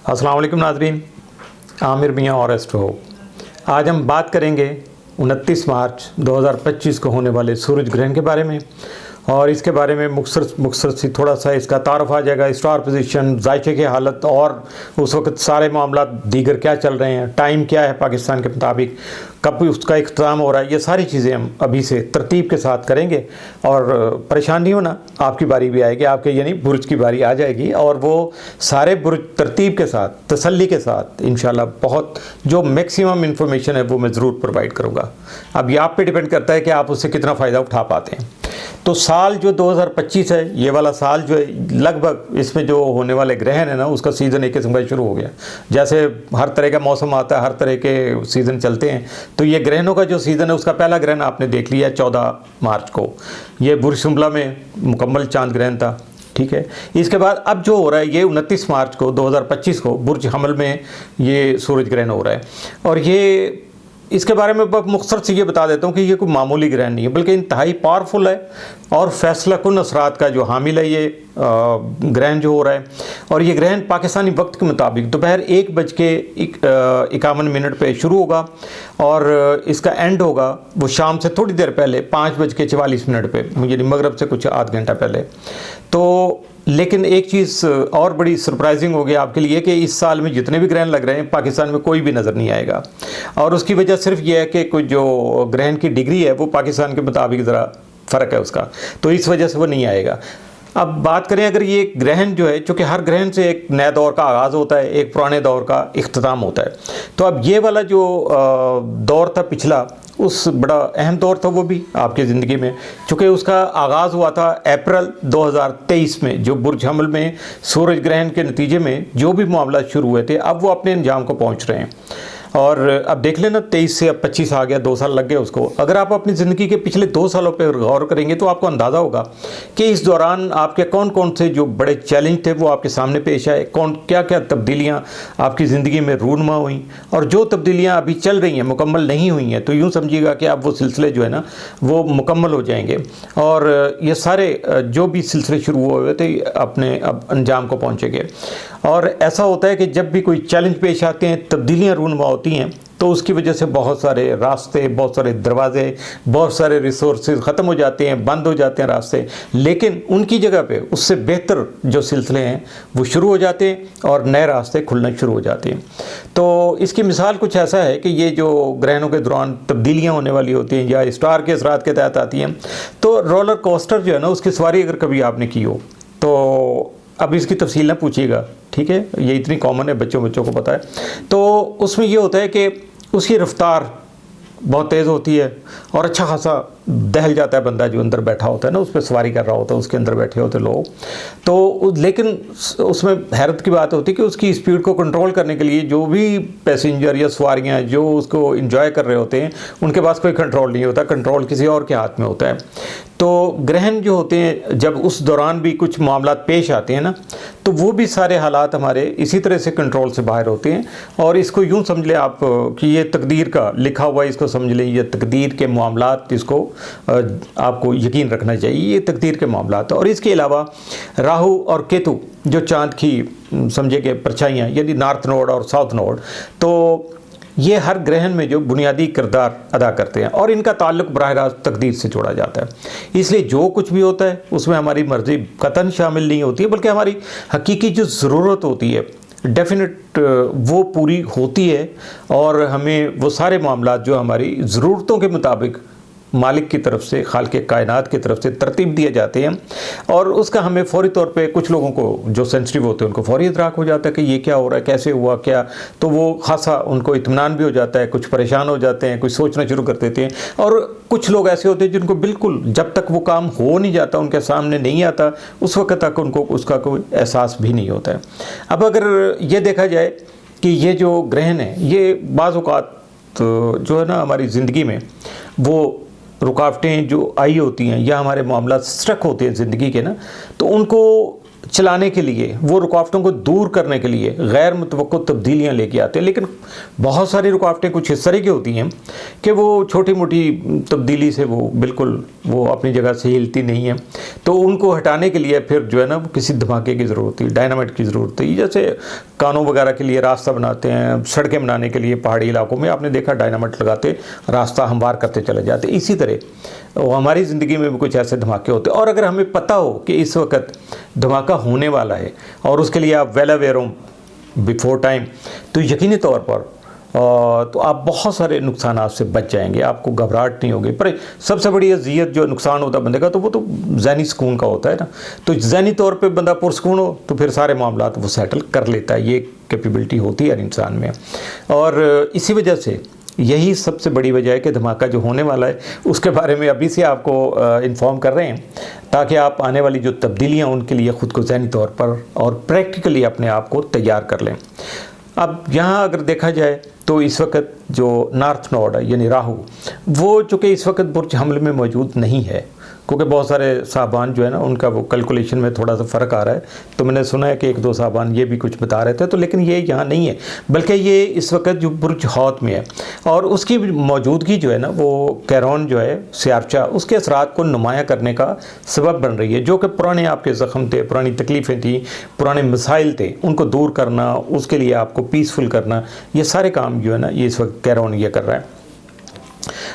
अस्सलाम वालेकुम नाज़रीन, आमिर मियाँ और एस्ट्रो। आज हम बात करेंगे 29 मार्च 2025 को होने वाले सूरज ग्रहण के बारे में, और इसके बारे में मुख्तसर सी थोड़ा सा इसका तारुफ आ जाएगा। स्टार पोजीशन, जायके की हालत और उस वक्त सारे मामला दीगर क्या चल रहे हैं, टाइम क्या है पाकिस्तान के मुताबिक, कब उसका इख्तिताम हो रहा है, ये सारी चीज़ें हम अभी से तरतीब के साथ करेंगे। और परेशान नहीं होना, आपकी बारी भी आएगी, आपके यानी बुर्ज की बारी आ जाएगी, और वो सारे बुर्ज तरतीब के साथ, तसल्ली के साथ इंशाल्लाह बहुत जो मैक्सिमम इंफॉर्मेशन है वो मैं ज़रूर प्रोवाइड करूँगा। अब ये आप पे डिपेंड करता है कि आप उससे कितना फ़ायदा उठा पाते हैं। तो साल जो 2025 है, ये वाला साल जो है, लगभग इसमें जो होने वाले ग्रहण है ना, उसका सीज़न एक किस्म का शुरू हो गया। जैसे हर तरह का मौसम आता है, हर तरह के सीज़न चलते हैं, तो ये ग्रहणों का जो सीज़न है उसका पहला ग्रहण आपने देख लिया 14 मार्च को। ये बुर्ज शुम्ला में मुकम्मल चांद ग्रहण था, ठीक है। इसके बाद अब जो हो रहा है, ये 29 मार्च को 2025 को बुर्ज हमल में ये सूरज ग्रहण हो रहा है। और ये इसके बारे में मुख्तसर से ये बता देता हूँ कि ये कोई मामूली ग्रहण नहीं है, बल्कि इंतहाई पावरफुल है और फैसला कुन असरात का जो हामिल है ये ग्रहण जो हो रहा है। और ये ग्रहण पाकिस्तानी वक्त के मुताबिक दोपहर 1:51 पे शुरू होगा और इसका एंड होगा वो शाम से थोड़ी देर पहले 5:44 पे, यानी मगरब से कुछ आध घंटा पहले। तो लेकिन एक चीज़ और बड़ी सरप्राइजिंग होगी आपके लिए कि इस साल में जितने भी ग्रहण लग रहे हैं पाकिस्तान में कोई भी नज़र नहीं आएगा, और उसकी वजह सिर्फ ये है कि कोई जो ग्रहण की डिग्री है वो पाकिस्तान के मुताबिक ज़रा फ़र्क है उसका, तो इस वजह से वो नहीं आएगा। अब बात करें, अगर ये ग्रहण जो है, चूँकि हर ग्रहण से एक नए दौर का आगाज़ होता है, एक पुराने दौर का इख्तिताम होता है, तो अब ये वाला जो दौर था पिछला, उस बड़ा अहम दौर था वो भी आपकी ज़िंदगी में, चूँकि उसका आगाज़ हुआ था अप्रैल 2023 में, जो बुर्ज हमल में सूरज ग्रहण के नतीजे में जो भी मामला शुरू हुए थे अब वो अपने अंजाम को पहुँच रहे हैं। और अब देख लेना, 23 से अब 25 आ गया, 2 साल लग गए उसको। अगर आप अपनी ज़िंदगी के पिछले 2 सालों पर गौर करेंगे तो आपको अंदाज़ा होगा कि इस दौरान आपके कौन कौन से जो बड़े चैलेंज थे वो आपके सामने पेश आए, क्या क्या तब्दीलियाँ आपकी ज़िंदगी में रूनुमा हुई, और जो तब्दीलियाँ अभी चल रही हैं, मुकम्मल नहीं हुई हैं, तो यूँ समझिएगा कि अब वो सिलसिले जो है ना वो मुकम्मल हो जाएंगे, और ये सारे जो भी सिलसिले शुरू हुए थे अपने अब अंजाम को पहुँचेंगे। और ऐसा होता है कि जब भी कोई चैलेंज पेश आते हैं, तब्दीलियाँ रूनुमा होती हैं, तो उसकी वजह से बहुत सारे रास्ते, बहुत सारे दरवाजे, बहुत सारे रिसोर्सेज ख़त्म हो जाते हैं, बंद हो जाते हैं रास्ते, लेकिन उनकी जगह पे उससे बेहतर जो सिलसिले हैं वो शुरू हो जाते हैं और नए रास्ते खुलना शुरू हो जाते हैं। तो इसकी मिसाल कुछ ऐसा है कि ये जो ग्रहणों के दौरान तब्दीलियाँ होने वाली होती हैं या स्टार के असरात के तहत आती हैं, तो रोलर कोस्टर जो है ना, उसकी सवारी अगर कभी आपने की हो तो अब इसकी तफसील ना पूछिएगा, ठीक है, ये इतनी कॉमन है, बच्चों को पता है। तो उसमें ये होता है कि उसकी रफ्तार बहुत तेज़ होती है और अच्छा खासा दहल जाता है बंदा जो अंदर बैठा होता है ना, उस पर सवारी कर रहा होता है, उसके अंदर बैठे होते लोग। तो लेकिन उसमें हैरत की बात होती है कि उसकी स्पीड को कंट्रोल करने के लिए जो भी पैसेंजर या सवारियाँ जो उसको इंजॉय कर रहे होते हैं, उनके पास कोई कंट्रोल नहीं होता, कंट्रोल किसी और के हाथ में होता है। तो ग्रहण जो होते हैं, जब उस दौरान भी कुछ मामला पेश आते हैं ना, तो वो भी सारे हालात हमारे इसी तरह से कंट्रोल से बाहर होते हैं। और इसको यूँ समझ लें आप कि ये तकदीर का लिखा हुआ, इसको समझ लें, ये तकदीर के मामलात, इसको आपको यकीन रखना चाहिए, ये तकदीर के मामलात। और इसके अलावा राहु और केतु जो चाँद की समझे कि परछाइयाँ, यानी नॉर्थ नोड और साउथ नोड, तो ये हर ग्रहण में जो बुनियादी किरदार अदा करते हैं और इनका ताल्लुक बराह रास्त तकदीर से जोड़ा जाता है। इसलिए जो कुछ भी होता है उसमें हमारी मर्ज़ी कतन शामिल नहीं होती है, बल्कि हमारी हकीकी जो ज़रूरत होती है डेफिनेट वो पूरी होती है, और हमें वो सारे मामला जो हमारी ज़रूरतों के मुताबिक मालिक की तरफ से, खालिक कायनात की तरफ से तरतीब दिए जाते हैं। और उसका हमें फ़ौरी तौर पे, कुछ लोगों को जो सेंसिटिव होते हैं उनको फ़ौरी इदराक हो जाता है कि ये क्या हो रहा है, कैसे हुआ, क्या, तो वो खासा उनको इत्मीनान भी हो जाता है, कुछ परेशान हो जाते हैं, कुछ सोचना शुरू कर देते हैं। और कुछ लोग ऐसे होते हैं जिनको बिल्कुल जब तक वो काम हो नहीं जाता, उनके सामने नहीं आता, उस वक्त तक उनको उसका कोई एहसास भी नहीं होता है। अब अगर ये देखा जाए कि ये जो ग्रहण है, ये बाज़ औक़ात जो है ना हमारी ज़िंदगी में वो रुकावटें जो आई होती हैं या हमारे मामला स्ट्रक होते हैं ज़िंदगी के ना, तो उनको चलाने के लिए, वो रुकावटों को दूर करने के लिए गैर मुतवक्को तब्दीलियाँ लेके आते हैं। लेकिन बहुत सारी रुकावटें कुछ इस तरह की होती हैं कि वो छोटी मोटी तब्दीली से वो बिल्कुल वो अपनी जगह से हिलती नहीं है, तो उनको हटाने के लिए फिर जो है ना वो किसी धमाके की ज़रूरत है, डायनामाइट की ज़रूरत है। जैसे कानों वगैरह के लिए रास्ता बनाते हैं, सड़कें बनाने के लिए पहाड़ी इलाकों में आपने देखा डायनामाइट लगाते रास्ता हमवार करते चले जाते। इसी तरह हमारी ज़िंदगी में भी कुछ ऐसे धमाके होते हैं, और अगर हमें पता हो कि इस वक्त धमाका होने वाला है और उसके लिए आप वेल अवेयर हो बिफोर टाइम, तो यकीनी तौर पर तो आप बहुत सारे नुकसान से बच जाएंगे, आपको घबराहट नहीं होगी। पर सबसे बड़ी अजियत जो नुकसान होता है बंदे का, तो वो तो ज़हनी सुकून का होता है ना। तो ज़हनी तौर पे बंदा पुरसुकून हो तो फिर सारे मामला वो सेटल कर लेता है, ये कैपेबिलिटी होती है इंसान में। और इसी वजह से यही सबसे बड़ी वजह है कि धमाका जो होने वाला है उसके बारे में अभी से आपको इन्फॉर्म कर रहे हैं, ताकि आप आने वाली जो तब्दीलियाँ उनके लिए ख़ुद को ज़हनी तौर पर और प्रैक्टिकली अपने आप को तैयार कर लें। अब यहाँ अगर देखा जाए तो इस वक्त जो नॉर्थ नोड है यानी राहु, वो चूँकि इस वक्त बुर्ज हमल में मौजूद नहीं है, क्योंकि बहुत सारे साहबान जो है ना उनका वो कैलकुलेशन में थोड़ा सा फ़र्क आ रहा है। तो मैंने सुना है कि एक दो साहबान ये भी कुछ बता रहे थे, तो लेकिन ये यहाँ नहीं है, बल्कि ये इस वक्त जो बुर्ज हौत में है, और उसकी मौजूदगी जो है ना वो कैरोन जो है सियारचा, उसके असरात को नुमाया करने का सबब बन रही है। जो कि पुराने आपके ज़ख्म थे, पुरानी तकलीफ़ें थी, पुराने मसाइल थे, उनको दूर करना, उसके लिए आपको पीसफुल करना, ये सारे काम जो है ना ये इस वक्त कैरोन ये कर रहा है।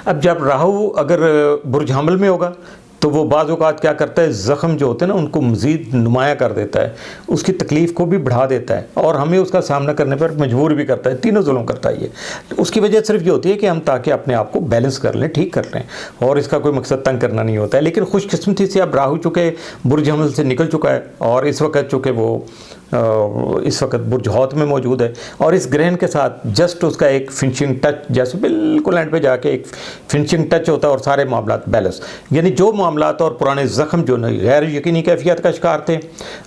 अब जब राहु अगर बुर्ज हमल में होगा तो वो बाज़ औक़ात क्या करता है, ज़ख़म जो होते हैं ना उनको मज़ीद नुमाया कर देता है, उसकी तकलीफ़ को भी बढ़ा देता है और हमें उसका सामना करने पर मजबूर भी करता है। तीनों जुल्म करता है ये। उसकी वजह सिर्फ ये होती है कि हम ताकि अपने आप को बैलेंस कर लें, ठीक कर लें, और इसका कोई मकसद तंग करना नहीं होता है। लेकिन खुशकिस्मती से अब राहु चुके बुर्ज हमल से निकल चुका है, और इस वक्त चूँकि वो इस वक्त बुर्ज हौत में मौजूद है, और इस ग्रहण के साथ जस्ट उसका एक फिनिशिंग टच, जैसे बिल्कुल एंड पे जाके एक फिनिशिंग टच होता है और सारे मामलात बैलेंस, यानी जो मामलात और पुराने ज़ख्म जो न गैर यकीनी कैफियत का शिकार थे,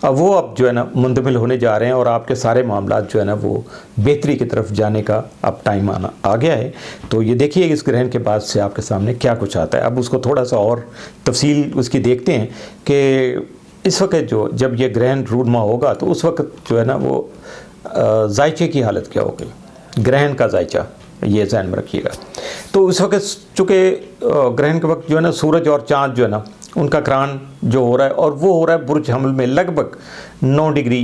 अब वो अब जो है ना मुंतमिल होने जा रहे हैं, और आपके सारे मामलात जो है ना वो बेहतरी की तरफ जाने का अब टाइम आ गया है। तो ये देखिए इस ग्रहण के बाद से आपके सामने क्या कुछ आता है। अब उसको थोड़ा सा और तफसील उसकी देखते हैं कि इस वक्त जो जब ये ग्रहण रूनमा होगा तो उस वक्त जो है ना वो जायचे की हालत क्या होगी, ग्रहण का जायचा, ये ज़हन में रखिएगा। तो उस वक्त चूँकि ग्रहण के वक्त जो है ना सूरज और चाँद जो है ना उनका क्रान जो हो रहा है, और वो हो रहा है बुर्ज हमल में लगभग 9 डिग्री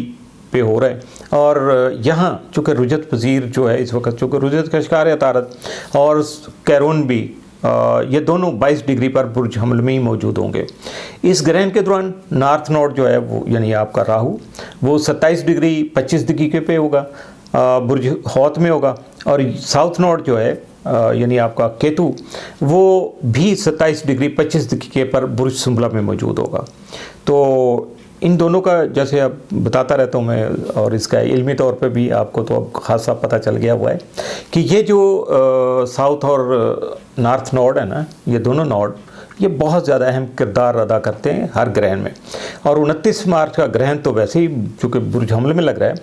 पे हो रहा है। और यहाँ चूँकि रुजत पजीर जो है इस वक्त, चूँकि रुजत का शिकार है तारत और कैरोन भी, ये दोनों 22 डिग्री पर बुर्ज हमल में ही मौजूद होंगे। इस ग्रहण के दौरान नॉर्थ नोड जो है वो यानी आपका राहु, वो 27 डिग्री 25 डिग्री के पे होगा, बुर्ज हौत में होगा, और साउथ नोड जो है यानी आपका केतु, वो भी 27 डिग्री 25 डिग्री के पर बुर्ज सुंबला में मौजूद होगा। तो इन दोनों का जैसे अब बताता रहता हूँ मैं, और इसका इल्मी तौर पे भी आपको तो अब खासा पता चल गया हुआ है कि ये जो साउथ और नॉर्थ नोड है ना, ये दोनों नोड ये बहुत ज़्यादा अहम किरदार अदा करते हैं हर ग्रहण में। और 29 मार्च का ग्रहण तो वैसे ही चूँकि बुर्ज हमले में लग रहा है,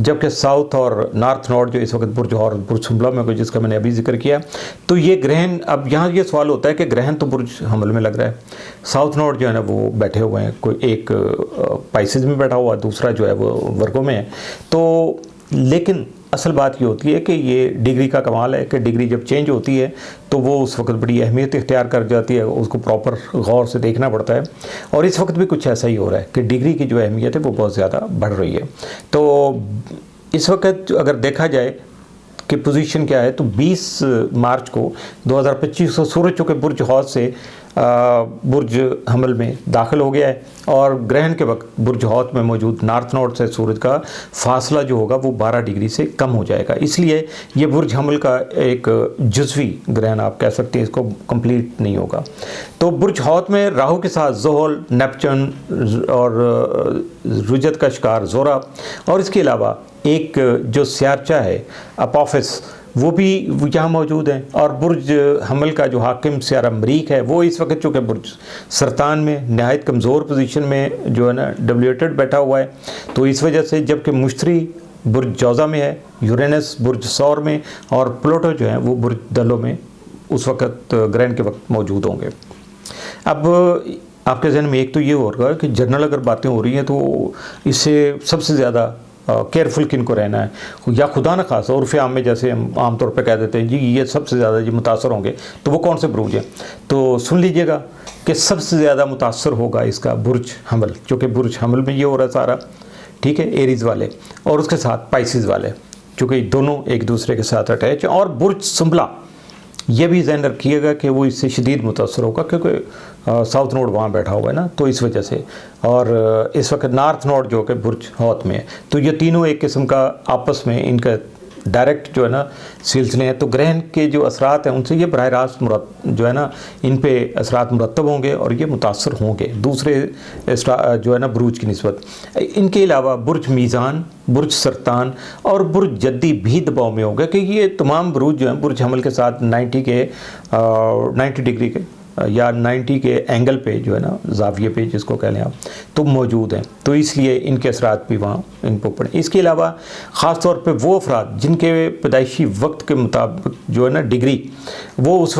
जबकि साउथ और नॉर्थ नोड जो इस वक्त बुर्ज और बुर्ज हमला में कोई, जिसका मैंने अभी जिक्र किया, तो ये ग्रहण, अब यहाँ ये सवाल होता है कि ग्रहण तो बुर्ज हमल में लग रहा है, साउथ नोड जो है ना वो बैठे हुए हैं, कोई एक पाइसेस में बैठा हुआ, दूसरा जो है वो वर्गों में है। तो लेकिन असल बात ये होती है कि ये डिग्री का कमाल है कि डिग्री जब चेंज होती है तो वो उस वक्त बड़ी अहमियत इख्तियार कर जाती है, उसको प्रॉपर गौर से देखना पड़ता है। और इस वक्त भी कुछ ऐसा ही हो रहा है कि डिग्री की जो अहमियत है वो बहुत ज़्यादा बढ़ रही है। तो इस वक्त अगर देखा जाए कि पोजीशन क्या है, तो 20 मार्च को 2025 को सूरज चूँकि बुर्ज हौत से बुर्ज हमल में दाखिल हो गया है, और ग्रहण के वक्त बुर्ज हौत में मौजूद नॉर्थ नोड से सूरज का फासला जो होगा वो 12 डिग्री से कम हो जाएगा। इसलिए ये बुर्ज हमल का एक जुज़वी ग्रहण आप कह सकते हैं, इसको कंप्लीट नहीं होगा। तो बुर्ज हौत में राहु के साथ ज़ोहल, नेपच्यून और रुजत का शिकार ज़ोरा, और इसके अलावा एक जो सियारचा है अपोफिस, वो भी यहाँ मौजूद है। और बुर्ज हमल का जो हाकिम सियारा मरीख है वो इस वक्त चूँकि बुर्ज सरतान में नहायत कमज़ोर पोजीशन में जो है ना डब्ल्यूटेड बैठा हुआ है, तो इस वजह से, जबकि मुश्तरी बुर्ज जौज़ा में है, यूरेनस बुर्ज सौर में, और प्लूटो जो है वो बुर्ज दलो में उस वक्त ग्रहण के वक्त मौजूद होंगे। अब आपके जहन में एक तो ये होगा कि जनरल अगर बातें हो रही हैं तो इससे सबसे ज़्यादा केयरफुल किन को रहना है, या खुदा न खासा उर्फ़ आम में जैसे हम आमतौर पर कह देते हैं जी ये सबसे ज़्यादा ये मुतासर होंगे, तो वो कौन से बुरूज हैं। तो सुन लीजिएगा कि सबसे ज़्यादा मुतासर होगा इसका बुर्ज हमल, चूँकि बुर्ज हमल में ये हो रहा है सारा, ठीक है, एरीज़ वाले, और उसके साथ पाइसिस वाले, चूँकि दोनों एक दूसरे के साथ अटैच हैं। और बुर्ज सुंबला ये भी ध्यान रखिएगा कि वो इससे शदीद मुतासर होगा, क्योंकि साउथ नोड वहाँ बैठा हुआ है ना, तो इस वजह से। और इस वक्त नॉर्थ नोड जो कि बुर्ज हौत में है, तो ये तीनों एक किस्म का आपस में इनका डायरेक्ट जो है ना सिलसिले हैं। तो ग्रहण के जो असरात हैं उनसे ये बराह रास्त जो है ना इन पे असरात मुरतब होंगे और ये मुतासर होंगे दूसरे जो है ना बुरूज की निस्बत। इनके अलावा बुर्ज मीज़ान, बुर्ज सरतान और बुर्ज जद्दी भी दबाव में होगा, क्योंकि ये तमाम बुरूज जो हैं बुर्ज हमल के साथ 90 डिग्री के या 90 के एंगल पे जो है ना ज़ाविये पे जिसको कह लें आप, तो मौजूद हैं, तो इसलिए इनके असरात भी वहाँ इनको पड़े। इसके अलावा ख़ास तौर पे वो अफराद जिनके पैदाइशी वक्त के मुताबिक जो है ना डिग्री, वो उस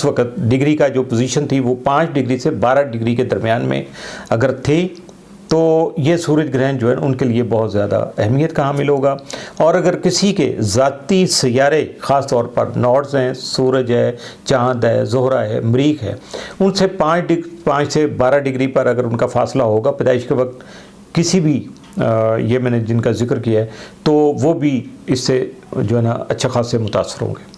वक्त डिग्री का जो पोजीशन थी वो 5 डिग्री से 12 डिग्री के दरमियान में अगर थे, तो ये सूरज ग्रहण जो है उनके लिए बहुत ज़्यादा अहमियत का हामिल होगा। और अगर किसी के ज़ाती सैयारे ख़ास तौर पर नॉर्ड्स हैं, सूरज है, चाँद है, ज़ोहरा है, मरीख है, उनसे 5 से 12 डिग्री पर अगर उनका फासला होगा पैदाइश के वक्त किसी भी ये मैंने जिनका जिक्र किया है, तो वो भी इससे जो है ना अच्छा खासे मुतासर होंगे।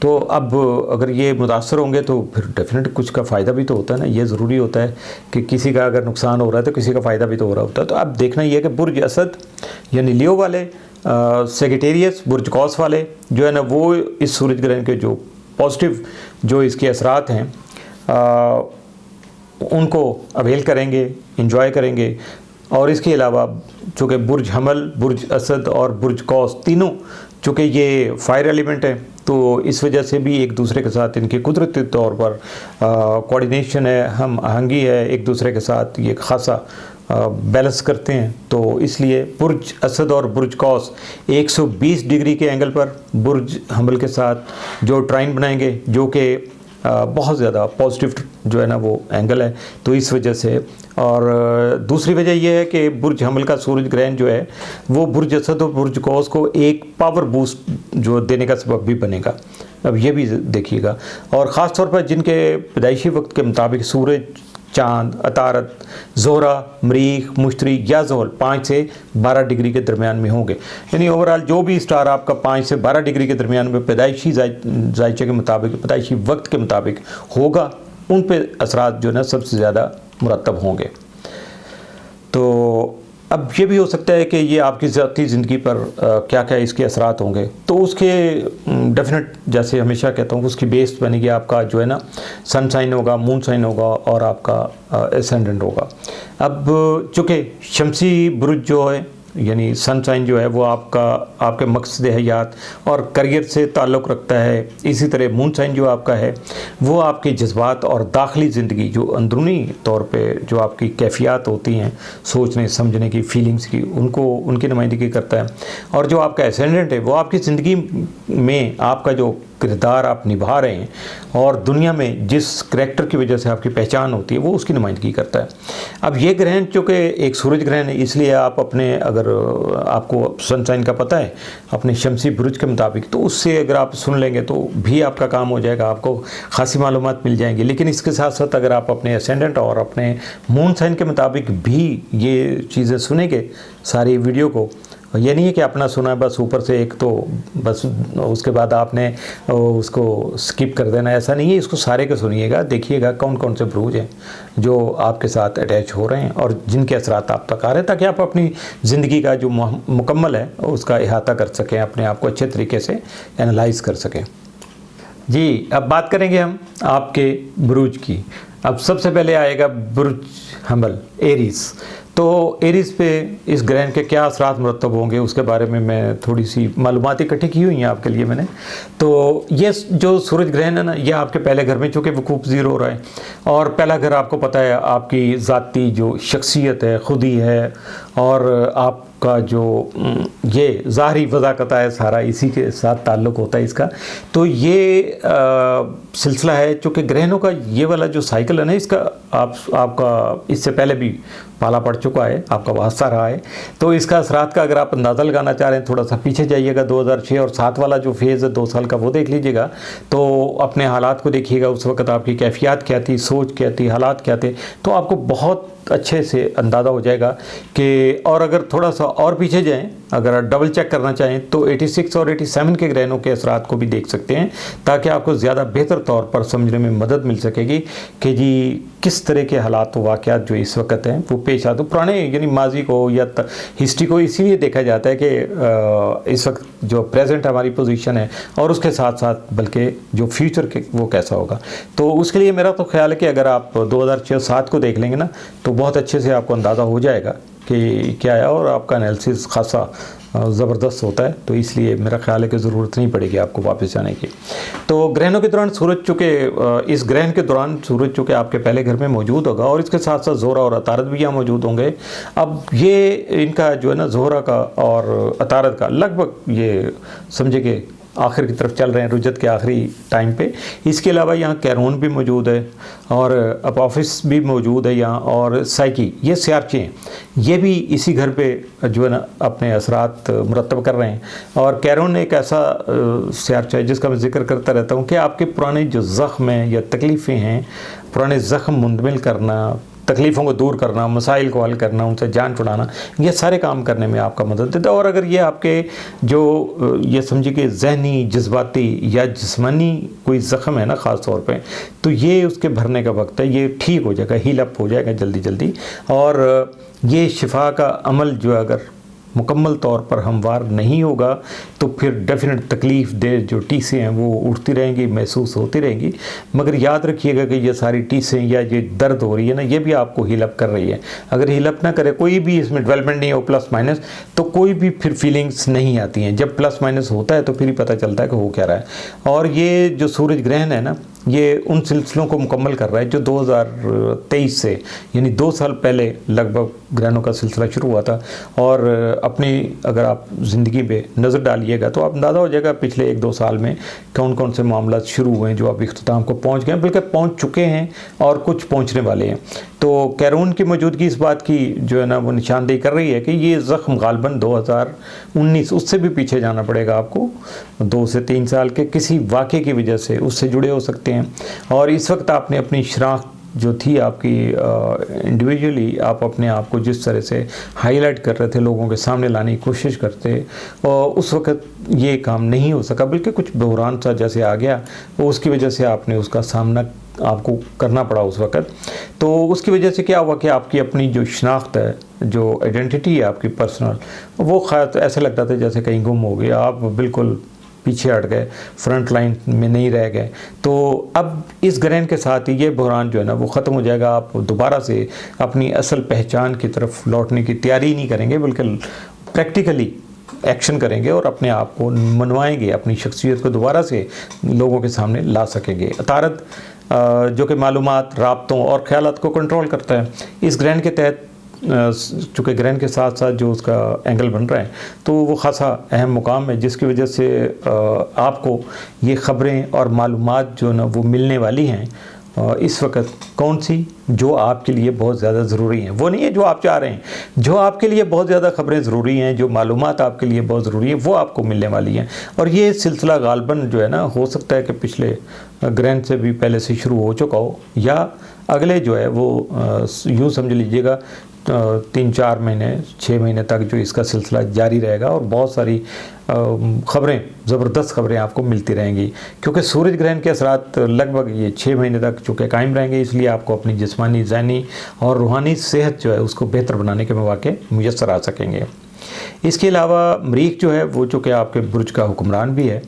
तो अब अगर ये मुतासर होंगे तो फिर डेफिनेट कुछ का फ़ायदा भी तो होता है ना, ये ज़रूरी होता है कि किसी का अगर नुकसान हो रहा है तो किसी का फ़ायदा भी तो हो रहा होता है। तो अब देखना ये है कि बुर्ज असद यानी लियो वाले, सेगिटेरियस, बुर्ज कौस वाले जो है ना वो इस सूरज ग्रहण के जो पॉजिटिव जो इसके असरात हैं उनको अवेल करेंगे, इंजॉय करेंगे। और इसके अलावा चूँकि बुर्ज हमल, बुर्ज असद और बुर्ज कौस तीनों चूँकि ये फायर एलिमेंट है, तो इस वजह से भी एक दूसरे के साथ इनके कुदरती तौर पर कोऑर्डिनेशन है, हम आहंगी है, एक दूसरे के साथ ये खासा बैलेंस करते हैं। तो इसलिए बुर्ज असद और बुर्ज कौस 120 डिग्री के एंगल पर बुर्ज हमल के साथ जो ट्राइन बनाएंगे, जो कि बहुत ज़्यादा पॉजिटिव जो है ना वो एंगल है, तो इस वजह से। और दूसरी वजह यह है कि बुर्ज हमल का सूरज ग्रहण जो है वो बुर्ज असद और बुर्ज कौस को एक पावर बूस्ट जो देने का सबब भी बनेगा। अब ये भी देखिएगा। और ख़ास तौर पर जिनके पैदाइशी वक्त के मुताबिक सूरज, चाँद, अतारत, ज़ोहरा, मरीख, मुश्तरी या ज़ोहल 5 से 12 डिग्री के दरमियान में होंगे। यानी ओवरऑल जो भी स्टार आपका 5 से 12 डिग्री के दरमियान में पैदाइशी जायचे के मुताबिक, पैदाइशी वक्त के मुताबिक होगा, उन पे असरात जो है ना सबसे ज़्यादा मुरतब होंगे। तो अब ये भी हो सकता है कि ये आपकी ज़ाती ज़िंदगी पर क्या क्या इसके असरात होंगे, तो उसके डेफिनेट जैसे हमेशा कहता हूँ उसकी बेस बनेगी आपका जो है ना सन साइन होगा, मून साइन होगा और आपका एसेंडेंट होगा। अब चूँकि शमसी बुरुज जो है यानी सन साइन जो है वो आपके मकसद हयात और करियर से ताल्लुक़ रखता है। इसी तरह मून साइन जो आपका है वो आपके जज्बात और दाखिली ज़िंदगी जो अंदरूनी तौर पे जो आपकी कैफियत होती हैं, सोचने समझने की, फीलिंग्स की, उनकी नुमाइंदगी करता है। और जो आपका एसेंडेंट है वो आपकी ज़िंदगी में आपका जो किरदार आप निभा रहे हैं और दुनिया में जिस करैक्टर की वजह से आपकी पहचान होती है वो उसकी नुमाइंदगी करता है। अब ये ग्रहण चूँकि एक सूरज ग्रहण है, इसलिए आप अपने अगर आपको सनसाइन का पता है अपने शमसी बुरुज के मुताबिक, तो उससे अगर आप सुन लेंगे तो भी आपका काम हो जाएगा, आपको खासी मालूमात मिल जाएंगी। लेकिन इसके साथ साथ अगर आप अपने एसेंडेंट और अपने मून साइन के मुताबिक भी ये चीज़ें सुनेंगे सारी वीडियो को, ये नहीं है कि अपना सुना बस ऊपर से एक तो बस उसके बाद आपने उसको स्किप कर देना, ऐसा नहीं है। इसको सारे के सुनिएगा, देखिएगा कौन कौन से बुरूज हैं जो आपके साथ अटैच हो रहे हैं और जिनके असरात आप तक आ रहे हैं, ताकि आप अपनी ज़िंदगी का जो मुकम्मल है उसका इहाता कर सकें, अपने आप को अच्छे तरीके से एनालाइज कर सकें। जी, अब बात करेंगे हम आपके बुरूज की। अब सबसे पहले आएगा बुर्ज हमल, एरीज़। तो एरीज़ पे इस ग्रहण के क्या असरात मुरतब होंगे उसके बारे में मैं थोड़ी सी मालूमात इकट्ठी की हुई हैं आपके लिए मैंने। तो ये जो सूरज ग्रहण है ना, ये आपके पहले घर में चूँकि वकूफ़ पज़ीर हो रहा है, और पहला घर आपको पता है आपकी ज़ाती जो शख्सियत है, खुदी है, और आप का जो ये ज़ाहरी वज़ाक़त है सारा इसी के साथ ताल्लुक़ होता है इसका। तो ये सिलसिला है चूँकि ग्रहणों का ये वाला जो साइकिल है ना, इसका आपका इससे पहले भी पाला पड़ चुका है, आपका वास्ता रहा है। तो इसका असरात का अगर आप अंदाज़ा लगाना चाह रहे हैं, थोड़ा सा पीछे जाइएगा, 2006 और 7 वाला जो फेज़ है 2 साल का, वो देख लीजिएगा। तो अपने हालात को देखिएगा, उस वक्त आपकी कैफियत क्या थी, सोच क्या थी, हालात क्या थे, तो आपको बहुत अच्छे से अंदाज़ा हो जाएगा कि। और अगर थोड़ा सा और पीछे जाएं, अगर आप डबल चेक करना चाहें तो 86 और 87 के ग्रहणों के असरात को भी देख सकते हैं, ताकि आपको ज़्यादा बेहतर तौर पर समझने में मदद मिल सकेगी कि जी किस तरह के हालात व वाक़यात जो इस वक्त हैं वो पेश आते। पुराने यानी माजी को या हिस्ट्री को इसीलिए देखा जाता है कि इस वक्त जो प्रेजेंट हमारी पोजीशन है और उसके साथ साथ बल्कि जो फ्यूचर के वो कैसा होगा। तो उसके लिए मेरा तो ख्याल है कि अगर आप 2006-7 को देख लेंगे ना, तो बहुत अच्छे से आपको अंदाज़ा हो जाएगा कि क्या है, और आपका एनालिसिस खासा ज़बरदस्त होता है। तो इसलिए मेरा ख्याल है कि ज़रूरत नहीं पड़ेगी आपको वापस जाने की। तो ग्रहणों के दौरान सूरज चूँकि इस ग्रहण के दौरान सूरज चूँकि आपके पहले घर में मौजूद होगा, और इसके साथ साथ ज़ोहरा और अतारद भी यहाँ मौजूद होंगे। अब ये इनका जो है ना, ज़ोहरा का और अतारद का लगभग ये समझे कि आखिर की तरफ चल रहे हैं, रुजत के आखिरी टाइम पे। इसके अलावा यहाँ कैरोन भी मौजूद है और अपोफिस भी मौजूद है यहाँ, और साइकी, ये सियारचे हैं, ये भी इसी घर पे जो है ना अपने असरात मुरतब कर रहे हैं। और कैरोन एक ऐसा सियारचा है जिसका मैं जिक्र करता रहता हूँ कि आपके पुराने जो ज़ख्म हैं या तकलीफ़ें हैं, पुराने ज़ख्म मुंतमिल करना, तकलीफ़ों को दूर करना, मसाइल को हल करना, उनसे जान छुड़ाना, ये सारे काम करने में आपका मदद देता है। और अगर ये आपके जो ये समझिए कि ज़हनी, जज्बाती या जिस्मानी कोई ज़ख्म है ना ख़ास तौर पे, तो ये उसके भरने का वक्त है, ये ठीक हो जाएगा, हील अप हो जाएगा जल्दी जल्दी। और ये शिफा का अमल जो अगर मुकम्मल तौर पर हमवार नहीं होगा तो फिर डेफिनेट तकलीफ़ दे जो टीसें हैं वो उठती रहेंगी, महसूस होती रहेंगी। मगर याद रखिएगा कि ये सारी टीसें या ये दर्द हो रही है ना, ये भी आपको हीलअप कर रही है। अगर हीलअप ना करे, कोई भी इसमें डेवलपमेंट नहीं हो प्लस माइनस, तो कोई भी फिर फीलिंग्स नहीं आती हैं। जब प्लस माइनस होता है तो फिर ही पता चलता है कि हो क्या रहा है। और ये जो सूरज ग्रहण है ना, ये उन सिलसिलों को मुकम्मल कर रहा है जो 2023 से यानी 2 साल पहले लगभग ग्रहणों का सिलसिला शुरू हुआ था। और अपनी अगर आप ज़िंदगी पे नज़र डालिएगा तो आप अंदाज़ा हो जाएगा पिछले 1-2 साल में कौन कौन से मामला शुरू हुए हैं जो अब इख्तिताम को पहुंच गए, बल्कि पहुंच चुके हैं और कुछ पहुंचने वाले हैं। तो कैरोन की मौजूदगी इस बात की जो है ना वो निशानदेही कर रही है कि ये ज़ख्म गालबन 2019, उससे भी पीछे जाना पड़ेगा आपको, 2 से 3 साल के किसी वाक़े की वजह से उससे जुड़े हो सकते हैं। और इस वक्त आपने अपनी शनाख्त जो थी आपकी इंडिविजुअली, आप अपने आप को जिस तरह से हाईलाइट कर रहे थे, लोगों के सामने लाने की कोशिश करते, और उस वक्त ये काम नहीं हो सका, बल्कि कुछ बहरान सा जैसे आ गया, तो उसकी वजह से आपने उसका सामना आपको करना पड़ा उस वक्त। तो उसकी वजह से क्या हुआ कि आपकी अपनी जो शनाख्त है, जो आइडेंटिटी है आपकी पर्सनल, वो ख़ैर ऐसे लगता था जैसे कहीं गुम हो गया, आप बिल्कुल पीछे हट गए, फ्रंट लाइन में नहीं रह गए। तो अब इस ग्रहण के साथ ही ये बहरान जो है ना वो ख़त्म हो जाएगा। आप दोबारा से अपनी असल पहचान की तरफ लौटने की तैयारी नहीं करेंगे, बल्कि प्रैक्टिकली एक्शन करेंगे और अपने आप को मनवाएंगे, अपनी शख्सियत को दोबारा से लोगों के सामने ला सकेंगे। अतारद जो कि मालूमात, राब्तों और ख़यालात को कंट्रोल करता है, इस ग्रहण के तहत चूँकि ग्रहण के साथ साथ जो उसका एंगल बन रहा है तो वो ख़ासा अहम मुकाम है, जिसकी वजह से आपको ये ख़बरें और मालूमात जो ना वो मिलने वाली हैं इस वक्त। कौन सी? जो आपके लिए बहुत ज़्यादा ज़रूरी हैं, वो नहीं है जो आप चाह रहे हैं, जो आपके लिए बहुत ज़्यादा ख़बरें ज़रूरी हैं, जो मालूमात आपके लिए बहुत ज़रूरी है, वो आपको मिलने वाली हैं। और ये सिलसिला गालबन जो है ना, हो सकता है कि पिछले ग्रहण से भी पहले से शुरू हो चुका हो, या अगले जो है वो यूँ समझ लीजिएगा 3-4 महीने 6 महीने तक जो इसका सिलसिला जारी रहेगा, और बहुत सारी ख़बरें, ज़बरदस्त ख़बरें आपको मिलती रहेंगी। क्योंकि सूरज ग्रहण के असरात लगभग ये 6 महीने तक चूँकि कायम रहेंगे, इसलिए आपको अपनी जिस्मानी, ज़हनी और रूहानी सेहत जो है उसको बेहतर बनाने के मौके मुयस्सर आ सकेंगे। इसके अलावा मरीख जो है वो चूँकि आपके बुर्ज का हुक्मरान भी है,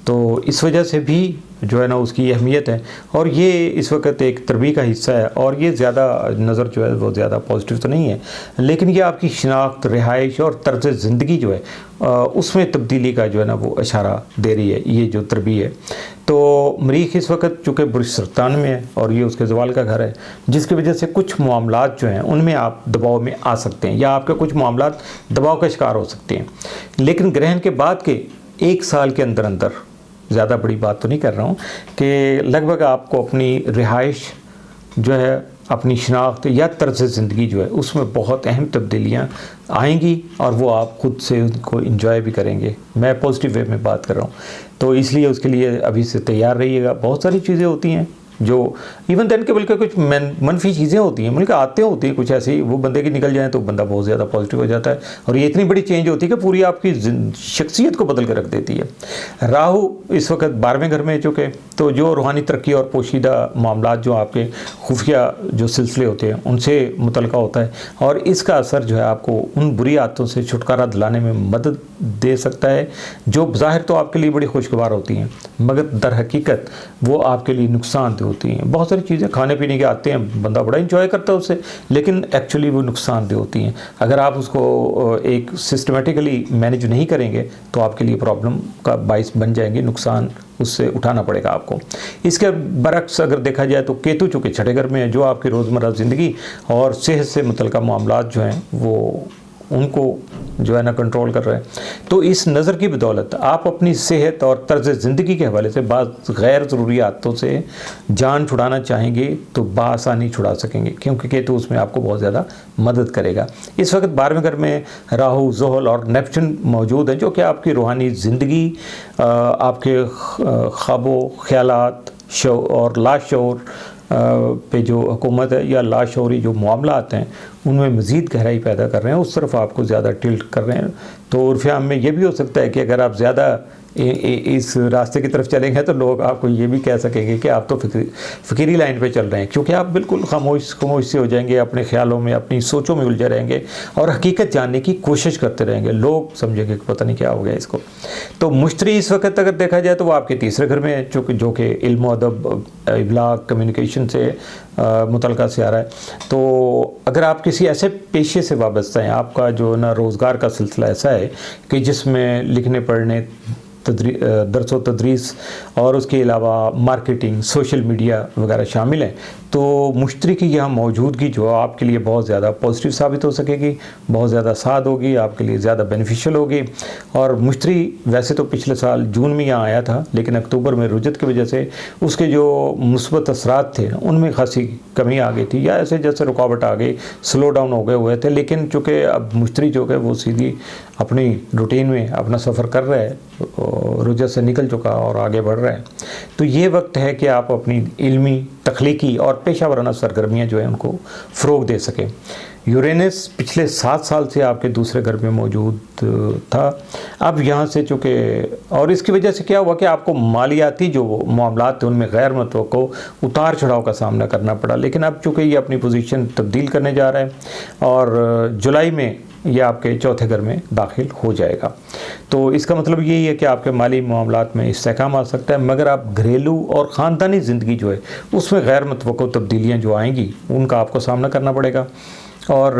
तो इस वजह से भी जो है ना उसकी अहमियत है, और ये इस वक्त एक तरबी का हिस्सा है, और ये ज़्यादा नज़र जो है वो ज़्यादा पॉजिटिव तो नहीं है, लेकिन ये आपकी शिनाख्त, रिहाइश और तर्ज ज़िंदगी जो है उसमें तब्दीली का जो है ना वो इशारा दे रही है ये जो तरबी है। तो मरीख इस वक्त चूँकि बुर्ज सरतान में है और ये उसके ज़वाल का घर है, जिसकी वजह से कुछ मामलात जो हैं उनमें आप दबाव में आ सकते हैं, या आपके कुछ मामलात दबाव का शिकार हो सकते हैं। लेकिन ग्रहण के बाद के 1 साल के अंदर अंदर, ज़्यादा बड़ी बात तो नहीं कर रहा हूँ, कि लगभग आपको अपनी रिहाइश जो है, अपनी शनाख्त या तर्ज ज़िंदगी जो है उसमें बहुत अहम तब्दीलियाँ आएंगी, और वो आप ख़ुद से उनको इंजॉय भी करेंगे। मैं पॉजिटिव वे में बात कर रहा हूँ, तो इसलिए उसके लिए अभी से तैयार रहिएगा। बहुत सारी चीज़ें होती हैं जो इवन देन के बल्कि कुछ मनफी चीज़ें होती हैं, बल्कि आते होती हैं कुछ ऐसी, वो बंदे की निकल जाए तो बंदा बहुत ज़्यादा पॉजिटिव हो जाता है, और ये इतनी बड़ी चेंज होती है कि पूरी आपकी शख्सियत को बदल कर रख देती है। राहु इस वक्त 12वें घर में चुके, तो जो रूहानी तरक्की और पोशीदा मामलात जो आपके खुफिया जो सिलसिले होते हैं उनसे मुतल्लिक़ होता है, और इसका असर जो है आपको उन बुरी आदतों से छुटकारा दिलाने में मदद दे सकता है, जो ज़ाहिर तो आपके लिए बड़ी खुशगवार होती हैं, मगर दर हकीकत वो आपके लिए नुकसानदेह होती हैं। बहुत सारी चीज़ें खाने पीने के आते हैं, बंदा बड़ा इंजॉय करता है उससे, लेकिन एक्चुअली वो नुकसानदेह होती हैं। अगर आप उसको एक सिस्टमेटिकली मैनेज नहीं करेंगे तो आपके लिए प्रॉब्लम का बाइस बन जाएंगे, नुकसान उससे उठाना पड़ेगा आपको। इसके बरक्स अगर देखा जाए तो केतु चूँकि छठे घर में है, जो आपकी रोज़मर्रा ज़िंदगी और सेहत से मुतल्लिक़ा मामलात जो हैं वो उनको जो है ना कंट्रोल कर रहे हैं। तो इस नज़र की बदौलत आप अपनी सेहत और तर्ज ज़िंदगी के हवाले से बात गैर ज़रूरी आदतों से जान छुड़ाना चाहेंगे तो बासानी छुड़ा सकेंगे, क्योंकि केतु उसमें आपको बहुत ज़्यादा मदद करेगा। इस वक्त 12वें घर में राहु, ज़ुहल और नेपच्यून मौजूद हैं, जो कि आपकी रूहानी ज़िंदगी, आपके ख्वाबों, ख़यालात और लाशऊर पे जो हुकूमत है या लाशऊरी जो मामलात हैं उनमें मज़ीद गहराई पैदा कर रहे हैं, उस तरफ आपको ज़्यादा टिल्ट कर रहे हैं। तो उर्फ़-ए-आम में ये भी हो सकता है कि अगर आप ज़्यादा इस रास्ते की तरफ चलेंगे तो लोग आपको ये भी कह सकेंगे कि आप तो फ़िक्री लाइन पे चल रहे हैं, क्योंकि आप बिल्कुल खामोश से हो जाएंगे, अपने ख्यालों में, अपनी सोचों में उलझे रहेंगे और हकीकत जानने की कोशिश करते रहेंगे। लोग समझेंगे कि पता नहीं क्या हो गया इसको। तो मुश्तरी इस वक्त अगर देखा जाए तो वो आपके तीसरे घर में है, जो कि इल्म, अदब, इब्लाग, कम्युनिकेशन से मुतल्लिक़ा से आ रहा है। तो अगर आप किसी ऐसे पेशे से वाबस्ता हैं, आपका जो ना रोज़गार का सिलसिला ऐसा है कि जिसमें लिखने पढ़ने, दरस व तदरीस और उसके अलावा मार्केटिंग, सोशल मीडिया वगैरह शामिल हैं, तो मुश्तरी की यहाँ मौजूदगी जो आपके लिए बहुत ज़्यादा पॉजिटिव साबित हो सकेगी, बहुत ज़्यादा साद होगी, आपके लिए ज़्यादा बेनिफिशियल होगी। और मुश्तरी वैसे तो पिछले साल जून में यहाँ आया था, लेकिन अक्टूबर में रुजत की वजह से उसके जो मुस्बत असरात थे उनमें खासी कमी आ गई थी, या ऐसे जैसे रुकावट आ गई, स्लो डाउन हो गए हुए थे। लेकिन चूँकि अब मुश्तरी जो है वो सीधी अपनी रूटीन में अपना सफ़र कर रहा है, रुजत से निकल चुका और आगे बढ़ रहा है, तो ये वक्त है कि आप अपनी इल्मी, तख्लीकी और पेशा वराना सरगर्मियाँ जो हैं उनको फ़रोग़ दे सकें। यूरेनस पिछले 7 साल से आपके दूसरे घर में मौजूद था, अब यहाँ से चूँकि, और इसकी वजह से क्या हुआ कि आपको मालियाती जो मामलात थे उनमें गैर मुतवक्को उतार चढ़ाव का सामना करना पड़ा। लेकिन अब चूँकि ये अपनी पोजीशन तब्दील करने जा रहा है और जुलाई में ये आपके चौथे घर में दाखिल हो जाएगा, तो इसका मतलब यही है कि आपके माली मामलात में इस्तेहकाम आ सकता है, मगर आप घरेलू और ख़ानदानी ज़िंदगी जो है उसमें गैर मुतवक्को तब्दीलियाँ जो आएंगी उनका आपको सामना करना पड़ेगा। और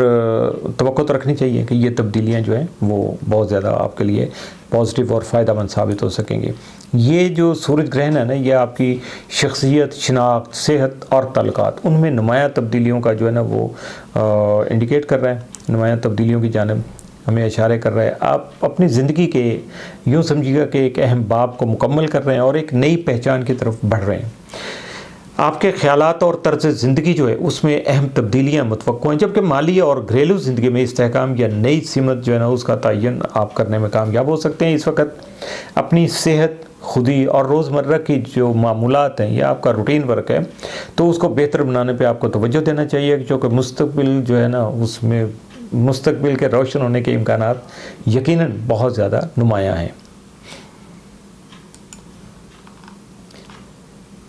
तवक्को तो रखनी चाहिए कि ये तब्दीलियाँ जो हैं वो बहुत ज़्यादा आपके लिए पॉजिटिव और फ़ायदेमंद साबित हो सकेंगे। ये जो सूरज ग्रहण है ना, ये आपकी शख्सियत, शनाख्त, सेहत और तल्लुकात, उनमें नुमायाँ तब्दीलियों का जो है ना वो इंडिकेट कर रहा है, नुमायाँ तब्दीलियों की जानिब हमें इशारे कर रहा है। आप अपनी ज़िंदगी के यूँ समझिएगा कि एक अहम बाब को मुकम्मल कर रहे हैं और एक नई पहचान की तरफ बढ़ रहे हैं। आपके ख़यालात और तर्ज ज़िंदगी जो है उसमें अहम तब्दीलियाँ मुतवक्को हैं, जबकि माली और घरेलू ज़िंदगी में इस्तेहकाम या नई सिमत जो है ना उसका तयन आप करने में कामयाब हो सकते हैं। इस वक्त अपनी सेहत, खुदी और रोज़मर्रा की जो मामूलात हैं या आपका रूटीन वर्क है, तो उसको बेहतर बनाने पे आपको तवज्जो देना चाहिए, क्योंकि मुस्तकबिल जो है ना उसमें मुस्तकबिल के रोशन होने के इम्कानात यकीनन बहुत ज़्यादा नुमायाँ हैं।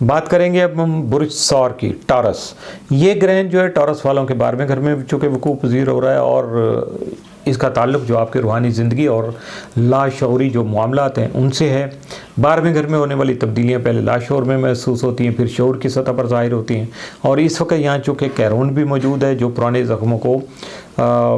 बात करेंगे अब हम बुर्ज सौर की, टॉरस। ये ग्रहण जो है टॉरस वालों के 12वें घर में चूँकि वकूफ़ पज़ीर हो रहा है और इसका ताल्लुक़ जो आपके रूहानी ज़िंदगी और लाशऊरी जो मामलात हैं उनसे है। 12वें घर में होने वाली तब्दीलियाँ पहले लाशऊर में महसूस होती हैं, फिर शऊर की सतह पर ज़ाहिर होती हैं। और इस वक्त यहाँ चूँकि कैरोन भी मौजूद है जो पुराने ज़ख्मों को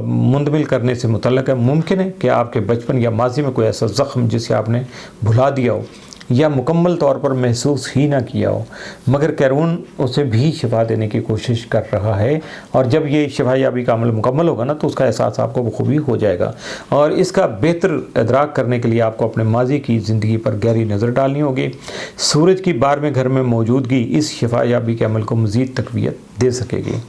मुंतमिल करने से मुतल्लक़ है। मुमकिन है कि आपके बचपन या माजी में कोई ऐसा ज़ख्म जिसे आपने भुला दिया हो या मुकम्मल तौर पर महसूस ही ना किया हो, मगर कैरून उसे भी शिफा देने की कोशिश कर रहा है। और जब ये शिफा याबी का अमल मुकम्मल होगा ना तो उसका एहसास आपको बखूबी हो जाएगा। और इसका बेहतर इदराक करने के लिए आपको अपने माजी की ज़िंदगी पर गहरी नज़र डालनी होगी। सूरज की 12वें घर में मौजूदगी इस शिफा याबी के अमल को मज़ीद तक़वियत दे सकेगी।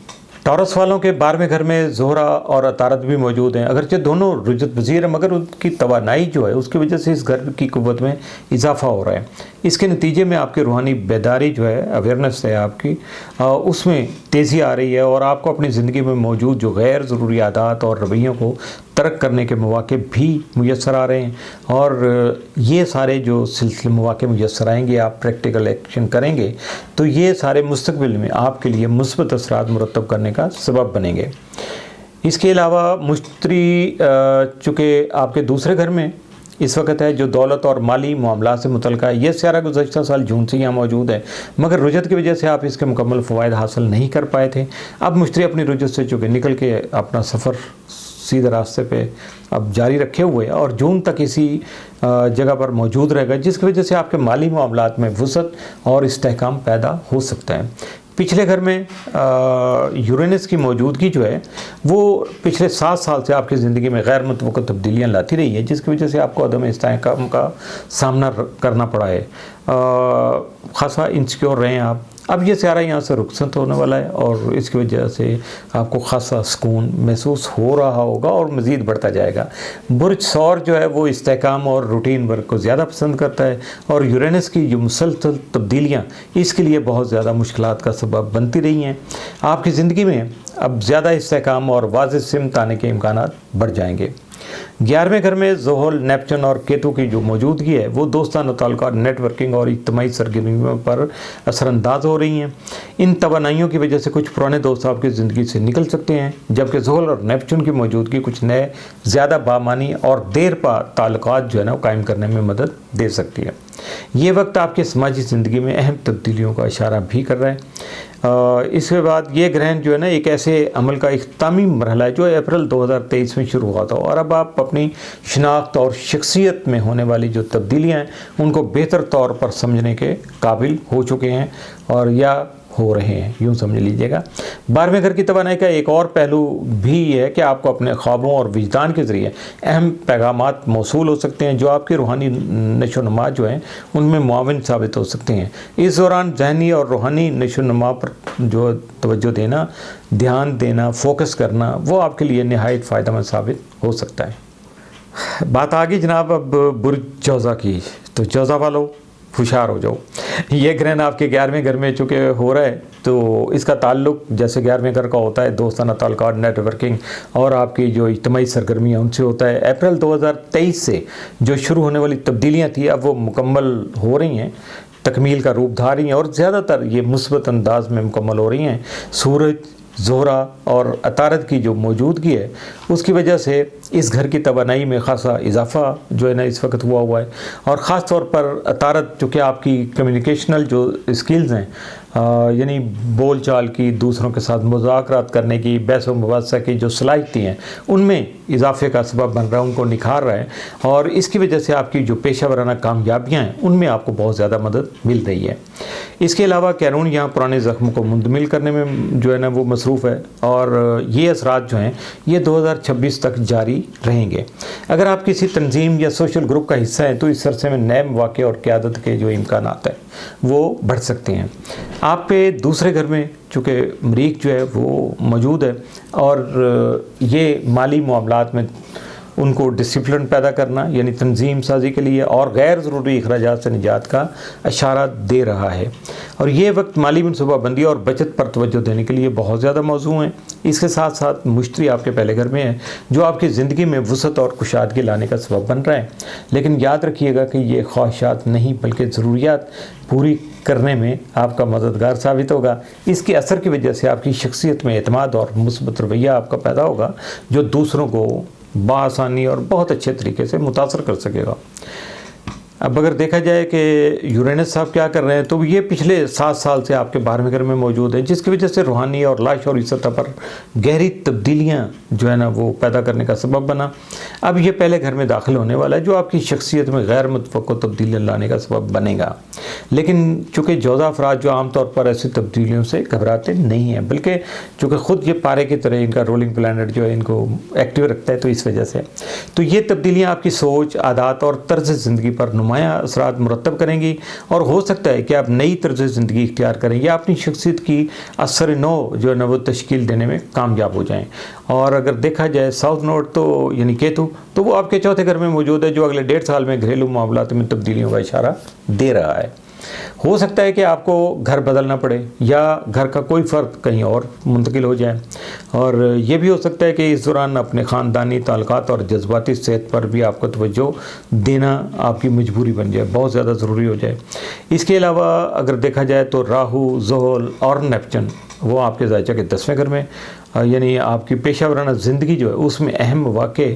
टॉरस वालों के 12वें घर में ज़ोहरा और अतारत भी मौजूद हैं। अगरचे दोनों रुजत वज़ीर हैं, मगर उनकी तवानाई जो है उसकी वजह से इस घर की क़ुव्वत में इजाफ़ा हो रहा है। इसके नतीजे में आपकी रूहानी बेदारी जो है, अवेयरनेस है आपकी, उसमें तेज़ी आ रही है और आपको अपनी ज़िंदगी में मौजूद जो गैर ज़रूरी आदात और रवैयों को तर्क करने के मौके भी मुयस्सर आ रहे हैं। और ये सारे जो सिलसिले मौके मुयस्सर आएंगे, आप प्रैक्टिकल एक्शन करेंगे तो ये सारे मुस्तक़बिल में आपके लिए मुस्बत असरात मुरतब करने का सबब बनेंगे। इसके अलावा मुश्तरी चूँकि आपके दूसरे घर में इस वक्त है जो दौलत और माली मामला से मुतल्लिक़ है। ये सियारा गुज़श्ता साल जून से यहाँ मौजूद है, मगर रुजत की वजह से आप इसके मुकम्मल फ़वाइद हासिल नहीं कर पाए थे। अब मुश्तरी अपनी रुजत से चूँकि निकल के अपना सफ़र सीधे रास्ते पे अब जारी रखे हुए और जून तक इसी जगह पर मौजूद रहेगा, जिसकी वजह से आपके माली मामलात में वसअत और इस्तेहकाम पैदा हो सकता है। पिछले घर में यूरेनस की मौजूदगी जो है वो पिछले 7 साल से आपकी ज़िंदगी में गैर मुतवक्किल तब्दीलियाँ लाती रही है, जिसकी वजह से आपको अदम इस्तेहकाम का सामना करना पड़ा है। ख़ासा इनसिक्योर रहे हैं आप। अब ये सियारा यहाँ से रुखसत होने वाला है और इसकी वजह से आपको ख़ासा सुकून महसूस हो रहा होगा और मज़ीद बढ़ता जाएगा। बुर्ज सौर जो है वो इस्तेहकाम और रूटीन वर्क को ज़्यादा पसंद करता है और यूरेनस की जो मुसलसल तब्दीलियाँ इसके लिए बहुत ज़्यादा मुश्किलात का सबब बनती रही हैं। आपकी ज़िंदगी में अब ज़्यादा इस्तेहकाम और वाज़ेह सिमत आने के इम्कानात बढ़ जाएंगे। 11वें घर में ज़ोहल, नेपच्यून और केतु की जो मौजूदगी है वो दोस्ताना ताल्लुकात, नेटवर्किंग और इज्तिमाई सरगर्मियों पर असरअंदाज हो रही हैं। इन तवानाइयों की वजह से कुछ पुराने दोस्त आपकी ज़िंदगी से निकल सकते हैं, जबकि ज़ोहल और नेपच्यून की मौजूदगी कुछ नए ज़्यादा बामानी और देर पा ताल्लुकात जो है ना कायम करने में मदद दे सकती है। ये वक्त आपके समाजी ज़िंदगी में अहम तब्दीलियों का इशारा भी कर रहा है। इसके बाद ये ग्रहण जो है ना एक ऐसे अमल का इख्तामी मरहला है जो अप्रैल 2023 में शुरू हुआ था और अब आप अपनी शनाख्त और शख्सियत में होने वाली जो तब्दीलियाँ हैं उनको बेहतर तौर पर समझने के काबिल हो चुके हैं और या हो रहे हैं, यूँ समझ लीजिएगा। 12वें घर की तवानाई का एक और पहलू भी है कि आपको अपने ख्वाबों और विजदान के ज़रिए अहम पैगामात मौसूल हो सकते हैं जो आपके रूहानी नशोनुमा जो हैं उनमें मुआविन साबित हो सकते हैं। इस दौरान जहनी और रूहानी नशोनुमा पर जो तवज्जो देना, ध्यान देना, फोकस करना वो आपके लिए नहायत फ़ायदेमंद साबित हो सकता है। बात आ गई जनाब अब बुर्ज जौज़ा की, तो जौज़ा वालों होशियार हो जाओ। ये ग्रहण आपके 11वें घर में चूँकि हो रहा है तो इसका ताल्लुक़ जैसे 11वें घर का होता है दोस्ताना ताल्लुकात, नेटवर्किंग और आपकी जो इज्तिमाई सरगर्मियाँ उनसे होता है। अप्रैल 2023 से जो शुरू होने वाली तब्दीलियाँ थी अब वो मुकम्मल हो रही हैं, तकमील का रूप धार रही हैं और ज़्यादातर ये मुस्बत अंदाज में मुकम्मल हो रही हैं। सूरज, ज़ोहरा और अतारत की जो मौजूदगी है उसकी वजह से इस घर की तवानाई में ख़ासा इजाफ़ा जो है ना इस वक्त हुआ है। और ख़ास तौर पर अतारत चूँकि आपकी कम्युनिकेशनल जो स्किल्स हैं यानी बोल चाल की, दूसरों के साथ मुज़ाकरात करने की, बहस व मुबाहसा की जो सलाहियतें हैं उनमें इजाफे का सबब बन रहा है, उनको निखार रहा है और इसकी वजह से आपकी जो पेशा वराना कामयाबियाँ हैं उनमें आपको बहुत ज़्यादा मदद मिल रही है। इसके अलावा कैरून यहाँ पुराने ज़ख्मों को मुंतमिल करने में जो है ना वो मसरूफ़ है और ये असरात जो हैं ये 2026 तक जारी रहेंगे। अगर आप किसी तंजीम या सोशल ग्रुप का हिस्सा हैं तो इस अरसे में नए मौक़े और क़यादत के जो इम्कानात हैं वो बढ़ सकते हैं। आप पे दूसरे घर में चूँकि मरीख जो है वो मौजूद है और ये माली मामलात में उनको डिसिप्लिन पैदा करना यानी तंजीम साजी के लिए और गैर ज़रूरी अखराजात से निजात का इशारा दे रहा है। और ये वक्त माली मनसूबाबंदी और बचत पर तवज्जो देने के लिए बहुत ज़्यादा मौजू हैं। इसके साथ साथ मुश्तरी आपके पहले घर में है जो आपकी ज़िंदगी में वसअत और कुशादगी लाने का सबब बन रहा है। लेकिन याद रखिएगा कि ये ख्वाहिशात नहीं बल्कि ज़रूरियात पूरी करने में आपका मददगार साबित होगा। इसके असर की वजह से आपकी शख्सियत में एतमाद और मुस्बत रवैया आपका पैदा होगा जो दूसरों को बआसानी और बहुत अच्छे तरीके से मुतासर कर सकेगा। अब अगर देखा जाए कि यूरेनस साहब क्या कर रहे हैं, तो ये पिछले 7 साल से आपके 12वें घर में मौजूद है, जिसकी वजह से रूहानी और लाशौरी सतह पर गहरी तब्दीलियां जो है ना वो पैदा करने का सबब बना। अब ये पहले घर में दाखिल होने वाला है, जो आपकी शख्सियत में गैर मुतवक्को तब्दीलियाँ लाने का सबब बनेगा। लेकिन चूँकि जोधा अफराद जो आमतौर पर ऐसी तब्दीलियों से घबराते नहीं हैं, बल्कि चूँकि ख़ुद ये पारे की तरह इनका रोलिंग प्लानट जो है इनको एक्टिव रखता है, तो इस वजह से तो ये तब्दीलियाँ आपकी सोच, आदात और तर्ज ज़िंदगी पर नुमायाँ असरात मुरतब करेंगी। और हो सकता है कि आप नई तर्ज ज़िंदगी इख्तियार करें या अपनी शख्सियत की असर नो जो है ना वो तश्कील देने में कामयाब हो जाएँ। और अगर देखा जाए साउथ नोड तो यानी केतु, तो वो आपके चौथे घर में मौजूद है, जो अगले 1.5 साल में घरेलू मामलात में तब्दीलियों का इशारा दे रहा है। हो सकता है कि आपको घर बदलना पड़े या घर का कोई फ़र्द कहीं और मुंतकिल हो जाए। और ये भी हो सकता है कि इस दौरान अपने ख़ानदानी ताल्लुकात और जज्बाती सेहत पर भी आपको तवज्जो देना आपकी मजबूरी बन जाए, बहुत ज़्यादा ज़रूरी हो जाए। इसके अलावा अगर देखा जाए तो राहु, ज़ोहल और नेपचून वो आपके ज़ायचा के 10वें घर में, यानी आपकी पेशा वराना ज़िंदगी जो है उसमें अहम वाक़े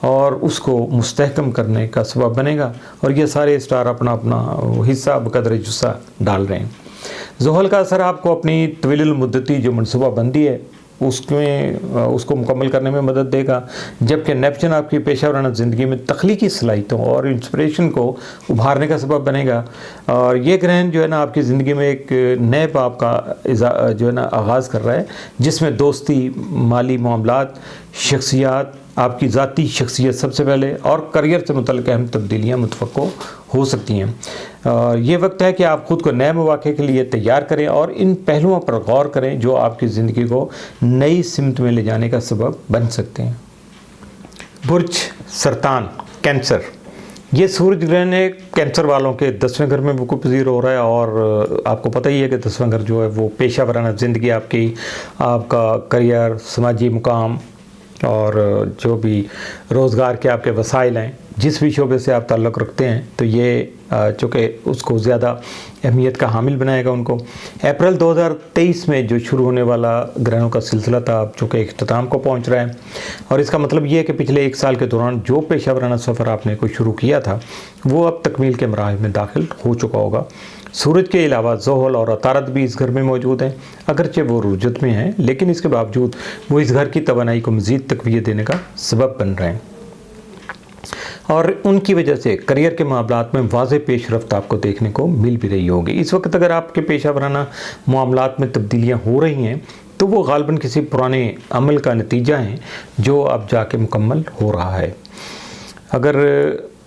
और उसको मुस्तहकम करने का सबब बनेगा। और ये सारे स्टार अपना अपना हिस्सा बकदर जुस्सा डाल रहे हैं। ज़ोहल का असर आपको अपनी तवील मुद्दती जो मनसूबाबंदी है उसको मुकम्मल करने में मदद देगा, जबकि नेपचून आपकी पेशा वराना ज़िंदगी में तख्लीकी सलाहियतों और इंस्पिरेशन को उभारने का सबब बनेगा। और ये ग्रहण जो है ना आपकी ज़िंदगी में एक नए बाब का जो है ना आगाज़ कर रहा है, जिसमें दोस्ती, माली मामलात, शख्सियात, आपकी ज़ाती शख्सियत सबसे पहले और करियर से मुतल्लिक़ अहम तब्दीलियाँ मुतवक्को हो सकती हैं। ये वक्त है कि आप ख़ुद को नए मौक़े के लिए तैयार करें और इन पहलुओं पर गौर करें जो आपकी ज़िंदगी को नई सिमत में ले जाने का सबब बन सकते हैं। बुर्ज सरतान कैंसर, ये सूरज ग्रहण है कैंसर वालों के 10वें घर में वक़ूफ़ पज़ीर हो रहा है। और आपको पता ही है कि 10वां घर जो है वो पेशा वराना ज़िंदगी, आपका करियर, समाजी मुकाम और जो भी रोज़गार के आपके वसाइल हैं, जिस भी शोबे से आप ताल्लुक़ रखते हैं, तो ये चूँकि उसको ज़्यादा अहमियत का हामिल बनाएगा उनको। अप्रैल 2023 में जो शुरू होने वाला ग्रहणों का सिलसिला था, अब चूँकि इख्तिताम को पहुँच रहा है। और इसका मतलब ये है कि पिछले 1 साल के दौरान जो पेशा वराना सफ़र आपने कोई शुरू किया था वो अब तकमील के मराहिल में दाखिल हो चुका होगा। सूरज के अलावा ज़ोहल और अतारद भी इस घर में मौजूद हैं, अगरचे वो रुजत में हैं, लेकिन इसके बावजूद वो इस घर की तवानाई को मज़ीद तक़वियत देने का सबब बन रहे हैं। और उनकी वजह से करियर के मामलात में वाज़ेह पेशरफ्त आपको देखने को मिल भी रही होगी। इस वक्त अगर आपके पेशा वराना मामलात में तब्दीलियाँ हो रही हैं, तो वो ग़ालिबन किसी पुराने अमल का नतीजा है जो अब जाके मुकम्मल हो रहा है। अगर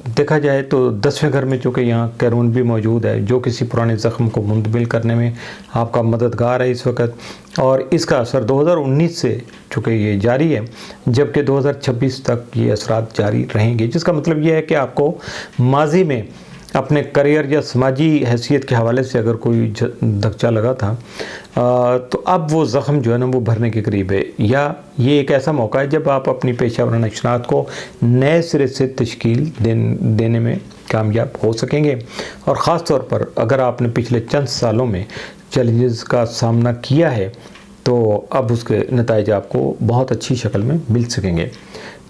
देखा जाए तो 10वें घर में चूँकि यहाँ कैरून भी मौजूद है, जो किसी पुराने ज़ख्म को मुंतबिल करने में आपका मददगार है इस वक्त। और इसका असर 2019 से चूँकि ये जारी है, जबकि 2026 तक ये असरात जारी रहेंगे, जिसका मतलब ये है कि आपको माजी में अपने करियर या समाजी हैसियत के हवाले से अगर कोई धक्का लगा था, तो अब वो ज़ख्म जो है ना वो भरने के करीब है। या ये एक ऐसा मौका है जब आप अपनी पेशा वराना शनाख्त को नए सिरे से तश्कील देने में कामयाब हो सकेंगे। और ख़ास तौर पर अगर आपने पिछले चंद सालों में चैलेंजेस का सामना किया है, तो अब उसके नताइज आपको बहुत अच्छी शक्ल में मिल सकेंगे।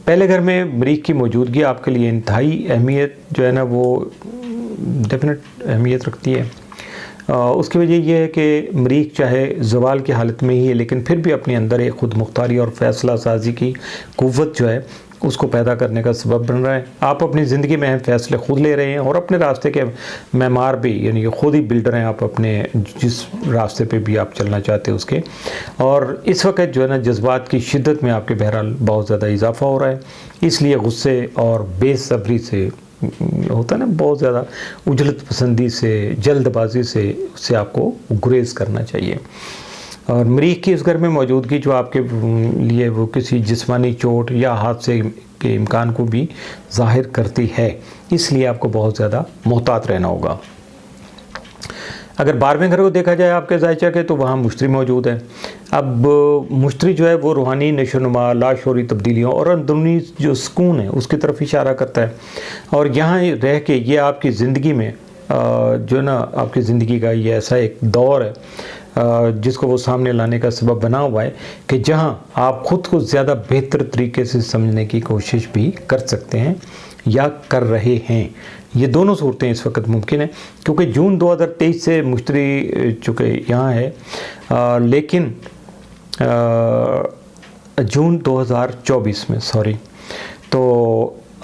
पहले घर में मरीख की मौजूदगी आपके लिए इंतहाई अहमियत जो है ना वो डेफिनेट अहमियत रखती है। उसकी वजह यह है कि मरीख चाहे ज़वाल की हालत में ही है, लेकिन फिर भी अपने अंदर एक ख़ुद मुख्तारी और फ़ैसला साजी की क़ुव्वत जो है उसको पैदा करने का सबब बन रहा है। आप अपनी ज़िंदगी में अहम फ़ैसले ख़ुद ले रहे हैं और अपने रास्ते के मेमार भी, यानी कि ख़ुद ही बिल्डर हैं आप अपने जिस रास्ते पे भी आप चलना चाहते हैं उसके। और इस वक्त जो है ना जज्बात की शिद्दत में आपके बहरहाल बहुत ज़्यादा इजाफ़ा हो रहा है, इसलिए गुस्से और बेसब्री से होता है ना, बहुत ज़्यादा उजलत पसंदी से, जल्दबाजी से उससे आपको गुरेज करना चाहिए। और मरीख की इस घर में मौजूदगी जो आपके लिए वो किसी जिस्मानी चोट या हादसे के इम्कान को भी ज़ाहिर करती है, इसलिए आपको बहुत ज़्यादा मोहतात रहना होगा। अगर 12वें घर को देखा जाए आपके ज़ायचा के, तो वहाँ मुश्तरी मौजूद है। अब मुश्तरी जो है वो रूहानी नशोनुमा, लाशौरी तब्दीलियों और अंदरूनी जो सुकून है उसकी तरफ इशारा करता है। और यहाँ रह के ये आपकी ज़िंदगी में जो ना आपकी ज़िंदगी का ये ऐसा एक दौर है जिसको वो सामने लाने का सबब बना हुआ है कि जहां आप ख़ुद को ज़्यादा बेहतर तरीके से समझने की कोशिश भी कर सकते हैं या कर रहे हैं। ये दोनों सूरतें इस वक्त मुमकिन है, क्योंकि जून 2023 से मुश्तरी चूँकि यहाँ है, लेकिन जून 2024 में तो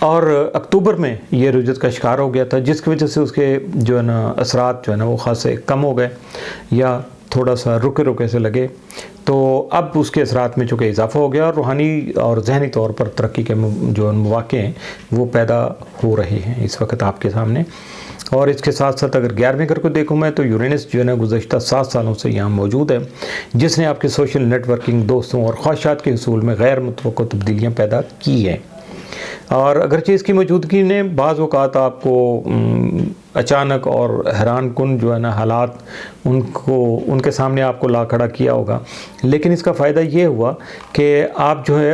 और अक्टूबर में ये रुजत का शिकार हो गया था, जिसकी वजह से उसके जो है ना असरात जो है ना वो खासे कम हो गए या थोड़ा सा रुके रुके से लगे। तो अब उसके असरात में चूँकि इजाफा हो गया और रूहानी और जहनी तौर पर तरक्की के जो मौक़े हैं वो पैदा हो रहे हैं इस वक्त आपके सामने। और इसके साथ साथ अगर 11वें घर को देखूँ मैं, तो यूरेनस जो है ना गुज़श्ता 7 सालों से यहाँ मौजूद है, जिसने आपके सोशल नेटवर्किंग, दोस्तों और ख्वाहिशात के हसूल में गैर मुतवक्को तब्दीलियाँ पैदा की हैं। और अगरचे इसकी मौजूदगी ने बाज़ औक़ात आपको अचानक और हैरान कुन जो है ना हालात उनके सामने आपको ला खड़ा किया होगा, लेकिन इसका फ़ायदा ये हुआ कि आप जो है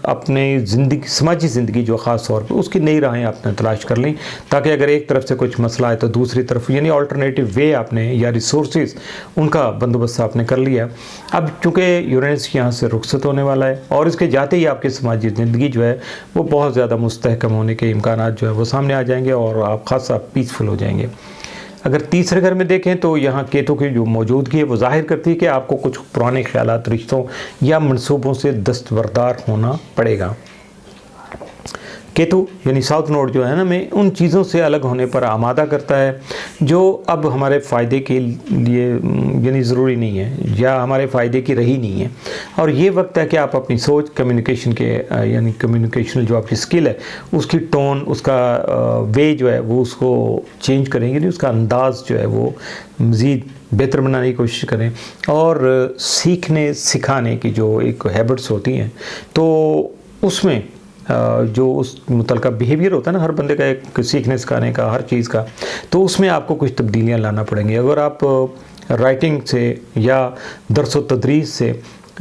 अपने ज़िंदगी, समाजी ज़िंदगी जो ख़ास तौर पर उसकी नई राहें आपने तलाश कर ली, ताकि अगर एक तरफ से कुछ मसला है तो दूसरी तरफ यानी अल्टरनेटिव वे आपने या रिसोर्सेज उनका बंदोबस्त आपने कर लिया। अब चूँकि यूरेनस यहाँ से रुखसत होने वाला है और इसके जाते ही आपकी समाजी ज़िंदगी जो है वो बहुत ज़्यादा मुस्तहकम होने के इम्कानात जो है वो सामने आ जाएंगे और आप खासा पीसफुल हो जाएंगे। अगर तीसरे घर में देखें तो यहाँ केतु की जो मौजूदगी है वो जाहिर करती है कि आपको कुछ पुराने ख्यालात, रिश्तों या मनसूबों से दस्तबरदार होना पड़ेगा। केतु यानी साउथ नोड जो है ना में उन चीज़ों से अलग होने पर आमादा करता है जो अब हमारे फ़ायदे के लिए यानी ज़रूरी नहीं है या हमारे फ़ायदे की रही नहीं है। और ये वक्त है कि आप अपनी सोच, कम्युनिकेशन के यानी कम्युनिकेशनल जो आपकी स्किल है उसकी टोन, उसका वे जो है वो उसको चेंज करेंगे, नहीं उसका अंदाज़ जो है वो मज़ीद बेहतर बनाने की कोशिश करें। और सीखने सिखाने की जो एक हैबिट्स होती हैं तो उसमें जो उस मुतलका बिहेवियर होता है ना हर बंदे का, एक सीखने सिखाने का, हर चीज़ का, तो उसमें आपको कुछ तब्दीलियाँ लाना पड़ेंगी। अगर आप राइटिंग से या दर्स व तदरीस से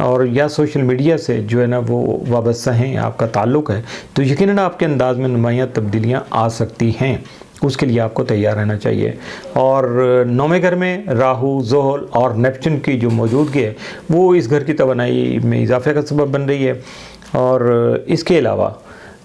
और या सोशल मीडिया से जो है ना वो वाबस्ता हैं, आपका ताल्लुक़ है, तो यकीनन आपके अंदाज़ में नुमायाँ तब्दीलियाँ आ सकती हैं। उसके लिए आपको तैयार रहना चाहिए। और 9वें घर में राहु, ज़ोहल और नेपच्यून की जो मौजूदगी है वो इस घर की तवानाई में इजाफे का सबब बन रही है। और इसके अलावा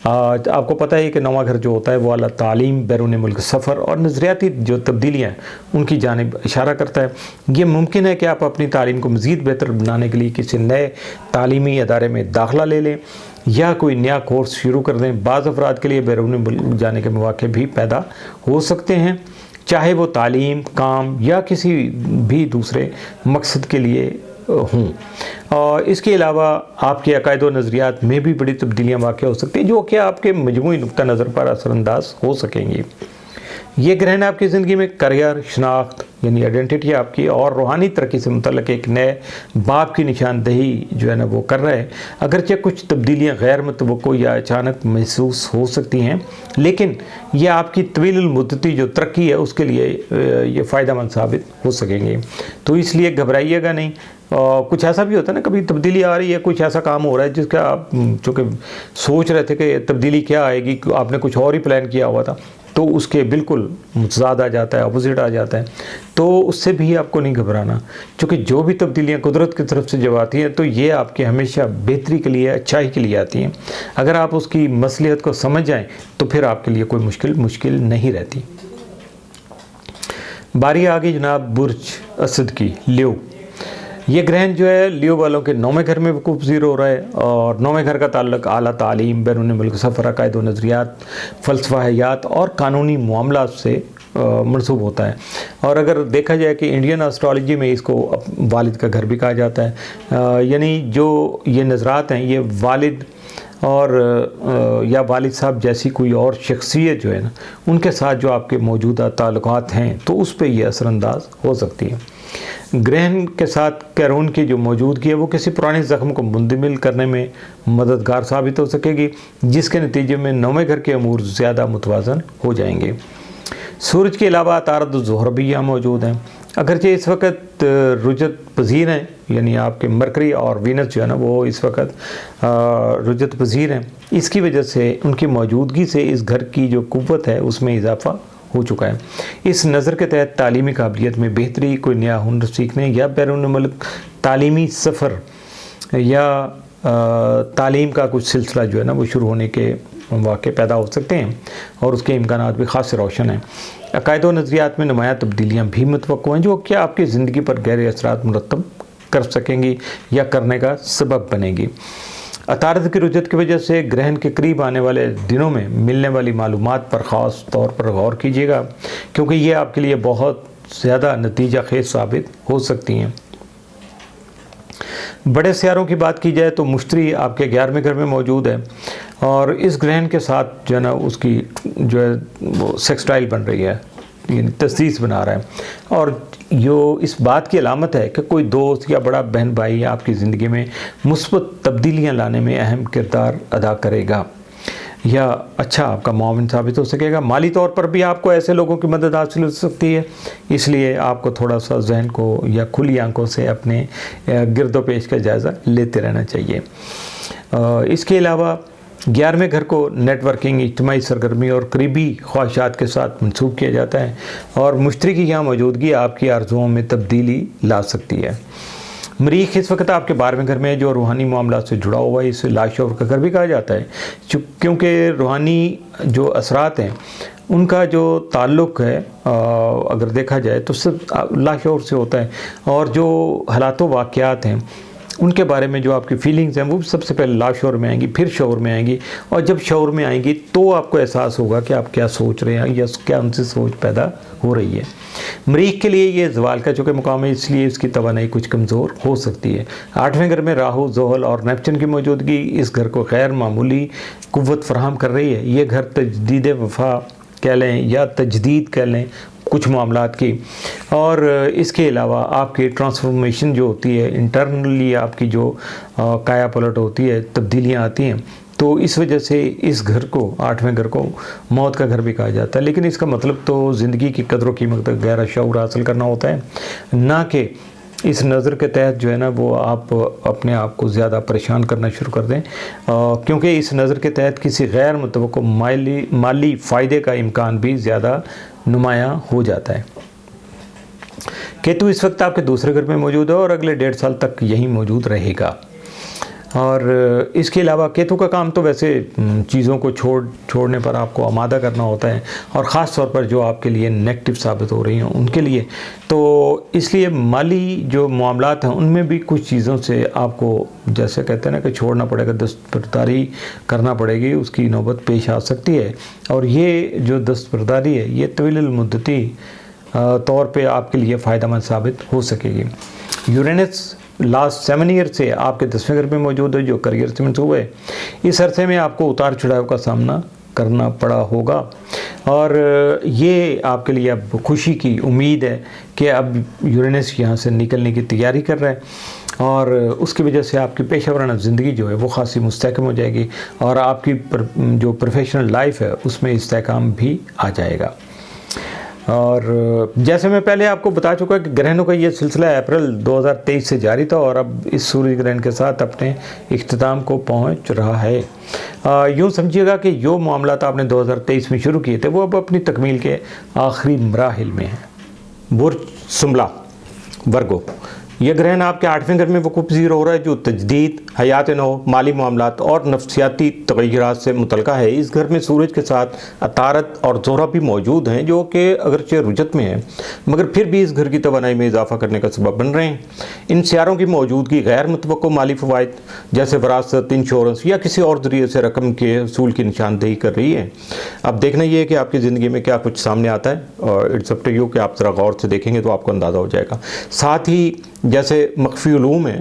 आपको पता है कि 9वां घर जो होता है वो आला तालीम, बैरून मुल्क सफ़र और नज़रियाती जो तब्दीलियाँ हैं उनकी जानिब इशारा करता है। ये मुमकिन है कि आप अपनी तालीम को मज़ीद बेहतर बनाने के लिए किसी नए तालीमी अदारे में दाखिला ले लें या कोई नया कोर्स शुरू कर दें। बाज़ अफराद के लिए बैरून मुल्क जाने के मौके भी पैदा हो सकते हैं, चाहे वो तालीम, काम या किसी भी दूसरे मकसद के लिए हूँ। और इसके अलावा आपके अकायद व नज़रियात में भी बड़ी तब्दीलियाँ वाक़ हो सकती हैं जो कि आपके मजमूई नुक्ता नज़र पर असरअंदाज हो सकेंगी। ये ग्रहण आपकी ज़िंदगी में करियर, शनाख्त यानी आइडेंटिटी आपकी और रूहानी तरक्की से मुतल्लिक़ एक नए बाब की निशानदही जो है ना वो कर रहे हैं। अगरचे कुछ तब्दीलियाँ गैर मुतवक्को या अचानक महसूस हो सकती हैं, लेकिन यह आपकी तवील मुद्दती जो तरक्की है उसके लिए ये फ़ायदेमंद साबित हो सकेंगे। तो इसलिए घबराइएगा नहीं। कुछ ऐसा भी होता है ना, कभी तब्दीली आ रही है, कुछ ऐसा काम हो रहा है जिसका आप चूँकि सोच रहे थे कि तब्दीली क्या आएगी, आपने कुछ और ही प्लान किया हुआ था, तो उसके बिल्कुल मुतज़ाद आ जाता है, अपोजिट आ जाता है। तो उससे भी आपको नहीं घबराना, क्योंकि जो भी तब्दीलियाँ कुदरत की तरफ से जब आती हैं तो ये आपके हमेशा बेहतरी के लिए, अच्छाई के लिए आती हैं। अगर आप उसकी मसलियत को समझ जाएं तो फिर आपके लिए कोई मुश्किल नहीं रहती। बारी आ गई जनाब बुर्ज असद की, लियो। ये ग्रहण जो है लियो वालों के 9वें घर में वकूफ़ ज़ीर हो रहा है और 9वें घर का ताल्लुक आला तालीम, बैरून मुल्क सफ़र, अकायद व नज़रियात, फ़लसफ़ा हयात और कानूनी मामलात से मनसूब होता है। और अगर देखा जाए कि इंडियन एस्ट्रोलॉजी में इसको वालिद का घर भी कहा जाता है, यानी जो ये नज़रात हैं ये वालिद और या वालिद साहब जैसी कोई और शख्सियत जो है ना उनके साथ जो आपके मौजूदा ताल्लुकात हैं तो उस पर ये असरअंदाज हो सकती है। ग्रहण के साथ कैरोन की जो मौजूदगी है वो किसी पुराने ज़ख्म को मुंदमिल करने में मददगार साबित हो सकेगी, जिसके नतीजे में 9वें घर के अमूर ज़्यादा मुतवाज़न हो जाएंगे। सूरज के अलावा तारद ज़ोहर भी यहाँ मौजूद हैं। अगरचे इस वक्त रुजत पजीर हैं, यानी आपके मरकरी और वीनस जो है ना वो इस वक्त रुजत पजीर हैं। इसकी वजह से उनकी मौजूदगी से इस घर की जो कुव्वत है उसमें इजाफ़ा हो चुका है। इस नज़र के तहत तालीमी काबिलियत में बेहतरी, कोई नया हुनर सीखने या बैरून मुल्क तालीमी सफ़र या तालीम का कुछ सिलसिला जो है ना वो शुरू होने के वाक़े पैदा हो सकते हैं और उसके इम्कानात भी ख़ास रोशन हैं। अक़ायद व नज़रियात में नुमायाँ तब्दीलियाँ भी मुतवक्को हैं जो क्या आपकी ज़िंदगी पर गहरे असरात मुरतब कर सकेंगी या करने का सबब बनेगी। अतारद की रुजत की वजह से ग्रहण के करीब आने वाले दिनों में मिलने वाली मालूमात पर ख़ास तौर पर गौर कीजिएगा, क्योंकि ये आपके लिए बहुत ज़्यादा नतीजा खेज साबित हो सकती हैं। बड़े सियारों की बात की जाए तो मुश्तरी आपके 11वें घर में मौजूद है और इस ग्रहण के साथ जो है ना उसकी जो है वो सेक्सटाइल बन रही है, यानी तस्दीस बना रहा है और यो इस बात की अलामत है कि कोई दोस्त या बड़ा बहन भाई आपकी ज़िंदगी में मुस्बत तब्दीलियाँ लाने में अहम किरदार अदा करेगा या अच्छा आपका मुआविन साबित हो सकेगा। माली तौर पर भी आपको ऐसे लोगों की मदद हासिल हो सकती है, इसलिए आपको थोड़ा सा जहन को या खुली आंखों से अपने गिरदो पेश का जायज़ा लेते रहना चाहिए। इसके अलावा 11वें घर को नेटवर्किंग, इज्तिमाई सरगर्मी और करीबी ख्वाहिशात के साथ मंसूब किया जाता है और मुश्तरी की यहाँ मौजूदगी आपकी आरज़ुओं में तब्दीली ला सकती है। मरीख इस वक्त आपके 12वें घर में जो रूहानी मामला से जुड़ा हुआ है, इसे लाशौर का घर भी कहा जाता है, क्योंकि रूहानी जो असरात हैं उनका जो ताल्लुक़ है अगर देखा जाए तो सिर्फ लाशौर से होता है और जो हालात व वाक़यात हैं उनके बारे में जो आपकी फीलिंग्स हैं वो सबसे पहले लाशौर में आएंगी, फिर शौर में आएंगी और जब शौर में आएंगी तो आपको एहसास होगा कि आप क्या सोच रहे हैं या क्या उनसे सोच पैदा हो रही है। मरीख के लिए ये ज़वाल का चूँकि मुकाम है, इसलिए इसकी तवानाई कुछ कमज़ोर हो सकती है। 8वें घर में राहु, ज़ोहल और नेपच्यून की मौजूदगी इस घर को गैर मामूली क़ुव्वत फराहम कर रही है। ये घर तजदीद वफ़ा कह लें या तजदीद कह लें कुछ मामलात की, और इसके अलावा आपकी ट्रांसफॉर्मेशन जो होती है इंटरनली, आपकी जो काया पलट होती है, तब्दीलियाँ आती हैं, तो इस वजह से इस घर को 8वें घर को मौत का घर भी कहा जाता है। लेकिन इसका मतलब तो ज़िंदगी की कदर कीमत का गहरा शऊर हासिल करना होता है, ना कि इस नज़र के तहत जो है ना वो आप अपने आप को ज़्यादा परेशान करना शुरू कर दें, क्योंकि इस नज़र के तहत किसी गैर मुतवक्को माली फ़ायदे का इम्कान भी ज़्यादा नुमायाँ हो जाता है। केतु इस वक्त आपके 2रे घर में मौजूद है और अगले 1.5 साल तक यहीं मौजूद रहेगा। और इसके अलावा केतु का काम तो वैसे चीज़ों को छोड़ने पर आपको आमादा करना होता है और ख़ास तौर पर जो आपके लिए नेगेटिव साबित हो रही हैं उनके लिए, तो इसलिए माली जो मामलात हैं उनमें भी कुछ चीज़ों से आपको जैसे कहते हैं ना कि छोड़ना पड़ेगा, दस्तबरदारी करना पड़ेगी, उसकी नौबत पेश आ सकती है। और ये जो दस्तबरदारी है ये तवील मुद्दती तौर पे आपके लिए फ़ायदेमंद साबित हो सकेगी। यूरेनस लास्ट 7 ईयर से आपके 10वें घर में मौजूद है जो करियर से मंसूब है। इस अरसे में आपको उतार चढ़ाव का सामना करना पड़ा होगा और ये आपके लिए अब खुशी की उम्मीद है कि अब यूरेनस यहाँ से निकलने की तैयारी कर रहा है और उसकी वजह से आपकी पेशेवराना ज़िंदगी जो है वो ख़ासी मुस्तहकम हो जाएगी और आपकी जो प्रोफेशनल लाइफ है उसमें इस्तेहकाम भी आ जाएगा। और जैसे मैं पहले आपको बता चुका कि ग्रहणों का ये सिलसिला अप्रैल 2023 से जारी था और अब इस सूर्य ग्रहण के साथ अपने इख्तिताम को पहुंच रहा है। यूँ समझिएगा कि जो मामलात आपने 2023 में शुरू किए थे वो अब अपनी तकमील के आखिरी मराहिल में हैं। बुर्ज सुमला वर्गो, यह ग्रहण आपके 8वें घर में वक़ूफ़ पज़ीर हो रहा है जो तजदीद, हयात नौ, माली मामलात और नफ्सियाती तग़य्युरात से मुतल्लिक़ है। इस घर में सूरज के साथ अतारत और ज़ोहरा भी मौजूद हैं जो कि अगरचे रुजत में हैं मगर फिर भी इस घर की तवानाई में इजाफ़ा करने का सबब बन रहे हैं। इन सियारों की मौजूदगी गैर मुतवक्को माली फ़वाइद जैसे वरासत, इंश्योरेंस या किसी और ज़रिए से रकम के असूल की निशानदेही कर रही है। अब देखना ये है कि आपकी ज़िंदगी में क्या कुछ सामने आता है और इट्स अप टू यू कि आप ज़रा गौर से देखेंगे तो आपको अंदाज़ा हो जाएगा। साथ ही जैसे मख्फी उलूम है,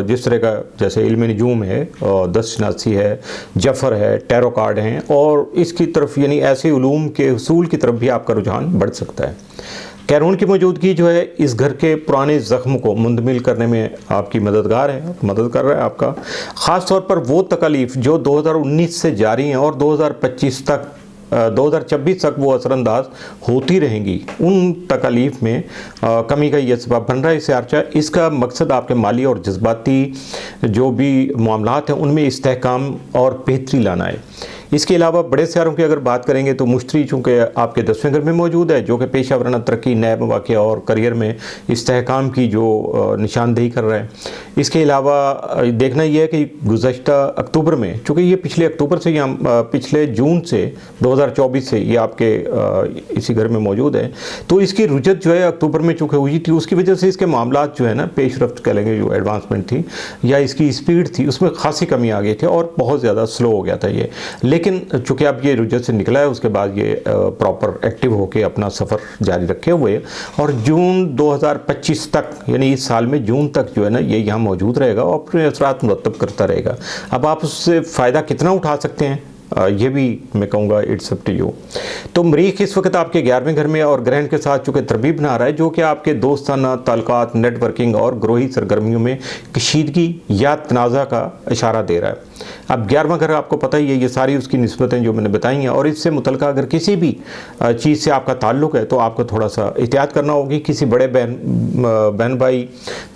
जिस तरह का जैसे इल्म नजूम है, दस्तशनासी है, जफ़र है, टैरो कार्ड हैं और इसकी तरफ यानी ऐसे उलूम के उसूल की तरफ भी आपका रुझान बढ़ सकता है। कैरून की मौजूदगी जो है इस घर के पुराने ज़ख्म को मुंदमिल करने में आपकी मदद कर रहा है आपका। ख़ास तौर पर वो तकालीफ जो 2019 से जारी हैं और 2026 तक वो असरअंदाज होती रहेंगी, उन तकालीफ में कमी का ये सबब बन रहा है। इसका मकसद आपके माली और जज्बाती जो भी मामलात हैं उनमें इस्तेहकाम और बेहतरी लाना है। इसके अलावा बड़े सितारों की अगर बात करेंगे तो मुश्तरी चूँकि आपके 10वें घर में मौजूद है, जो कि पेशा वराना तरक्की, नए मौक़े और करियर में इस्तेहकाम की जो निशानदेही कर रहा है। इसके अलावा देखना यह है कि गुज़श्ता अक्टूबर में, चूँकि ये पिछले अक्टूबर से या पिछले जून से 2024 से ये आपके इसी घर में मौजूद है, तो इसकी रुजत जो है अक्टूबर में चूँकि हुई थी, उसकी वजह से इसके मामलात जो है ना, पेशरफ्त कह लेंगे, जो एडवांसमेंट थी या इसकी स्पीड थी, उसमें खासी कमी आ गई थी और बहुत ज़्यादा स्लो हो गया था ये। लेकिन चूँकि अब ये रुजत से निकला है, उसके बाद ये प्रॉपर एक्टिव होकर अपना सफ़र जारी रखे हुए, और जून 2025 तक, यानी इस साल में जून तक जो है ना, ये यहाँ मौजूद रहेगा और अपने असरात मुरतब करता रहेगा। अब आप उससे फ़ायदा कितना उठा सकते हैं, ये भी मैं कहूँगा इट्स अप टू यू। तो मरीख इस वक्त आपके 11वें घर में और ग्रहण के साथ चूँकि तरबीब बना रहा है, जो कि आपके दोस्ताना ताल्लुकात, नेटवर्किंग और ग्रोही सरगर्मियों में कशीदगी या तनाज़ा का इशारा दे रहा है। अब 11वां घर आपको पता ही है, ये सारी उसकी निस्बतें जो मैंने बताई हैं, और इससे मुतल्लिक़ अगर किसी भी चीज़ से आपका ताल्लुक़ है तो आपको थोड़ा सा एहतियात करना होगी। किसी बड़े बहन भाई,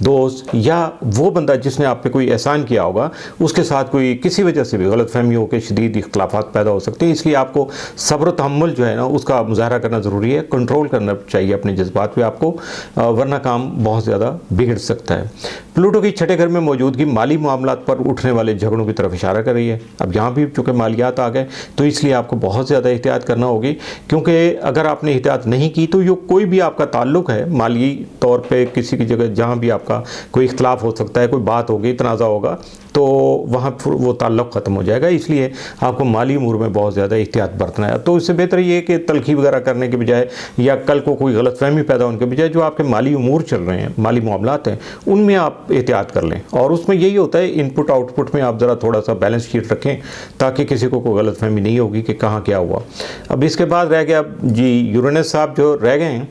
दोस्त या वो बंदा जिसने आप पे कोई एहसान किया होगा, उसके साथ कोई किसी वजह से भी गलतफहमी हो के शदीद इख्तलाफात पैदा हो सकते हैं। इसलिए आपको सब्र तहम्मुल जो है ना, उसका मुज़ाहरा करना ज़रूरी है, कंट्रोल करना चाहिए अपने जज्बात पे आपको, वरना काम बहुत ज़्यादा बिगड़ सकता है। प्लूटो की छठे घर में मौजूदगी माली मामलात पर उठने वाले झगड़ों की तरफ इशारा कर रही है। अब यहाँ भी चूँकि मालियात आ गए, तो इसलिए आपको बहुत ज़्यादा एहतियात करना होगी, क्योंकि अगर आपने एहतियात नहीं की तो ये कोई भी आपका ताल्लुक़ है माली तौर पे किसी की जगह जहाँ भी आपका कोई इख्तलाफ हो सकता है, कोई बात होगी, तनाज़ा होगा, तो वहाँ वो ताल्लुक़ ख़त्म हो जाएगा। इसलिए आपको माली उमूर में बहुत ज़्यादा एहतियात बरतना है। तो इससे बेहतर ये है कि तलखी वगैरह करने के बजाय या कल को कोई गलतफहमी पैदा होने के बजाय जो आपके माली उमूर चल रहे हैं, माली मामलात हैं, उनमें आप एहतियात कर लें। और उसमें यही होता है, इनपुट आउटपुट में आप ज़रा थोड़ा सा बैलेंस शीट रखें, ताकि किसी को कोई गलतफहमी नहीं होगी कि कहाँ क्या हुआ। अब इसके बाद रह गया जी यूरेनस साहब जो रह गए हैं,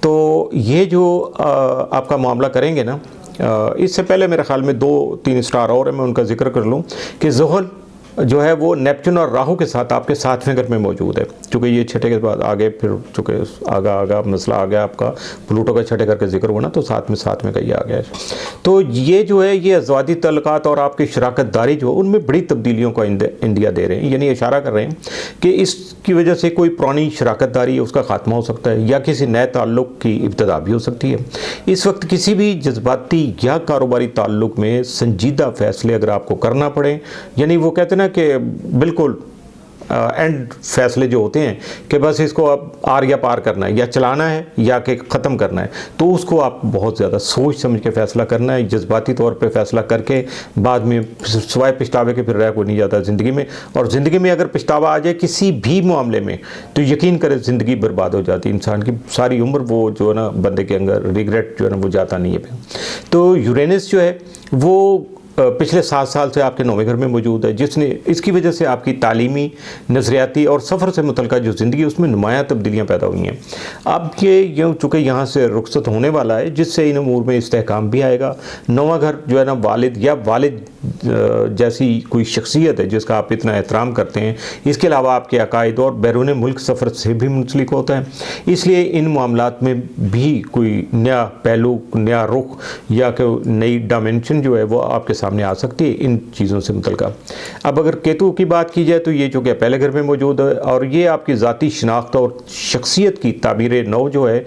तो ये जो आपका मामला करेंगे ना, इससे पहले मेरे ख्याल में 2-3 स्टार और है, मैं उनका जिक्र कर लूँ कि ज़ुहल जो है वो नेपच्यून और राहु के साथ आपके 7वें घर में मौजूद है। चूँकि ये छठे के बाद आगे फिर चूँकि आगा मसला आ गया आपका, प्लूटो का छठे घर का जिक्र हुआ ना, तो 7वें का ये आ गया है। तो ये जो है, ये अज़वाजी तल्लुकात और आपकी शराकत दारी जो उनमें बड़ी तब्दीलियों का इंडिया दे रहे हैं, यानी इशारा कर रहे हैं कि इसकी वजह से कोई पुरानी शराकत दारी उसका खात्मा हो सकता है या किसी नए ताल्लुक़ की इब्तिदा भी हो सकती है। इस वक्त किसी भी जज्बाती या कारोबारी ताल्लुक़ में संजीदा फ़ैसले अगर आपको करना पड़े, यानी वो कहते हैं ना कि बिल्कुल एंड फैसले जो होते हैं कि बस इसको अब आर या पार करना है, या चलाना है या कि ख़त्म करना है, तो उसको आप बहुत ज़्यादा सोच समझ के फ़ैसला करना है। जज्बाती तौर पे फ़ैसला करके बाद में सिवाय पछतावे के फिर रह कोई नहीं जाता ज़िंदगी में। और ज़िंदगी में अगर पछतावा आ जाए किसी भी मामले में, तो यकीन करें ज़िंदगी बर्बाद हो जाती है। इंसान की सारी उम्र वो जो है ना, बंदे के अंदर रिग्रेट जो है ना वो जाता नहीं है। तो यूरेनस जो है वो पिछले 7 साल से आपके 9वें घर में मौजूद है, जिसने इसकी वजह से आपकी तालीमी, नज़रियाती और सफ़र से मुतल्लिक़ जो ज़िंदगी है उसमें नुमायाँ तब्दीलियाँ पैदा हुई हैं। अब ये चूँकि यहाँ से रुखसत होने वाला है, जिससे इन अमूर में इस्तेहकाम भी आएगा। 9वां घर जो है ना, वालिद या वालिद जैसी कोई शख्सियत है जिसका आप इतना एहतराम करते हैं, इसके अलावा आपके अकायद और बैरून मुल्क सफ़र से भी मुंसलिक होता है। इसलिए इन मामलात में भी कोई नया पहलू, नया रुख या कोई नई डायमेंशन जो है वो आपके सामने आ सकती है इन चीज़ों से मुतल्लिक़। अब अगर केतु की बात की जाए तो ये जो कि पहले घर में मौजूद है, और ये आपकी ज़ाती शनाख्त और शख्सियत की ताबीर नौ जो है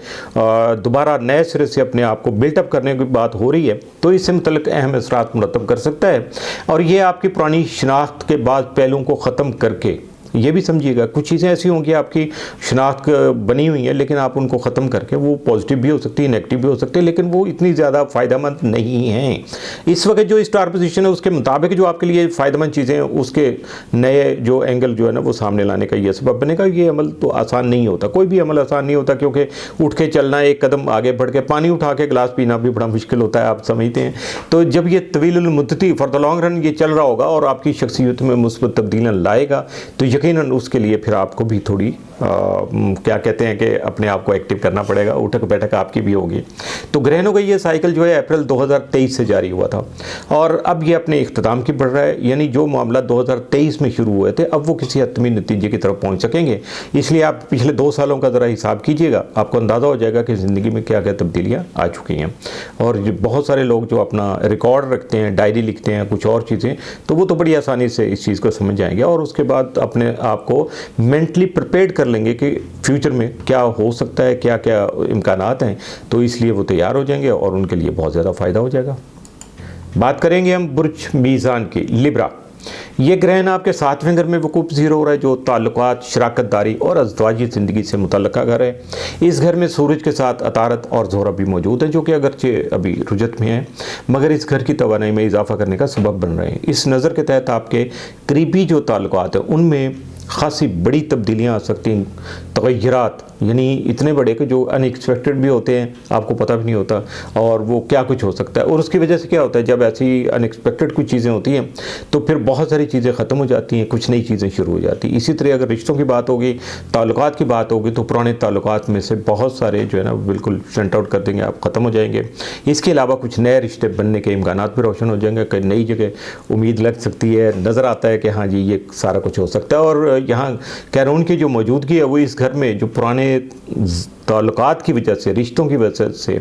दोबारा नए सिरे से अपने आप को बिल्टअप करने की बात हो रही है, तो इससे मुतल्लिक़ अहम असरात मुरतब कर सकता है। और ये आपकी पुरानी शनाख्त के बाद पहलुओं को ख़त्म करके, ये भी समझिएगा कुछ चीज़ें ऐसी होंगी आपकी शनाख्त बनी हुई है, लेकिन आप उनको ख़त्म करके, वो पॉजिटिव भी हो सकती है, नेगेटिव भी हो सकती है, लेकिन वो इतनी ज़्यादा फ़ायदेमंद नहीं हैं। इस वक्त जो स्टार पोजीशन है उसके मुताबिक जो आपके लिए फ़ायदेमंद चीज़ें हैं, उसके नए जो एंगल जो है ना वो सामने लाने का ये सबब बनेगा। ये अमल तो आसान नहीं होता, कोई भी अमल आसान नहीं होता, क्योंकि उठ के चलना, एक कदम आगे बढ़ के पानी उठा के गिलास पीना भी बड़ा मुश्किल होता है, आप समझते हैं। तो जब ये तवील मुद्दती फॉर द लॉन्ग रन ये चल रहा होगा और आपकी शख्सियत में मुस्बत तब्दीलियाँ लाएगा, तो यकीनन उसके लिए फिर आपको भी थोड़ी क्या कहते हैं कि अपने आप को एक्टिव करना पड़ेगा, उठक बैठक आपकी भी होगी। तो ग्रहणों का ये साइकिल जो है अप्रैल 2023 से जारी हुआ था और अब ये अपने इख्तिताम की बढ़ रहा है, यानी जो मामला 2023 में शुरू हुए थे अब वो किसी हतमी नतीजे की तरफ पहुंच सकेंगे। इसलिए आप पिछले 2 सालों का ज़रा हिसाब कीजिएगा, आपको अंदाज़ा हो जाएगा कि ज़िंदगी में क्या क्या तब्दीलियाँ आ चुकी हैं। और बहुत सारे लोग जो अपना रिकॉर्ड रखते हैं, डायरी लिखते हैं, कुछ और चीज़ें, तो वो तो बड़ी आसानी से इस चीज़ को समझ जाएंगे और उसके बाद अपने अपने आप को मेंटली प्रिपेयर्ड कर लेंगे कि फ्यूचर में क्या हो सकता है, क्या क्या इम्कानात हैं, तो इसलिए वो तैयार हो जाएंगे और उनके लिए बहुत ज़्यादा फ़ायदा हो जाएगा। बात करेंगे हम बुर्ज मीज़ान की, लिब्रा। ये ग्रहण आपके 7वें घर में वकूफ़ पज़ीर हो रहा है, जो ताल्लुकात, शराकतदारी और अज़दवाजी ज़िंदगी से मुतल्लका घर है। इस घर में सूरज के साथ अतारत और ज़ोहरा भी मौजूद है, जो कि अगरचे अभी रुजत में है, मगर इस घर की तवानाई में इजाफा करने का सबब बन रहे हैं। इस नज़र के तहत आपके करीबी जो ताल्लुकात हैं उनमें खासी बड़ी तब्दीलियाँ आ सकती हैं, तग़य्युरात, यानी इतने बड़े कि जो अनएक्सपेक्टेड भी होते हैं, आपको पता भी नहीं होता, और वो क्या कुछ हो सकता है। और उसकी वजह से क्या होता है, जब ऐसी अनएक्सपेक्टेड कुछ चीज़ें होती हैं तो फिर बहुत सारी चीज़ें ख़त्म हो जाती हैं, कुछ नई चीज़ें शुरू हो जाती हैं। इसी तरह अगर रिश्तों की बात होगी, ताल्लुकात की बात होगी, तो पुराने ताल्लुकात में से बहुत सारे जो है ना बिल्कुल शंट आउट कर देंगे, आप ख़त्म हो जाएंगे। इसके अलावा कुछ नए रिश्ते बनने के इम्कानात भी रोशन हो जाएंगे, कई नई जगह उम्मीद लग सकती है, नज़र आता है कि हाँ जी ये सारा कुछ हो सकता है। और यहाँ कैरोन की जो मौजूदगी है वो इस घर में जो पुराने ताल्लुकात की वजह से, रिश्तों की वजह से,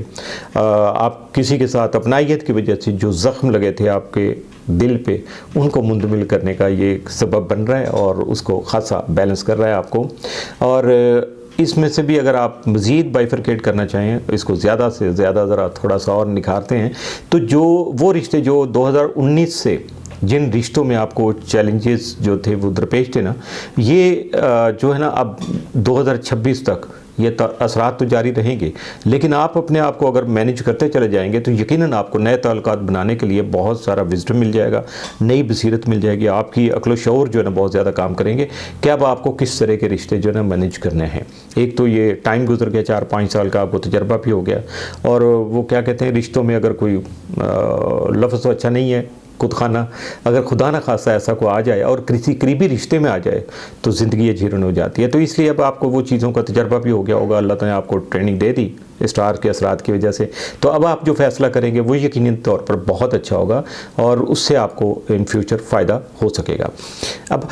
आप किसी के साथ अपनाइयत की वजह से जो ज़ख्म लगे थे आपके दिल पे, उनको मुंतमिल करने का ये एक सबब बन रहा है और उसको खासा बैलेंस कर रहा है आपको। और इसमें से भी अगर आप मज़ीद बाइफरकेट करना चाहें, इसको ज़्यादा से ज़्यादा ज़रा थोड़ा सा और निखारते हैं, तो जो वो रिश्ते जो 2019 से जिन रिश्तों में आपको चैलेंजेस जो थे वो दरपेश थे ना, ये जो है ना अब 2026 तक ये असरात तो जारी रहेंगे, लेकिन आप अपने आप को अगर मैनेज करते चले जाएंगे तो यकीनन आपको नए ताल्लुकात बनाने के लिए बहुत सारा विज़डम मिल जाएगा, नई बसीरत मिल जाएगी, आपकी अक्ल शऊर जो है ना बहुत ज़्यादा काम करेंगे कि अब आपको किस तरह के रिश्ते जो है ना मैनेज करने हैं। एक तो ये टाइम गुजर गया, 4-5 साल का आपको तजर्बा भी हो गया, और वो क्या कहते हैं, रिश्तों में अगर कोई लफ्ज़ तो अच्छा नहीं है, खुद खाना, अगर खुदा न खासा ऐसा को आ जाए और किसी करीबी रिश्ते में आ जाए तो ज़िंदगी अजीरन हो जाती है। तो इसलिए अब आपको वो चीज़ों का तजर्बा भी हो गया होगा, अल्लाह ताला ने आपको ट्रेनिंग दे दी स्टार के असरात की वजह से, तो अब आप जो फ़ैसला करेंगे वो यकीनी तौर पर बहुत अच्छा होगा और उससे आपको इन फ्यूचर फ़ायदा हो सकेगा। अब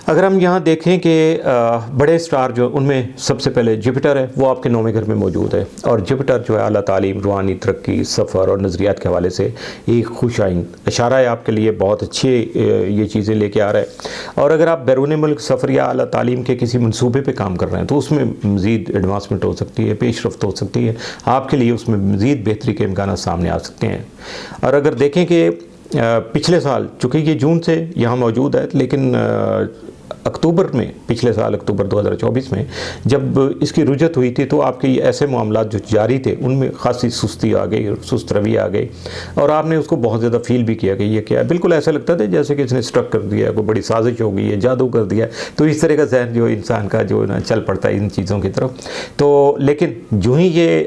अगर हम यहाँ देखें कि बड़े स्टार जो, उनमें सबसे पहले जुपिटर है, वो आपके 9वें घर में मौजूद है, और जुपिटर जो है आला तालीम, रूहानी तरक्की, सफ़र और नज़रियात के हवाले से एक खुश आइंद इशारा है आपके लिए, बहुत अच्छे ये चीज़ें लेके आ रहा है। और अगर आप बैरून मुल्क सफ़र या आला तालीम के किसी मनसूबे पे काम कर रहे हैं तो उसमें मज़ीद एडवांसमेंट हो सकती है, पेशरफ्त हो सकती है, आपके लिए उसमें मज़ीद बेहतरी के इम्कान सामने आ सकते हैं। और अगर देखें कि पिछले साल, चूँकि ये जून से यहाँ मौजूद है, लेकिन अक्टूबर में, पिछले साल अक्टूबर 2024 में जब इसकी रुजत हुई थी तो आपके ऐसे मामलात जो जारी थे उनमें खासी सुस्ती आ गई, सुस्त रवि आ गई, और आपने उसको बहुत ज़्यादा फील भी किया कि ये क्या है। बिल्कुल ऐसा लगता था जैसे कि इसने स्ट्रक कर दिया, कोई बड़ी साजिश हो गई है, जादू कर दिया। तो इस तरह का जहन जो इंसान का जो ना चल पड़ता है इन चीज़ों की तरफ। तो लेकिन जो ही ये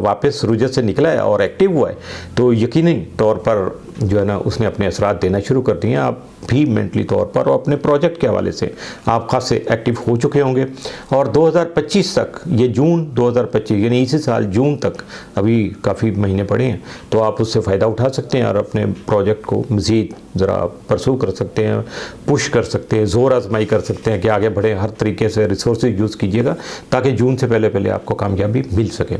वापस रुजत से निकला है और एक्टिव हुआ है तो यकीनी तौर पर जो है ना उसने अपने असरात देना शुरू कर दिए हैं। आप भी मेंटली तौर पर और अपने प्रोजेक्ट के हवाले से आप खासे एक्टिव हो चुके होंगे, और 2025 तक, ये जून 2025 यानी इसी साल जून तक अभी काफ़ी महीने पड़े हैं, तो आप उससे फ़ायदा उठा सकते हैं और अपने प्रोजेक्ट को मज़ीद ज़रा परसू कर सकते हैं, पुश कर सकते हैं, ज़ोर आजमाई कर सकते हैं कि आगे बढ़े। हर तरीके से रिसोर्सेज यूज़ कीजिएगा ताकि जून से पहले पहले आपको कामयाबी मिल सके।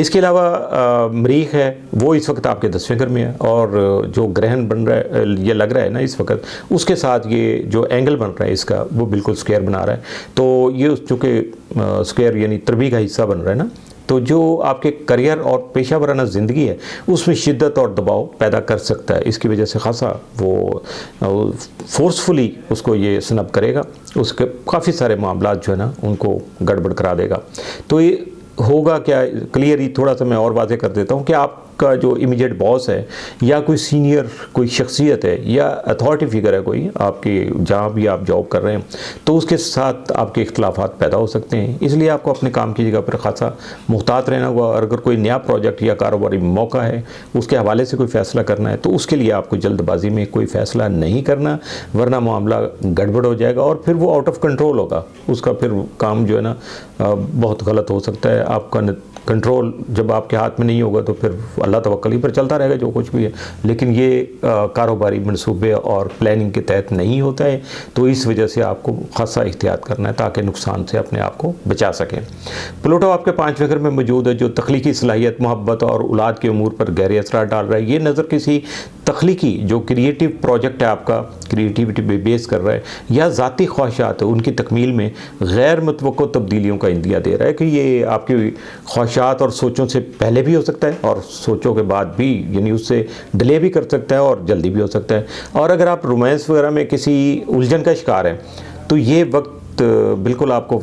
इसके अलावा मरीख है, वो इस वक्त आपके 10वें घर में है, और जो ग्रहण बन रहा है, ये लग रहा है ना इस वक्त, उसके साथ ये जो एंगल बन रहा है इसका वो बिल्कुल स्क्वायर बना रहा है। तो ये चूँकि स्क्वायर यानी त्रिभुज का हिस्सा बन रहा है ना, तो जो आपके करियर और पेशा वराना ज़िंदगी है उसमें शिद्दत और दबाव पैदा कर सकता है। इसकी वजह से खासा वो फोर्सफुली उसको ये स्नब करेगा, उसके काफ़ी सारे मामलात जो है ना उनको गड़बड़ करा देगा। तो ये होगा क्या, क्लियर ही थोड़ा सा मैं और वाज़े कर देता हूँ कि आपका जो इमीडिएट बॉस है या कोई सीनियर कोई शख्सियत है या अथॉरिटी फिगर है कोई आपकी, जहाँ भी आप जॉब कर रहे हैं, तो उसके साथ आपके इख्तलाफात पैदा हो सकते हैं। इसलिए आपको अपने काम की जगह पर खासा मुहतात रहना होगा। और अगर कोई नया प्रोजेक्ट या कारोबारी मौका है उसके हवाले से कोई फ़ैसला करना है तो उसके लिए आपको जल्दबाजी में कोई फ़ैसला नहीं करना, वरना मामला गड़बड़ हो जाएगा और फिर वो आउट ऑफ कंट्रोल होगा, उसका फिर काम जो है ना बहुत गलत हो सकता है। आपका कंट्रोल जब आपके हाथ में नहीं होगा तो फिर अल्लाह तवक्कल ही पर चलता रहेगा जो कुछ भी है, लेकिन ये कारोबारी मनसूबे और प्लानिंग के तहत नहीं होता है। तो इस वजह से आपको खासा एहतियात करना है ताकि नुकसान से अपने आप को बचा सकें। प्लूटो आपके 5वें घर में मौजूद है जो तख्लीकी सलाहियत, मोहब्बत और औलाद के उमूर पर गहरे असरात डाल रहा है। ये नज़र किसी तख्लीकी जो क्रिएटिव प्रोजेक्ट है आपका, क्रिएटिविटी पे बेस कर रहा है, या ज़ाती ख्वाहिशात है उनकी तकमील में गैर मुतवक्को तब्दीलियों का इंदिया दे रहा है कि ये आपकी ख्वाहिशात और सोचों से पहले भी हो सकता है और सोचों के बाद भी, यानी उससे डिले भी कर सकता है और जल्दी भी हो सकता है। और अगर आप रोमांस वगैरह में किसी उलझन का शिकार हैं तो ये वक्त बिल्कुल आपको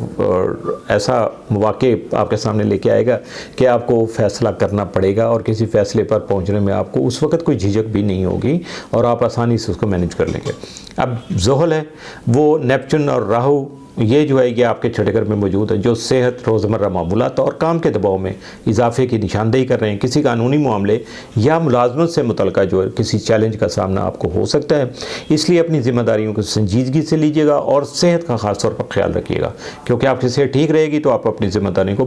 ऐसा वाक़े आपके सामने लेके आएगा कि आपको फ़ैसला करना पड़ेगा और किसी फ़ैसले पर पहुंचने में आपको उस वक़्त कोई झिझक भी नहीं होगी और आप आसानी से उसको मैनेज कर लेंगे। अब ज़ुहल है वो नेपच्यून और राहु ये जो है ये आपके छठे घर में मौजूद है, जो सेहत, रोज़मर्रा मामूलात और काम के दबाव में इजाफे की निशानदेही कर रहे हैं। किसी कानूनी मामले या मुलाजमत से मुतल्लिक़ जो है किसी चैलेंज का सामना आपको हो सकता है, इसलिए अपनी ज़िम्मेदारियों को संजीदगी से लीजिएगा और सेहत का ख़ास तौर पर ख्याल रखिएगा, क्योंकि आपकी सेहत ठीक रहेगी तो आप अपनी ज़िम्मेदारियों को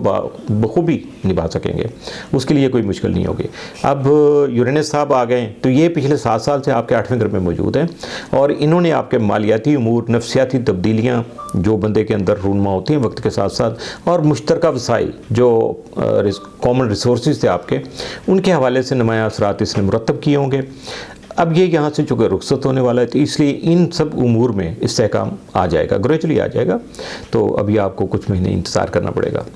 बखूबी निभा सकेंगे, उसके लिए कोई मुश्किल नहीं होगी। अब यूरेनस साहब आ गए तो ये पिछले 7 साल से आपके 8वें घर में मौजूद हैं और इन्होंने आपके मालियाती उमूर, नफ्सियाती तब्दीलियाँ जो बंदे के अंदर रूनमा होती हैं वक्त के साथ साथ, और मुश्तरका वसाइल जो कॉमन रिसोर्सेज थे आपके, उनके हवाले से नुमाया असरात इसने मुरतब किए होंगे। अब ये यहाँ से चूँकि रुखसत होने वाला है तो इसलिए इन सब उमूर में इस्तेहकाम आ जाएगा, ग्रेजुअली आ जाएगा। तो अभी आपको कुछ महीने इंतज़ार करना पड़ेगा।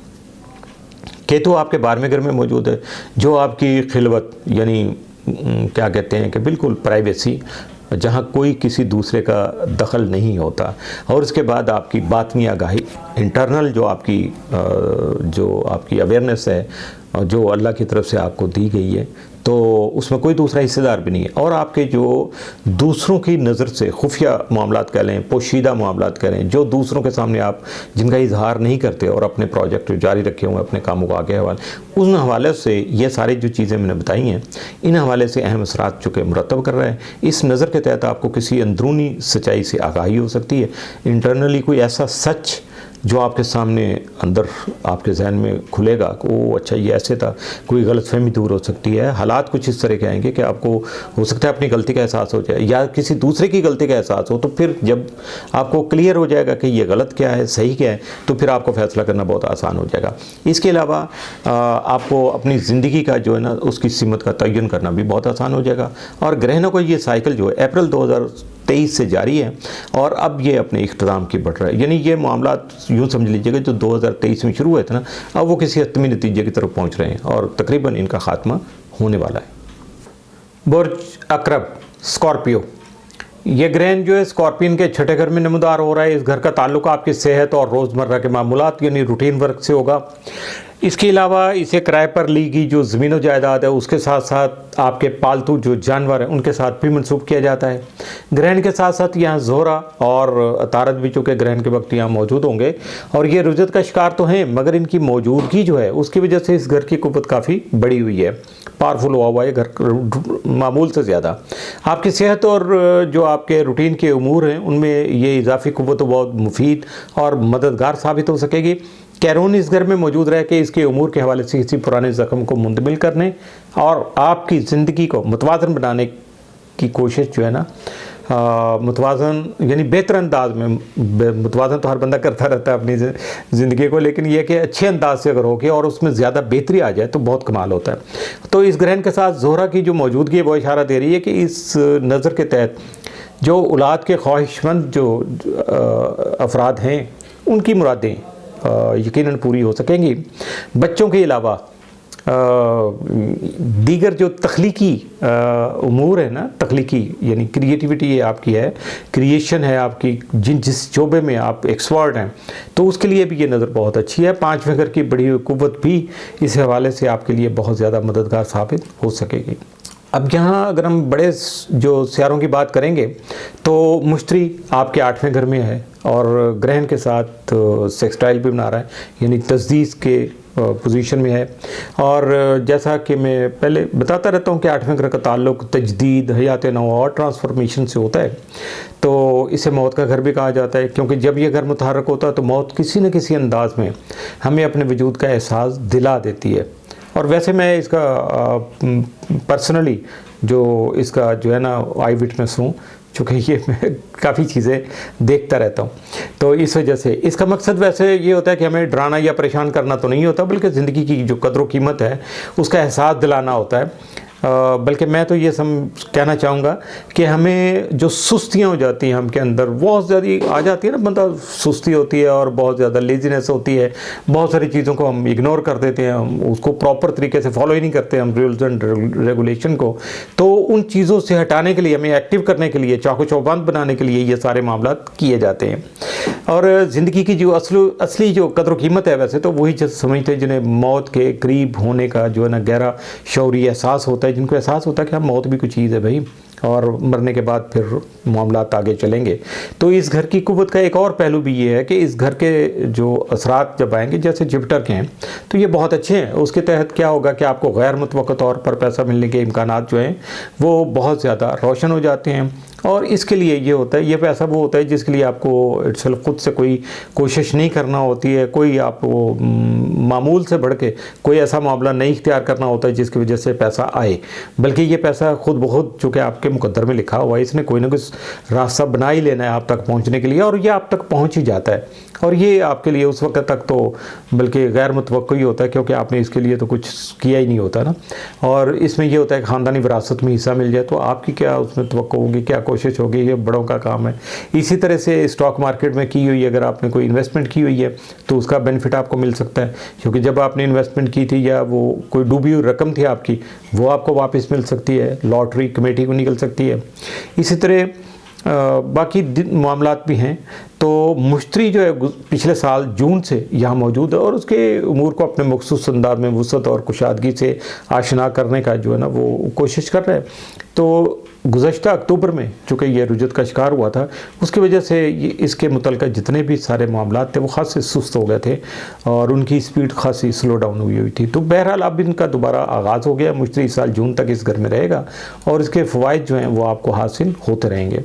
केतु आपके 12वें घर में मौजूद है जो आपकी खिलवत, यानी क्या कहते हैं कि बिल्कुल प्राइवेसी, जहाँ कोई किसी दूसरे का दखल नहीं होता, और उसके बाद आपकी बातनी आगाही, इंटरनल जो आपकी अवेयरनेस है जो अल्लाह की तरफ से आपको दी गई है, तो उसमें कोई दूसरा हिस्सेदार भी नहीं है। और आपके जो दूसरों की नज़र से खुफिया मामलात कह लें, पोशीदा मामलात कह लें, जो दूसरों के सामने आप जिनका इजहार नहीं करते और अपने प्रोजेक्ट जारी रखे हुए अपने कामों को आगे हवाले, उन हवाले से ये सारी जो चीज़ें मैंने बताई हैं, इन हवाले से अहम असरात चुके मुरतब कर रहे हैं। इस नज़र के तहत आपको किसी अंदरूनी सच्चाई से आगाही हो सकती है, इंटरनली कोई ऐसा सच जो आपके सामने अंदर आपके जहन में खुलेगा कि वो अच्छा ये ऐसे था, कोई गलतफहमी दूर हो सकती है। हालात कुछ इस तरह के आएंगे कि आपको हो सकता है अपनी गलती का एहसास हो जाए या किसी दूसरे की गलती का एहसास हो, तो फिर जब आपको क्लियर हो जाएगा कि ये गलत क्या है, सही क्या है, तो फिर आपको फ़ैसला करना बहुत आसान हो जाएगा। इसके अलावा आपको अपनी ज़िंदगी का जो है ना उसकी सीमत का तयन करना भी बहुत आसान हो जाएगा। और ग्रहणों को ये साइकिल जो है अप्रैल 2023 से जारी है और अब ये अपने इख्तिताम की बढ़ रहा है, यानी ये मामला यूँ समझ लीजिएगा जो 2023 में शुरू हुए थे ना, अब वो किसी हतमी नतीजे की तरफ पहुँच रहे हैं और तकरीबन इनका खात्मा होने वाला है। बुर्ज अकरब, स्कॉर्पियो, ये ग्रहण जो है स्कॉर्पियन के छठे घर में नमदार हो रहा है। इस घर का ताल्लुक आपकी सेहत और रोज़मर्रा के मामूलात यानी रूटीन वर्क से होगा। इसके अलावा इसे किराए पर ली गई जो ज़मीन जायदाद है उसके साथ साथ आपके पालतू जो जानवर हैं उनके साथ भी मंसूब किया जाता है। ग्रहण के साथ साथ यहाँ ज़ोहरा और तारत भी चूँकि ग्रहण के वक्त यहाँ मौजूद होंगे और ये रुजत का शिकार तो हैं, मगर इनकी मौजूदगी जो है उसकी वजह से इस घर की कुव्वत काफ़ी बड़ी हुई है, पावरफुल हुआ है घर मामूल से ज़्यादा। आपकी सेहत और जो आपके रूटीन के उमूर हैं उनमें ये इजाफी कुव्वत बहुत मुफीद और मददगार साबित हो सकेगी। कैरोन इस घर में मौजूद रह के इसके उमूर के हवाले से किसी पुराने ज़ख्म को मुंतमिल करने और आपकी ज़िंदगी को मुतवाज़न बनाने की कोशिश जो है ना, मुतवाज़न यानी बेहतर अंदाज में, मुतवाज़न तो हर बंदा करता रहता है अपनी ज़िंदगी को, लेकिन यह कि अच्छे अंदाज से अगर होके और उसमें ज़्यादा बेहतरी आ जाए तो बहुत कमाल होता है। तो इस ग्रहण के साथ ज़ोहरा की जो मौजूदगी है वो इशारा दे रही है कि इस नज़र के तहत जो औलाद के ख्वाहिशमंद जो अफराद हैं उनकी मुरादें यकीनन पूरी हो सकेंगी। बच्चों के अलावा दीगर जो तख्लीकी उमूर है ना, तख्लीकी यानी क्रिएटिविटी ये आपकी है, क्रिएशन है आपकी, जिस शोबे में आप एक्सपर्ट हैं, तो उसके लिए भी ये नज़र बहुत अच्छी है। 5वें घर की बढ़ी हुई कुव्वत भी इस हवाले से आपके लिए बहुत ज़्यादा मददगार साबित हो सकेगी। अब यहाँ अगर हम बड़े जो सियारों की बात करेंगे तो मुश्तरी आपके 8वें घर में है और ग्रहण के साथ सेक्सटाइल भी बना रहा है, यानी तजदीद के पोजीशन में है। और जैसा कि मैं पहले बताता रहता हूँ कि 8वें घर का ताल्लुक तजदीद, हयात नौ और ट्रांसफॉर्मेशन से होता है, तो इसे मौत का घर भी कहा जाता है, क्योंकि जब ये घर मुतहरक होता है तो मौत किसी न किसी अंदाज में हमें अपने वजूद का एहसास दिला देती है। और वैसे मैं इसका पर्सनली जो इसका जो है ना आई विटनेस हूँ, चूँकि ये मैं काफ़ी चीज़ें देखता रहता हूँ, तो इस वजह से इसका मकसद वैसे ये होता है कि हमें डराना या परेशान करना तो नहीं होता, बल्कि ज़िंदगी की जो कदर व कीमत है उसका एहसास दिलाना होता है। बल्कि मैं तो ये कहना चाहूँगा कि हमें जो सुस्तियाँ हो जाती हैं हमके अंदर, बहुत ज़्यादा आ जाती है ना, बंदा सुस्ती होती है और बहुत ज़्यादा लेजीनेस होती है, बहुत सारी चीज़ों को हम इग्नोर कर देते हैं, हम उसको प्रॉपर तरीके से फॉलो ही नहीं करते हम रूल्स एंड रेगुलेशन को। तो उन चीज़ों से हटाने के लिए, हमें एक्टिव करने के लिए, चाको चौबंद बनाने के लिए ये सारे मामला किए जाते हैं। और ज़िंदगी की जो असली जो कदर कीमत है वैसे तो वही समझते हैं जिन्हें मौत के करीब होने का जो है ना गहरा शऊरी एहसास होता है, जिनको एहसास होता है कि हाँ मौत भी कुछ चीज़ है भाई, और मरने के बाद फिर मामलात आगे चलेंगे। तो इस घर की कुव्वत का एक और पहलू भी ये है कि इस घर के जो असरात जब आएंगे, जैसे जुपिटर के हैं, तो ये बहुत अच्छे हैं। उसके तहत क्या होगा कि आपको गैर मुतवक्का तौर पर पैसा मिलने के इम्कानात जो हैं वो बहुत ज़्यादा रोशन हो जाते हैं। और इसके लिए ये होता है, ये पैसा वो होता है जिसके लिए आपको इट्सल्फ खुद से कोई कोशिश नहीं करना होती है, कोई आपको मामूल से बढ़ के कोई ऐसा मामला नहीं इख्तियार करना होता है जिसकी वजह से पैसा आए, बल्कि ये पैसा खुद ब खुद जो कि आपके मुकद्दर में लिखा हुआ है, इसने कोई ना कुछ रास्ता बना ही लेना है आप तक पहुंचने के लिए, और ये आप तक पहुंच ही जाता है। और ये आपके लिए उस वक्त तक तो बल्कि गैर मुतवक्का ही होता है, क्योंकि आपने इसके लिए तो कुछ किया ही नहीं होता ना। और इसमें ये होता है कि ख़ानदानी विरासत में हिस्सा मिल जाए तो आपकी क्या उसमें तवक्को होगी, क्या कोशिश होगी, ये बड़ों का काम है। इसी तरह से स्टॉक मार्केट में की हुई, अगर आपने कोई इन्वेस्टमेंट की हुई है तो उसका बेनिफिट आपको मिल सकता है, क्योंकि जब आपने इन्वेस्टमेंट की थी या वो कोई डूबी हुई रकम थी आपकी, वो आपको वापस मिल सकती है, लॉटरी कमेटी को निकल सकती है। इसी तरह बाकी मामलात भी हैं। तो मुश्तरी जो है पिछले साल जून से यहाँ मौजूद है और उसके उमूर को अपने मखसूस अंदाज में वसअत और कुशादगी से आशना करने का जो है ना वो कोशिश कर रहे हैं। तो गुज़श्ता अक्टूबर में चूँकि ये रुजत का शिकार हुआ था, उसकी वजह से इसके मुतल्लिक़ जितने भी सारे मामलात थे वो ख़ासे सुस्त हो गए थे और उनकी स्पीड खासी स्लो डाउन हुई थी। तो बहरहाल अब इनका दोबारा आगाज़ हो गया। मुश्तरी इस साल जून तक इस घर में रहेगा और इसके फ़वाइद जो हैं वो आपको हासिल होते रहेंगे।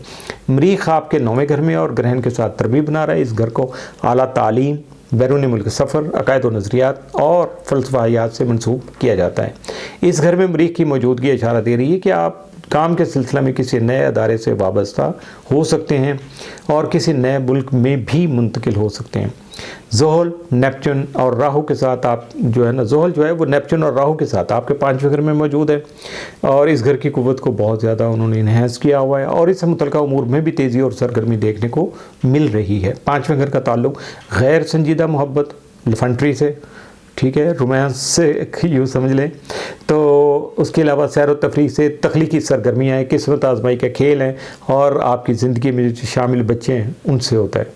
मरीख़ आपके 9वें घर में और ग्रहण के साथ तरबीब बना रहा है। इस घर को आला तालीम, बैरून मुल्क सफ़र, अकायद व नज़रियात और फ़लसफ़ा हयात से मनसूब किया जाता है। इस घर में मरीख़ की मौजूदगी इशारा दे रही है कि आप काम के सिलसिले में किसी नए अदारे से वाबस्ता हो सकते हैं और किसी नए मुल्क में भी मुंतकिल हो सकते हैं। ज़ोहल, नेपच्यून और राहु के साथ आप जो है ना, ज़ोहल जो है वो नेपच्यून और राहु के साथ आपके 5वें घर में मौजूद है और इस घर की कुव्वत को बहुत ज़्यादा उन्होंने इन्हेंस किया हुआ है और इससे मुतल्लिक़ा उमूर में भी तेज़ी और सरगर्मी देखने को मिल रही है। 5वें घर का ताल्लुक़ गैर संजीदा मोहब्बत, लफंट्री से, ठीक है, रोमांस से यूँ समझ लें। तो उसके अलावा सैर व तफरीह से, तख्लीकी सरगर्मियाँ हैं, किस्मत आजमाई के खेल हैं और आपकी ज़िंदगी में जो शामिल बच्चे हैं उनसे होता है।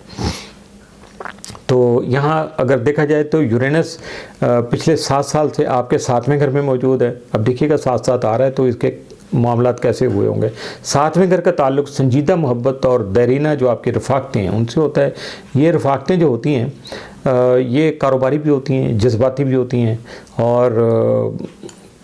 तो यहाँ अगर देखा जाए तो यूरेनस पिछले 7 साल से आपके 7वें घर में मौजूद है। अब देखिएगा 7-7 आ रहा है तो इसके मामलात कैसे हुए होंगे। 7वें घर का ताल्लुक़ संजीदा मोहब्बत और दरीना जो आपकी रफ़ाकतें हैं उनसे होता है। ये रफ़ाकतें जो होती हैं ये कारोबारी भी होती हैं, जज्बाती भी होती हैं और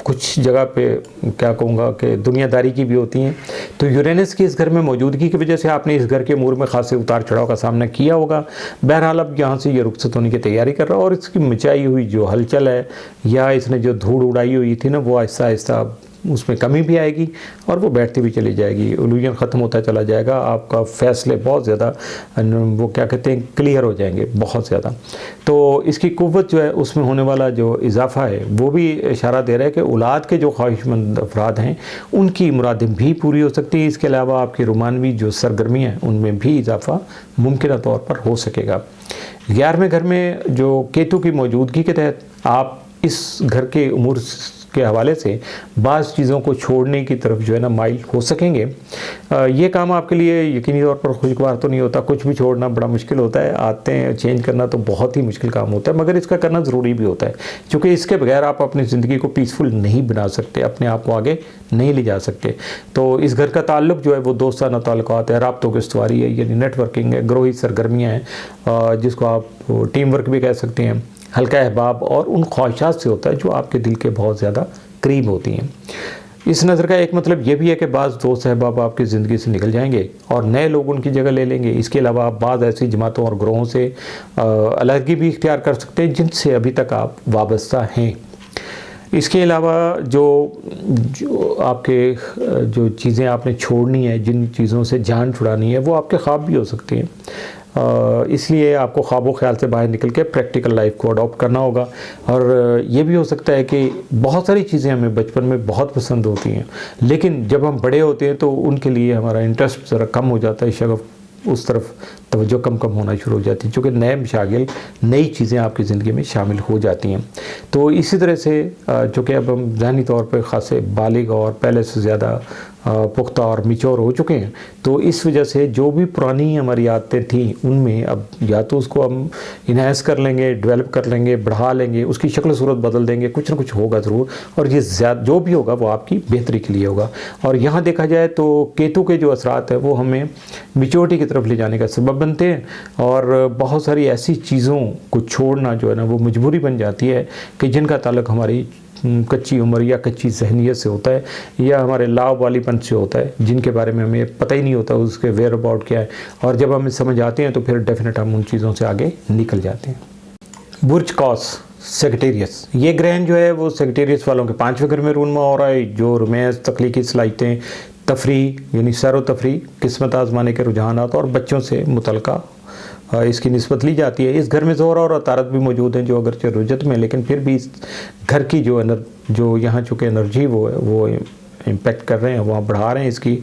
कुछ जगह पे क्या कहूँगा कि दुनियादारी की भी होती हैं। तो यूरेनस की इस घर में मौजूदगी की वजह से आपने इस घर के उमूर में खासे उतार चढ़ाव का सामना किया होगा। बहरहाल अब यहाँ से ये रुखसत होने की तैयारी कर रहा है और इसकी मचाई हुई जो हलचल है या इसने जो धूड़ उड़ाई हुई थी ना वो आहिस्ता आहिस्ता उसमें कमी भी आएगी और वो बैठती भी चली जाएगी, इल्यूजन ख़त्म होता चला जाएगा। आपका फ़ैसले बहुत ज़्यादा वो क्या कहते हैं क्लियर हो जाएंगे बहुत ज़्यादा। तो इसकी कुव्वत जो है उसमें होने वाला जो इजाफ़ा है वो भी इशारा दे रहा है कि औलाद के जो ख्वाहिशमंद अफराद हैं उनकी मुरादें भी पूरी हो सकती हैं। इसके अलावा आपकी रोमानवी जो सरगर्मियाँ हैं उनमें भी इजाफ़ा मुमकिन तौर पर हो सकेगा। 11वें घर में जो केतु की मौजूदगी के तहत आप इस घर के उमूर के हवाले से बाज़ चीज़ों को छोड़ने की तरफ जो है ना माइल हो सकेंगे। ये काम आपके लिए यकीनी तौर पर खुशगवार तो नहीं होता, कुछ भी छोड़ना बड़ा मुश्किल होता है, आते हैं चेंज करना तो बहुत ही मुश्किल काम होता है, मगर इसका करना ज़रूरी भी होता है क्योंकि इसके बगैर आप अपनी ज़िंदगी को पीसफुल नहीं बना सकते, अपने आप को आगे नहीं ले जा सकते। तो इस घर का ताल्लुक़ जो है वो दोस्ताना ताल्लुकात है, राब्तों की इस्तवारी है, यानी नेटवर्किंग है, ग्रोही सरगर्मियाँ हैं जिसको आप टीम वर्क भी कह सकते हैं, हल्का अहबाब और उन ख्वाहिशात से होता है जो आपके दिल के बहुत ज़्यादा करीब होती हैं। इस नज़र का एक मतलब ये भी है कि बाज़ दोस्त अहबाब आपकी ज़िंदगी से निकल जाएंगे और नए लोग उनकी जगह ले लेंगे। इसके अलावा आप बाज़ ऐसी जमातों और ग्रोहों से अलहदगी भी इख्तियार कर सकते हैं जिनसे अभी तक आप वाबस्ता हैं। इसके अलावा जो आपके जो चीज़ें आपने छोड़नी है, जिन चीज़ों से जान छुड़ानी है वो आपके ख्वाब भी हो सकती हैं। इसलिए आपको ख्वाबो ख्याल से बाहर निकल के प्रैक्टिकल लाइफ को अडॉप्ट करना होगा। और ये भी हो सकता है कि बहुत सारी चीज़ें हमें बचपन में बहुत पसंद होती हैं, लेकिन जब हम बड़े होते हैं तो उनके लिए हमारा इंटरेस्ट ज़रा कम हो जाता है, शगफ उस तरफ तवज्जो कम होना शुरू हो जाती है, क्योंकि नए मशागिल, नई चीज़ें आपकी ज़िंदगी में शामिल हो जाती हैं। तो इसी तरह से चूँकि अब हम ज़हनी तौर पर ख़ासे बालिग और पहले से ज़्यादा पुख्ता और मिच्योर हो चुके हैं, तो इस वजह से जो भी पुरानी हमारी आदतें थीं उनमें अब या तो उसको हम इन्हेंस कर लेंगे, डेवलप कर लेंगे, बढ़ा लेंगे, उसकी शक्ल सूरत बदल देंगे, कुछ ना कुछ होगा ज़रूर, और ये जो भी होगा वो आपकी बेहतरी के लिए होगा। और यहाँ देखा जाए तो केतु के जो असरात हैं वो हमें मिच्योरिटी की तरफ ले जाने का सबब बनते हैं, और बहुत सारी ऐसी चीज़ों को छोड़ना जो है ना वो मजबूरी बन जाती है कि जिनका ताल्लुक़ हमारी कच्ची उम्र या कच्ची जहनीत से होता है, या हमारे लाव वालीपन से होता है, जिनके बारे में हमें पता ही नहीं होता उसके वेयर अबाउट क्या है, और जब हमें समझ आते हैं तो फिर डेफिनेट हम उन चीज़ों से आगे निकल जाते हैं। बुर्ज कॉस सेक्रेटेरियस, ये ग्रहण जो है वो सेक्रेटेरियस वालों के 5वें घर में रूनमा हो रहा है, जो रोमांस, तख्लीकी सलाहियतें, तफरी यानी सैर व तफरी, किस्मत आजमाने के रुझानात और बच्चों से मुतल्लिका इसकी निस्बत ली जाती है। इस घर में ज़ोहरा और अतारत भी मौजूद हैं, जो अगरचे रुजत में, लेकिन फिर भी इस घर की जो यहाँ चूँकि एनर्जी वो इम्पेक्ट कर रहे हैं, वहाँ बढ़ा रहे हैं, इसकी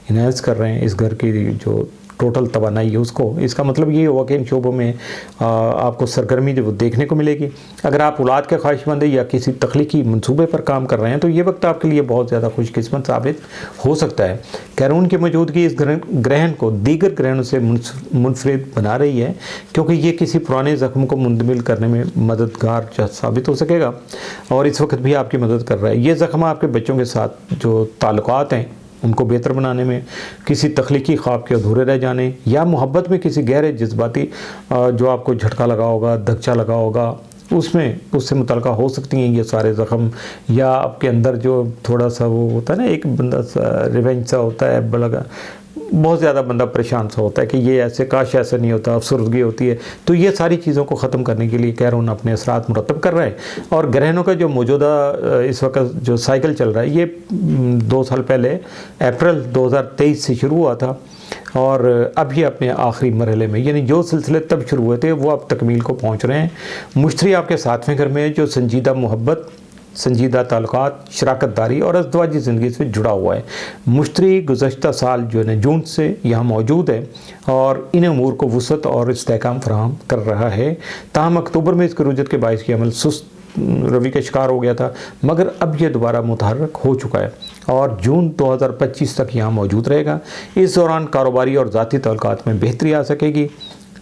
इन्हेंस कर रहे हैं, इस घर की जो टोटल तवानाई है उसको। इसका मतलब ये होगा कि इन शोबों में आपको सरगर्मी जो वो देखने को मिलेगी। अगर आप औलाद के ख्वाहिशमंद या किसी तख्लीकी मंसूबे पर काम कर रहे हैं तो ये वक्त आपके लिए बहुत ज़्यादा खुशकिस्मत साबित हो सकता है। कैरून की मौजूदगी इस ग्रहण को दीगर ग्रहणों से मुनफरिद बना रही है, क्योंकि ये किसी पुराने ज़ख्म को मुंतमिल करने में मददगार साबित हो सकेगा, और इस वक्त भी आपकी मदद कर रहा है। ये ज़ख्म आपके बच्चों के साथ जो ताल्लुकात हैं उनको बेहतर बनाने में, किसी तख्लीकी ख्वाब के अधूरे रह जाने, या मोहब्बत में किसी गहरे जज्बाती जो आपको झटका लगा होगा, धक्का लगा होगा, उससे मुतल्लिका हो सकती हैं ये सारे ज़ख्म, या आपके अंदर जो थोड़ा सा वो होता है ना, एक बंदा सा रिवेंज सा होता है, बड़ा बहुत ज़्यादा बंदा परेशान सा होता है कि ये ऐसे, काश ऐसा नहीं होता, अफसरदगी होती है। तो ये सारी चीज़ों को ख़त्म करने के लिए कैरून अपने असरात मुरतब कर रहे हैं। और ग्रहणों का जो मौजूदा इस वक्त जो साइकिल चल रहा है, ये 2 साल पहले अप्रैल 2023 से शुरू हुआ था, और अब ये अपने आखिरी मरहले में, यानी जो सिलसिले तब शुरू हुए थे वो अब तकमील को पहुँच रहे हैं। मुश्तरी आपके 7वें घर में है, जो संजीदा मोहब्बत, संजीदा ताल्लुकात, शराकतदारी और अज़दवाजी ज़िंदगी से जुड़ा हुआ है। मुश्तरी गुज़श्ता साल जो है जून से यहाँ मौजूद है और इन अमूर को वुसअत और इस्तेहकाम फराहम कर रहा है। ताहम अक्टूबर में इसके रुजत के बाइस की अमल सुस्त रवि का शिकार हो गया था, मगर अब यह दोबारा मुतहर्रिक हो चुका है और जून 2025 तक यहाँ मौजूद रहेगा। इस दौरान कारोबारी और ज़ाती ताल्लुकात में बेहतरी आ सकेगी।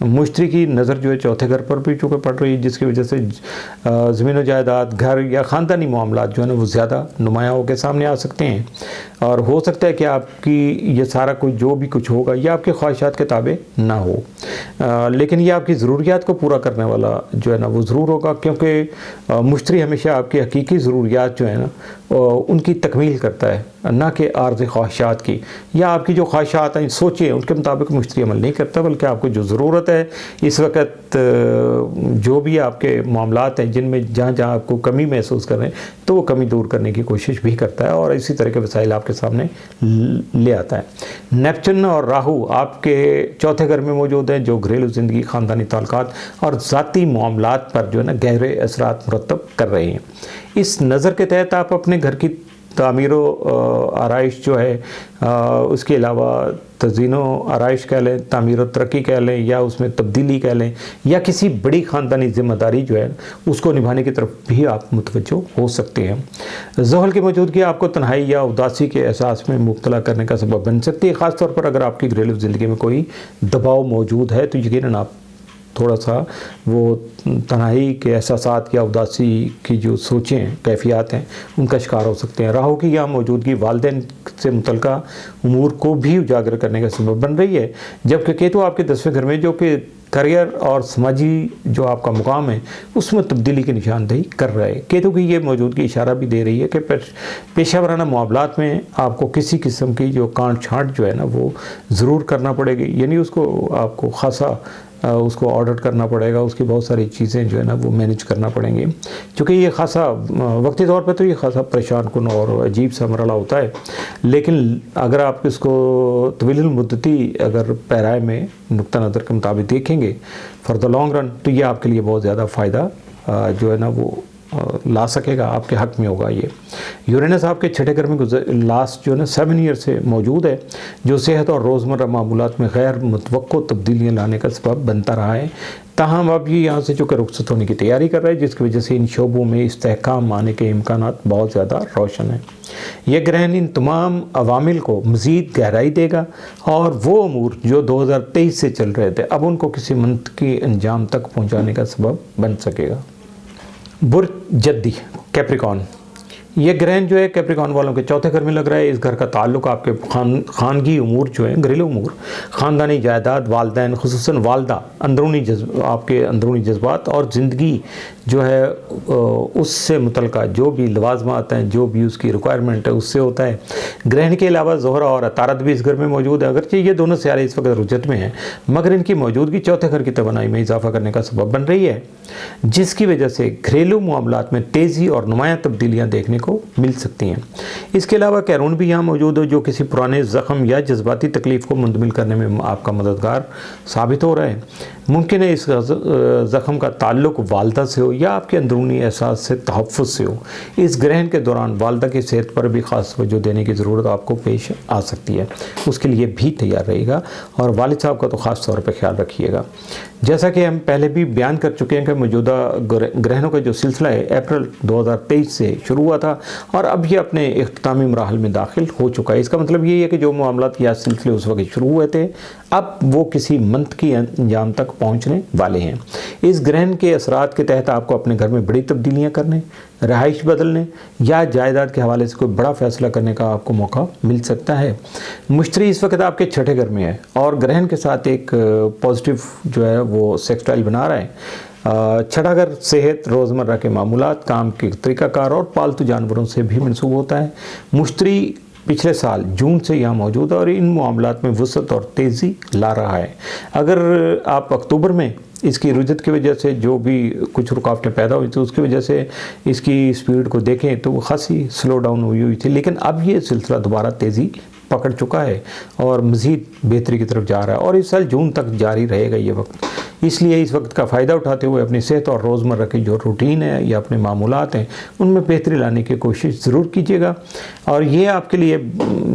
मुश्तरी की नज़र जो है 4थे घर पर भी चूँकि पड़ रही है, जिसकी वजह से ज़मीन व जायदाद, घर या ख़ानदानी मामलात जो है ना वो ज़्यादा नुमायाँ होकर सामने आ सकते हैं, और हो सकता है कि आपकी ये सारा कुछ जो भी कुछ होगा ये आपके ख्वाहिशात के ताबे ना हो, लेकिन ये आपकी ज़रूरियात को पूरा करने वाला जो है ना वो ज़रूर होगा, क्योंकि मुश्तरी हमेशा आपकी हकीकी ज़रूरियात जो है ना उनकी तकमील करता है, ना कि आर्ज़ ख्वाहिशात की, या आपकी जो ख्वाहिशात हैं सोचें उनके मुताबिक मुश्तरी अमल नहीं करता, बल्कि आपको जो ज़रूरत है इस वक्त जो भी आपके मामलात हैं जिनमें जहाँ जहाँ आपको कमी महसूस कर रहे हैं तो वो कमी दूर करने की कोशिश भी करता है और इसी तरह के वसाइल आपके सामने ले आता है। नेपचून और राहु आपके 4थे घर में मौजूद हैं, जो घरेलू ज़िंदगी, ख़ानदानी ताल्लुकात और ज़ाती मामलात पर जो है ना गहरे असरात मुरतब कर रहे हैं। इस नज़र के तहत आप अपने घर की तामीर आराइश जो है उसके अलावा तज़ीनो आराइश कह लें, तामीर तरक्की कह लें, या उसमें तब्दीली कह लें, या किसी बड़ी ख़ानदानी ज़िम्मेदारी जो है उसको निभाने की तरफ भी आप मुतवज्जो हो सकते हैं। ज़हल की मौजूदगी आपको तन्हाई या उदासी के एहसास में मुब्तला करने का सबब बन सकती है, ख़ास तौर पर अगर आपकी घरेलू ज़िंदगी में कोई दबाव मौजूद है तो यकीनन आप थोड़ा सा वो तन्हाई के एहसासात या उदासी की जो सोचें, कैफियत हैं उनका शिकार हो सकते हैं। राहु की यहाँ मौजूदगी वालिदैन से मुतल्लिका उमूर को भी उजागर करने का सबब बन रही है, जबकि केतु आपके 10वें घर में जो कि करियर और समाजी जो आपका मुकाम है उसमें तब्दीली की निशानदेही कर रहा है। केतु की ये मौजूदगी इशारा भी दे रही है कि पेशा वराना मामलात में आपको किसी किस्म की जो कांट छांट जो है ना वो ज़रूर करना पड़ेगी, यानी उसको आपको खासा उसको ऑर्डर करना पड़ेगा, उसकी बहुत सारी चीज़ें जो है ना वो मैनेज करना पड़ेंगी, क्योंकि ये खासा वक्ती तौर पे तो ये खासा परेशान कुन और अजीब सा मरला होता है। लेकिन अगर आप इसको तवील मुद्दती अगर पैराए में नुक्ता नज़र के मुताबिक देखेंगे फॉर द लॉन्ग रन, तो ये आपके लिए बहुत ज़्यादा फ़ायदा जो है ना वो ला सकेगा, आपके हक में होगा। ये यूरेनस आपके छठे घर में लास्ट जो है ना 7 ईयर से मौजूद है, जो सेहत और रोज़मर्रा मामूलात में गैर मुतवक्को तब्दीलियाँ लाने का सबब बनता रहा है। ताहम अब ये यहाँ से चूँकि रुखसत होने की तैयारी कर रहा है, जिसकी वजह से इन शोबों में इस्तेहकाम आने के इम्कानात बहुत ज़्यादा रोशन हैं। यह ग्रहण इन तमाम अवामिल को मज़ीद गहराई देगा और वो अमूर जो 2023 से चल रहे थे अब उनको किसी मंतकी अंजाम तक पहुँचाने का सबब बन सकेगा। बुर्ज जद्दी कैप्रिकॉन, ये ग्रहण जो है कैप्रिकॉन वालों के चौथे घर में लग रहा है। इस घर का ताल्लुक आपके खानगी उमूर जो हैं, घरेलू उमूर, ख़ानदानी जायदाद, वालदैन खुसूसन वालदा, आपके अंदरूनी जज्बात और ज़िंदगी जो है उससे मुतल्लिक़ जो भी लवाज़मात हैं, जो भी उसकी रिक्वायरमेंट है उससे होता है। ग्रहण के अलावा ज़ोहरा और अतारद भी इस घर में मौजूद है। अगरचे ये दोनों सियारे इस वक्त रुजत में हैं, मगर इनकी मौजूदगी चौथे घर की तवानाई में इजाफा करने का सबब बन रही है, जिसकी वजह से घरेलू मामलात में तेज़ी और नुमायाँ तब्दीलियाँ देखने को मिल सकती हैं। इसके अलावा कैरून भी यहाँ मौजूद है, जो किसी पुराने ज़ख्म या जज्बाती तकलीफ़ को मुंतमिल करने में आपका मददगार साबित हो रहा है। मुमकिन है इस ज़ख्म का ताल्लुक वालदा से हो या आपके अंदरूनी एहसास से तहफ़्फ़ुज़ से हो। इस ग्रहण के दौरान वालदा की सेहत पर भी ख़ास तवज्जो देने की ज़रूरत आपको पेश आ सकती है, उसके लिए भी तैयार रहिएगा और वालिद साहब का तो ख़ास तौर पर ख्याल रखिएगा। जैसा कि हम पहले भी बयान कर चुके हैं कि मौजूदा ग्रहणों का जो सिलसिला है अप्रैल 2023 से शुरू हुआ था और अब ये अपने इख्तितामी मराहल में दाखिल हो चुका है। इसका मतलब ये है कि जो मामलात या सिलसिले उस वक्त शुरू हुए थे अब वो किसी मंत की अंजाम तक पहुँचने वाले हैं। इस ग्रहण के असरात के तहत आपको अपने घर में बड़ी तब्दीलियाँ करने, रहाइश बदलने या जायदाद के हवाले से कोई बड़ा फैसला करने का आपको मौका मिल सकता है। मुश्तरी इस वक्त आपके छठे घर में है और ग्रहण के साथ एक पॉजिटिव जो है वो सेक्सटाइल बना रहा है। छठा घर सेहत, रोज़मर्रा के मामूलात, काम के तरीक़ाकार और पालतू जानवरों से भी मंसूब होता है। मुश्तरी पिछले साल जून से यहाँ मौजूद है और इन मामलात में वसअत और तेज़ी ला रहा है। अगर आप अक्टूबर में इसकी रुजत की वजह से जो भी कुछ रुकावटें पैदा हुई थी उसकी वजह से इसकी स्पीड को देखें तो वो खासी स्लो डाउन हुई थी, लेकिन अब ये सिलसिला दोबारा तेज़ी पकड़ चुका है और मज़ीद बेहतरी की तरफ जा रहा है और इस साल जून तक जारी रहेगा ये वक्त। इसलिए इस वक्त का फ़ायदा उठाते हुए अपनी सेहत और रोज़मर्रा की जो रूटीन है या अपने मामूलात हैं उनमें बेहतरी लाने की कोशिश ज़रूर कीजिएगा और ये आपके लिए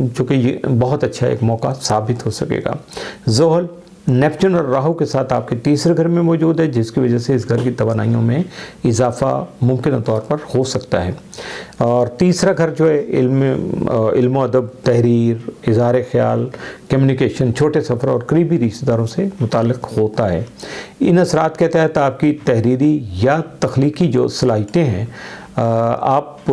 चूँकि ये बहुत अच्छा एक मौका साबित हो सकेगा। ज़ोहल नेपच्यून और राहु के साथ आपके तीसरे घर में मौजूद है, जिसकी वजह से इस घर की तवानाइयों में इजाफा मुमकिन तौर पर हो सकता है। और तीसरा घर जो है इल्म अदब, तहरीर, इज़हार ख्याल, कम्युनिकेशन, छोटे सफ़र और करीबी रिश्तेदारों से मुताल्लिक़ होता है। इन असरात के तहत आपकी तहरीरी या तख्लीकी जो सलाहियतें हैं आप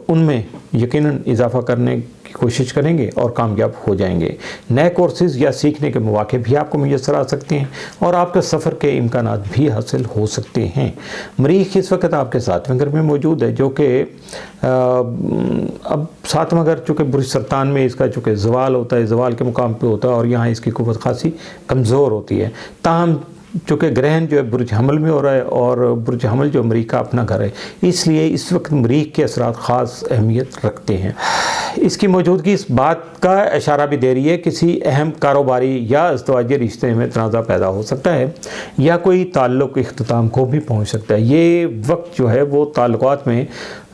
उनमें यकीनन इजाफा करने की कोशिश करेंगे और कामयाब हो जाएंगे। नए कोर्सेज़ या सीखने के मौके भी आपको मुयस्सर आ सकते हैं और आपके सफ़र के इम्कानात भी हासिल हो सकते हैं। मरीख इस वक्त आपके सातवें घर में मौजूद है, जो कि अब सातवां घर चूँकि बुर्ज सरतान में इसका चूँकि ज़वाल होता है, ज़वाल के मुकाम पे होता है और यहाँ इसकी क़ुव्वत खासी कमज़ोर होती है। ताहम चूँकि ग्रहण जो है बुर्ज हमल में हो रहा है और बुर्ज हमल जो मरीख का अपना घर है, इसलिए इस वक्त मरीख के असरात ख़ास अहमियत रखते हैं। इसकी मौजूदगी इस बात का इशारा भी दे रही है किसी अहम कारोबारी या अज़दवाजी रिश्ते में तनाज़ा पैदा हो सकता है या कोई ताल्लुक़ इख्तिताम को भी पहुँच सकता है। ये वक्त जो है वो ताल्लुक़ात में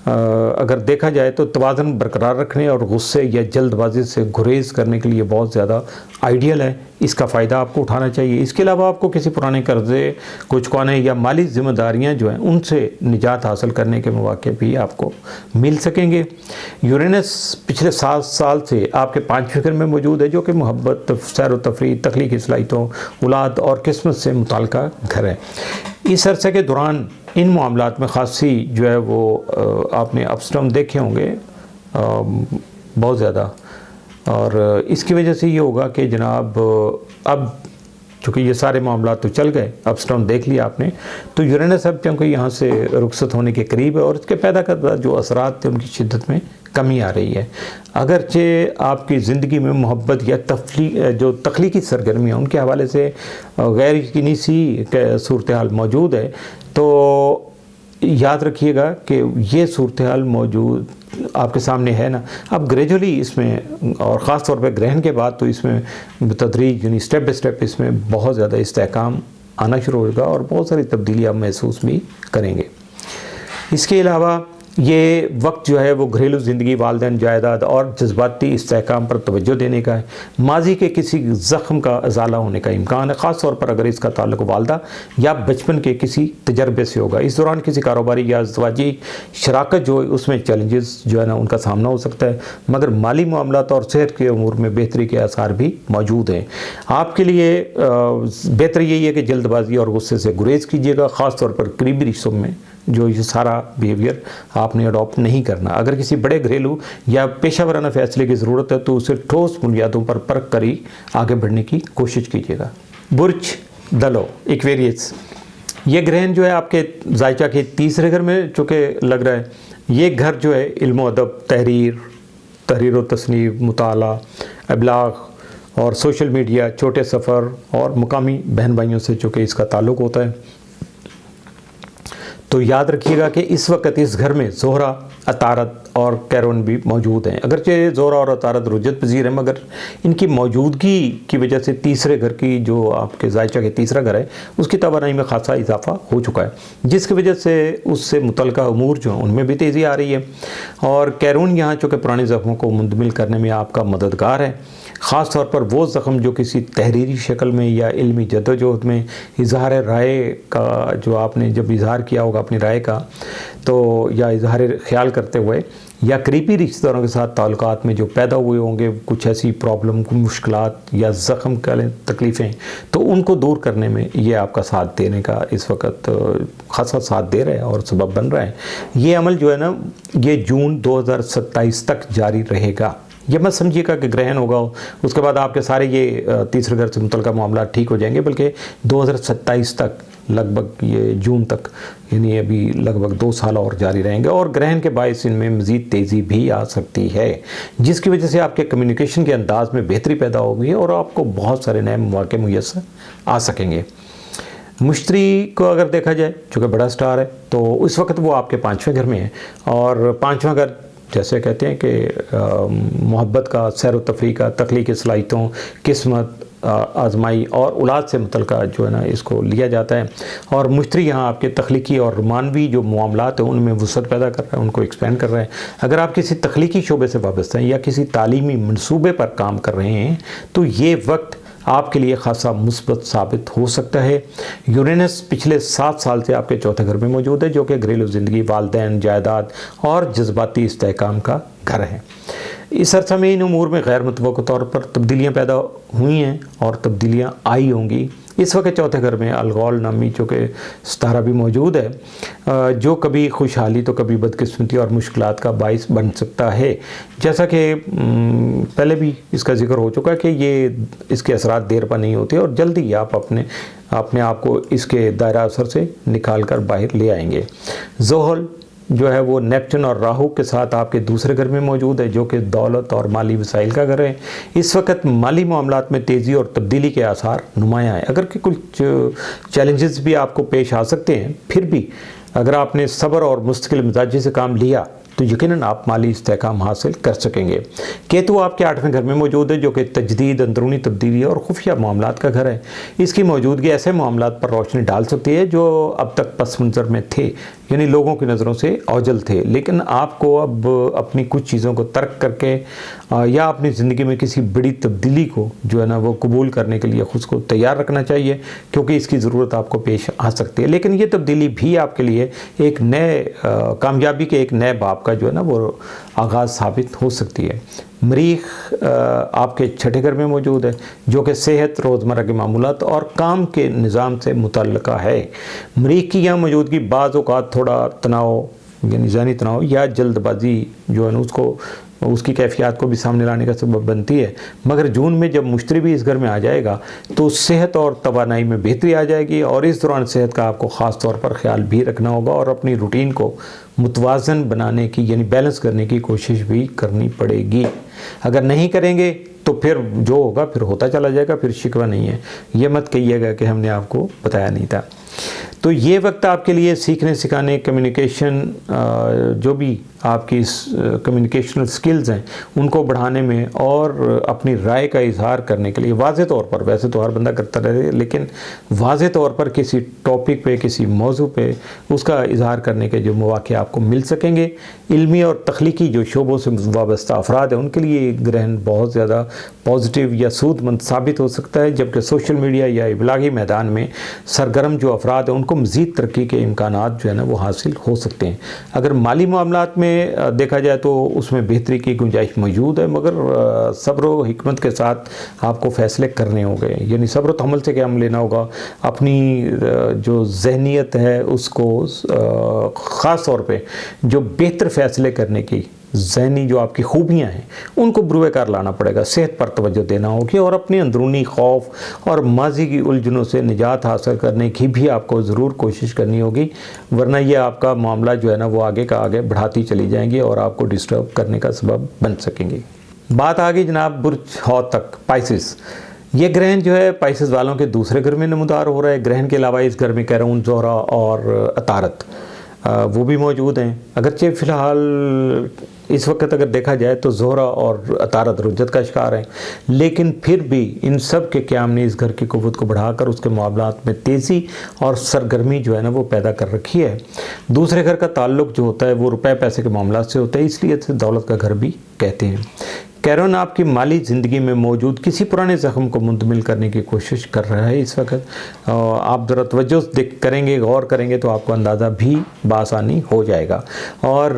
अगर देखा जाए तो तवाज़ुन बरकरार रखने और गुस्से या जल्दबाजी से गुरेज करने के लिए बहुत ज़्यादा आइडियल है। इसका फ़ायदा आपको उठाना चाहिए। इसके अलावा आपको किसी पुराने कर्ज़े को चुकाने या माली ज़िम्मेदारियां जो हैं उनसे निजात हासिल करने के मौके भी आपको मिल सकेंगे। यूरेनस पिछले 7 साल से आपके 5वें घर में मौजूद है, जो कि मोहब्बत, सैर व तफरीह, तख्लीकी सलाहियतों, औलाद और किस्मत से मुताल्लिक़ घर है। इस अरसे के दौरान इन मामलात में ख़ासी जो है वो आपने अप्स डाउन देखे होंगे बहुत ज़्यादा और इसकी वजह से ये होगा कि जनाब अब चूँकि ये सारे मामला तो चल गए, अप्स डाउन देख लिया आपने, तो यूरेनस अब क्योंकि यहाँ से रुखसत होने के करीब है और इसके पैदा करता जो असरात थे उनकी शिद्दत में कमी आ रही है। अगरचे आपकी ज़िंदगी में मोहब्बत या जो तख्लीकी सरगर्मी है उनके हवाले से गैर यकीनी सी सूरत हाल मौजूद है, तो याद रखिएगा कि ये सूरत हाल मौजूद आपके सामने है ना। अब ग्रेजुअली इसमें और ख़ास तौर पे ग्रहण के बाद तो इसमें बतदरीज यानी स्टेप बाई स्टेप इसमें बहुत ज़्यादा इस्तेहकाम आना शुरू होगा और बहुत सारी तब्दीली आप महसूस भी करेंगे। इसके अलावा ये वक्त जो है वो घरेलू ज़िंदगी, वालिदैन, जायदाद और जज्बाती इस्तेहकाम पर तवज्जो देने का है। माजी के किसी ज़ख्म का अजाला होने का इम्कान है, ख़ास तौर पर अगर इसका ताल्लुक वालदा या बचपन के किसी तजर्बे से होगा। इस दौरान किसी कारोबारी या ज़वाजी शराकत जो है उसमें चैलेंजेस जो है ना उनका सामना हो सकता है, मगर माली मामलात और सेहत के अमूर में बेहतरी के आसार भी मौजूद हैं। आपके लिए बेहतर यही है कि जल्दबाजी और गुस्से से गुरेज कीजिएगा, ख़ास तौर पर करीबी रिश्तों में जो ये सारा बिहेवियर आपने अडॉप्ट नहीं करना। अगर किसी बड़े घरेलू या पेशा वराना फैसले की ज़रूरत है तो उसे ठोस बुनियादों पर परख कर ही आगे बढ़ने की कोशिश कीजिएगा। बुर्ज दलो एक्वेरियस, ये ग्रहण जो है आपके जायचा के तीसरे घर में चूँकि लग रहा है, ये घर जो है इल्म अदब, तहरीर व तसनीफ़, मुताला, अबलाग और सोशल मीडिया, छोटे सफ़र और मुकामी बहन भाइयों से चूँकि इसका ताल्लुक़ होता है। तो याद रखिएगा कि इस वक्त इस घर में ज़ोहरा, अतारत और कैरोन भी मौजूद हैं। अगरचे ज़ोहरा और अतारत रुजत पजीर हैं, मगर इनकी मौजूदगी की वजह से तीसरे घर की जो आपके जायचा के तीसरा घर है उसकी तवानाई में खासा इजाफा हो चुका है, जिसकी वजह से उससे मुतल्लिका अमूर जो हैं उनमें भी तेज़ी आ रही है। और कैरोन यहाँ चूँकि पुराने ज़ख्मों को मुंतमिल करने में आपका मददगार है, ख़ास तौर पर वो ज़ख्म जो किसी तहरीरी शक्ल में या इल्मी जद्दोजहद में इज़हार राय का जो आपने जब इज़हार किया होगा अपनी राय का, तो या इज़हार ख्याल करते हुए या करीबी रिश्तेदारों के साथ ताल्लुकात में जो पैदा हुए होंगे कुछ ऐसी प्रॉब्लम, मुश्किलात या ज़ख्म का तकलीफ़ें, तो उनको दूर करने में ये आपका साथ देने का इस वक्त खासा साथ दे रहा है और सबब बन रहा है। ये अमल जो है ना ये जून 2027 तक जारी रहेगा। ये मत समझिएगा कि ग्रहण होगा उसके बाद आपके सारे ये तीसरे घर से मुतल्लिका मामला ठीक हो जाएंगे, बल्कि 2027 तक लगभग ये जून तक यानी अभी लगभग 2 साल और जारी रहेंगे और ग्रहण के बायस इनमें मज़ीद तेज़ी भी आ सकती है, जिसकी वजह से आपके कम्युनिकेशन के अंदाज में बेहतरी पैदा होगी और आपको बहुत सारे नए मौके मुयस्सर आ सकेंगे। मुश्तरी को अगर देखा जाए चूँकि बड़ा स्टार है तो इस वक्त वो आपके 5वें घर में है और 5वां घर जैसे कहते हैं कि मोहब्बत का, सैर व तफरीह का, तख्लीकी सलाहियतों, किस्मत आजमाई और औलाद से मुतल्लिका जो है ना इसको लिया जाता है। और मुश्तरी यहाँ आपके तख्लीकी और मानवी जो मामलात हैं उनमें वुसअत पैदा कर रहा है, उनको एक्सपेंड कर रहा है। अगर आप किसी तख्लीकी शोबे से वाबस्ता हैं या किसी तालीमी मनसूबे पर काम कर रहे हैं तो ये वक्त आपके लिए खासा मुस्बत साबित हो सकता है। यूरेनस पिछले 7 साल से आपके चौथे घर में मौजूद है जो कि घरेलू ज़िंदगी, वालिदैन, जायदाद और जज्बाती इस्तेहकाम का घर है। इस अरसा में इन उमूर में गैर मुतवक्का तौर पर तब्दीलियाँ पैदा हुई हैं और तब्दीलियाँ आई होंगी। इस वक्त चौथे घर में अलगौल नामी जो कि सितारा भी मौजूद है जो कभी खुशहाली तो कभी बदकिस्मती और मुश्किलात का बाइस बन सकता है। जैसा कि पहले भी इसका जिक्र हो चुका है कि ये इसके असरात देर पर नहीं होते और जल्दी आप अपने आप को इसके दायरा असर से निकाल कर बाहर ले आएंगे। ज़ोहल जो है वो नेप्चून और राहु के साथ आपके दूसरे घर में मौजूद है जो कि दौलत और माली वसाइल का घर है। इस वक्त माली मामलात में तेज़ी और तब्दीली के आसार नुमायाँ हैं। अगर कि कुछ चैलेंजेस भी आपको पेश आ सकते हैं, फिर भी अगर आपने सब्र और मुस्तकिल मिजाजी से काम लिया तो यकीनन आप माली इस्तेहकाम हासिल कर सकेंगे। केतु आपके 8वें घर में मौजूद है जो कि तजदीद, अंदरूनी तब्दीली और खुफिया मामलात का घर है। इसकी मौजूदगी ऐसे मामलात पर रोशनी डाल सकती है जो अब तक पस मंज़र में थे, यानी लोगों की नज़रों से औजल थे, लेकिन आपको अब अपनी कुछ चीज़ों को तर्क करके या अपनी ज़िंदगी में किसी बड़ी तब्दीली को जो है ना वो कबूल करने के लिए ख़ुद को तैयार रखना चाहिए क्योंकि इसकी ज़रूरत आपको पेश आ सकती है। लेकिन ये तब्दीली भी आपके लिए एक नए कामयाबी के एक नए बाब का जो है ना वो आगाज़ साबित हो सकती है। मरीख आपके 6ठे घर में मौजूद है जो कि सेहत, रोज़मर्रा के मामूलात और काम के निज़ाम से मुतल्लिका है। मरीख की यहाँ मौजूदगी बाज़ औक़ात थोड़ा तनाव यानी ज़हनी तनाव या जल्दबाजी जो है ना उसको उसकी कैफियत को भी सामने लाने का सबब बनती है। मगर जून में जब मुश्तरी भी इस घर में आ जाएगा तो सेहत और तवानाई में बेहतरी आ जाएगी, और इस दौरान सेहत का आपको ख़ास तौर पर ख्याल भी रखना होगा और अपनी रूटीन को मुतवाज़न बनाने की यानी बैलेंस करने की कोशिश भी करनी पड़ेगी। अगर नहीं करेंगे तो फिर जो होगा फिर होता चला जाएगा, फिर शिकवा नहीं है। ये मत कहिएगा कि हमने आपको बताया नहीं था। तो ये वक्त आपके लिए सीखने सिखाने, कम्युनिकेशन, जो भी आपकी कम्युनिकेशनल स्किल्स हैं उनको बढ़ाने में और अपनी राय का इजहार करने के लिए वाज़े तौर पर, वैसे तो हर बंदा करता रहे, लेकिन वाज़े तौर पर किसी टॉपिक पे, किसी मौजू पे उसका इजहार करने के जो मौके आपको मिल सकेंगे। इल्मी और तख्लीकी जो शोबों से वाबस्ता अफराद हैं उनके लिए ग्रहण बहुत ज़्यादा पॉजिटिव या सूदमंद साबित हो सकता है, जबकि सोशल मीडिया या इबलागी मैदान में सरगर्म जो अफराद हैं उनको मज़ीद तरक्की के इम्कानात जो है ना वो हासिल हो सकते हैं। अगर माली मामलात में देखा जाए तो उसमें बेहतरी की गुंजाइश मौजूद है, मगर सब्र व हिकमत के साथ आपको फ़ैसले करने होंगे। यानी सब्र व तहम्मुल से क्या हम लेना होगा, अपनी जो जहनीत है उसको ख़ास तौर पे जो बेहतर फ़ैसले करने की ज़हनी जो आपकी खूबियाँ हैं उनको बुरुएकार लाना पड़ेगा। सेहत पर तवज्जो देना होगी और अपने अंदरूनी खौफ और माजी की उलझनों से निजात हासिल करने की भी आपको ज़रूर कोशिश करनी होगी, वरना ये आपका मामला जो है ना वो आगे का आगे बढ़ाती चली जाएंगी और आपको डिस्टर्ब करने का सबब बन सकेंगी। बात आ गई जनाब बुर्ज हौत तक, पाइसिस। ये ग्रहण जो है पाइसिस वालों के दूसरे घर में नमूदार हो रहा है। ग्रहण के अलावा इस घर में कैरून, ज़ोहरा और अतारत वो भी मौजूद हैं। अगरचे फ़िलहाल इस वक्त अगर देखा जाए तो ज़ोहरा और अतारत रुज्जत का शिकार हैं, लेकिन फिर भी इन सब के क़याम ने इस घर की क़ुव्वत को बढ़ाकर उसके मामलात में तेज़ी और सरगर्मी जो है ना वो पैदा कर रखी है। दूसरे घर का ताल्लुक़ जो होता है वो रुपए पैसे के मामलात से होता है, इसलिए इसे दौलत का घर भी कहते हैं। कैरोन आपकी माली ज़िंदगी में मौजूद किसी पुराने ज़ख्म को मुंतमिल करने की कोशिश कर रहा है इस वक्त। आप ज़रा तवज्जो करेंगे, गौर करेंगे तो आपको अंदाज़ा भी बासानी हो जाएगा। और